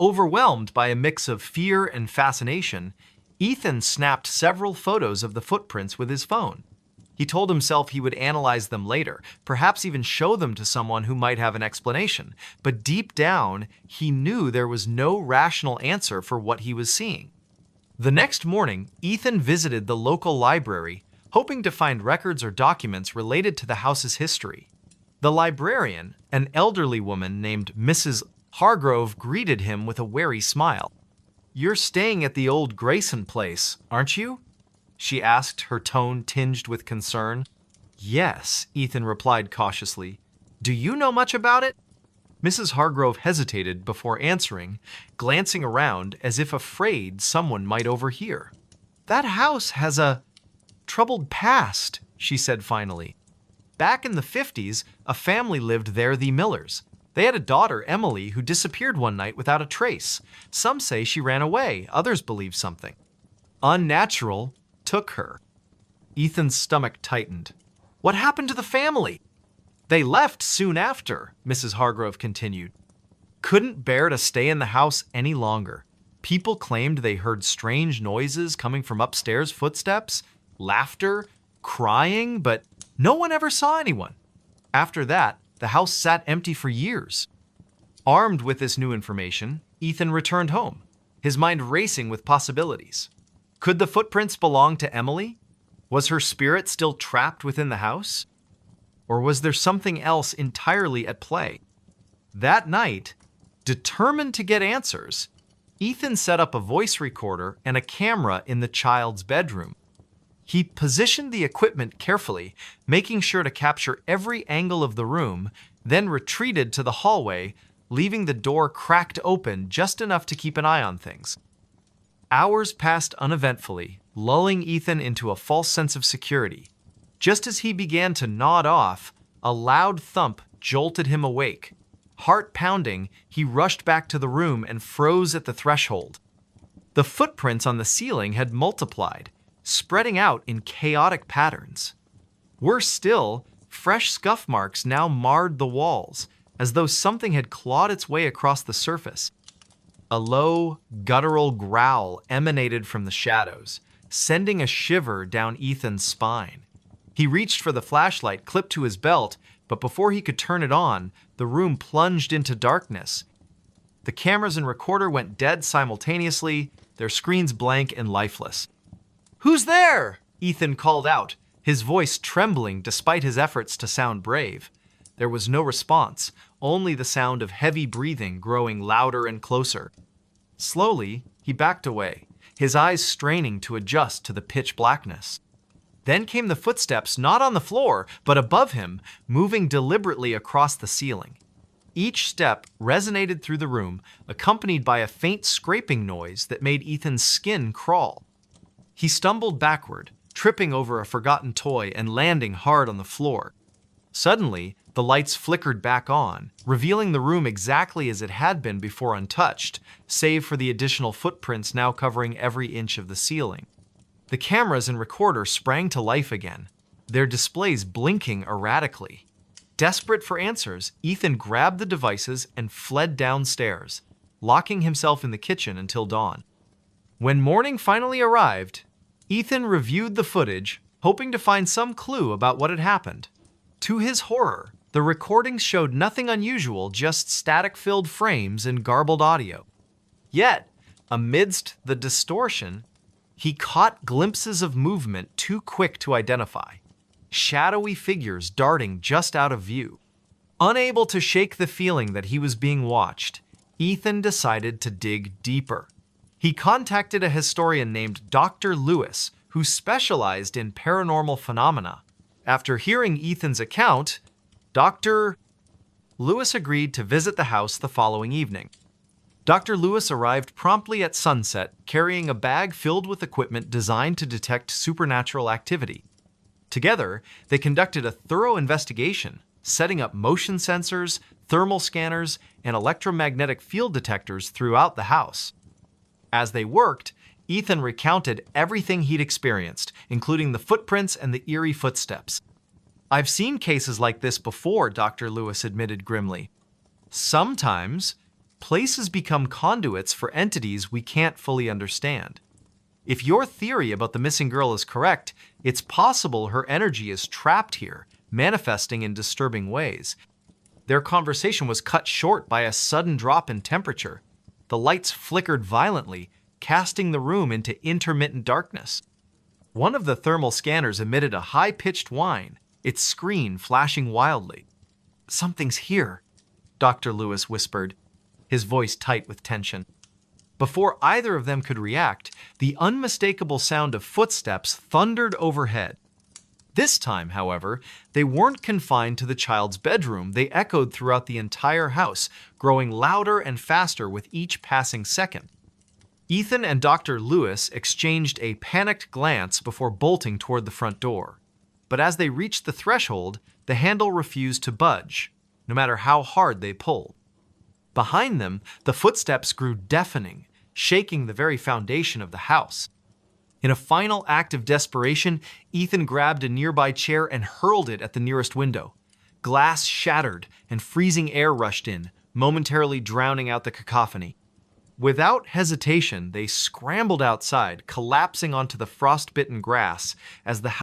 Overwhelmed by a mix of fear and fascination, Ethan snapped several photos of the footprints with his phone. He told himself he would analyze them later, perhaps even show them to someone who might have an explanation. But deep down, he knew there was no rational answer for what he was seeing. The next morning, Ethan visited the local library, hoping to find records or documents related to the house's history. The librarian, an elderly woman named Mrs. Hargrove, greeted him with a wary smile. "You're staying at the old Grayson place, aren't you?" she asked, her tone tinged with concern. Yes, Ethan replied cautiously. Do you know much about it? Mrs. Hargrove hesitated before answering, glancing around as if afraid someone might overhear. That house has a troubled past, she said finally. Back in the 50s, a family lived there, the Millers. They had a daughter, Emily, who disappeared one night without a trace. Some say she ran away, others believe something unnatural took her. Ethan's stomach tightened. What happened to the family? They left soon after, Mrs. Hargrove continued. Couldn't bear to stay in the house any longer. People claimed they heard strange noises coming from upstairs, footsteps, laughter, crying, but no one ever saw anyone. After that, the house sat empty for years. Armed with this new information, Ethan returned home, his mind racing with possibilities. Could the footprints belong to Emily? Was her spirit still trapped within the house? Or was there something else entirely at play? That night, determined to get answers, Ethan set up a voice recorder and a camera in the child's bedroom. He positioned the equipment carefully, making sure to capture every angle of the room, then retreated to the hallway, leaving the door cracked open just enough to keep an eye on things. Hours passed uneventfully, lulling Ethan into a false sense of security. Just as he began to nod off, a loud thump jolted him awake. Heart pounding, he rushed back to the room and froze at the threshold. The footprints on the ceiling had multiplied, spreading out in chaotic patterns. Worse still, fresh scuff marks now marred the walls, as though something had clawed its way across the surface. A low, guttural growl emanated from the shadows, sending a shiver down Ethan's spine. He reached for the flashlight clipped to his belt, but before he could turn it on, the room plunged into darkness. The cameras and recorder went dead simultaneously, their screens blank and lifeless. "Who's there?" Ethan called out, his voice trembling despite his efforts to sound brave. There was no response, only the sound of heavy breathing growing louder and closer. Slowly, he backed away, his eyes straining to adjust to the pitch blackness. Then came the footsteps, not on the floor, but above him, moving deliberately across the ceiling. Each step resonated through the room, accompanied by a faint scraping noise that made Ethan's skin crawl. He stumbled backward, tripping over a forgotten toy and landing hard on the floor. Suddenly, the lights flickered back on, revealing the room exactly as it had been before untouched, save for the additional footprints now covering every inch of the ceiling. The cameras and recorder sprang to life again, their displays blinking erratically. Desperate for answers, Ethan grabbed the devices and fled downstairs, locking himself in the kitchen until dawn. When morning finally arrived, Ethan reviewed the footage, hoping to find some clue about what had happened. To his horror, the recordings showed nothing unusual, just static-filled frames and garbled audio. Yet, amidst the distortion, he caught glimpses of movement too quick to identify, shadowy figures darting just out of view. Unable to shake the feeling that he was being watched, Ethan decided to dig deeper. He contacted a historian named Dr. Lewis, who specialized in paranormal phenomena. After hearing Ethan's account, Dr. Lewis agreed to visit the house the following evening. Dr. Lewis arrived promptly at sunset, carrying a bag filled with equipment designed to detect supernatural activity. Together, they conducted a thorough investigation, setting up motion sensors, thermal scanners, and electromagnetic field detectors throughout the house. As they worked, Ethan recounted everything he'd experienced, including the footprints and the eerie footsteps. "I've seen cases like this before," Dr. Lewis admitted grimly. "Sometimes, places become conduits for entities we can't fully understand. If your theory about the missing girl is correct, it's possible her energy is trapped here, manifesting in disturbing ways." Their conversation was cut short by a sudden drop in temperature. The lights flickered violently, casting the room into intermittent darkness. One of the thermal scanners emitted a high-pitched whine, its screen flashing wildly. "Something's here," Dr. Lewis whispered, his voice tight with tension. Before either of them could react, the unmistakable sound of footsteps thundered overhead. This time, however, they weren't confined to the child's bedroom. They echoed throughout the entire house, growing louder and faster with each passing second. Ethan and Dr. Lewis exchanged a panicked glance before bolting toward the front door. But as they reached the threshold, the handle refused to budge, no matter how hard they pulled. Behind them, the footsteps grew deafening, shaking the very foundation of the house. In a final act of desperation, Ethan grabbed a nearby chair and hurled it at the nearest window. Glass shattered and freezing air rushed in, momentarily drowning out the cacophony. Without hesitation, they scrambled outside, collapsing onto the frost-bitten grass as the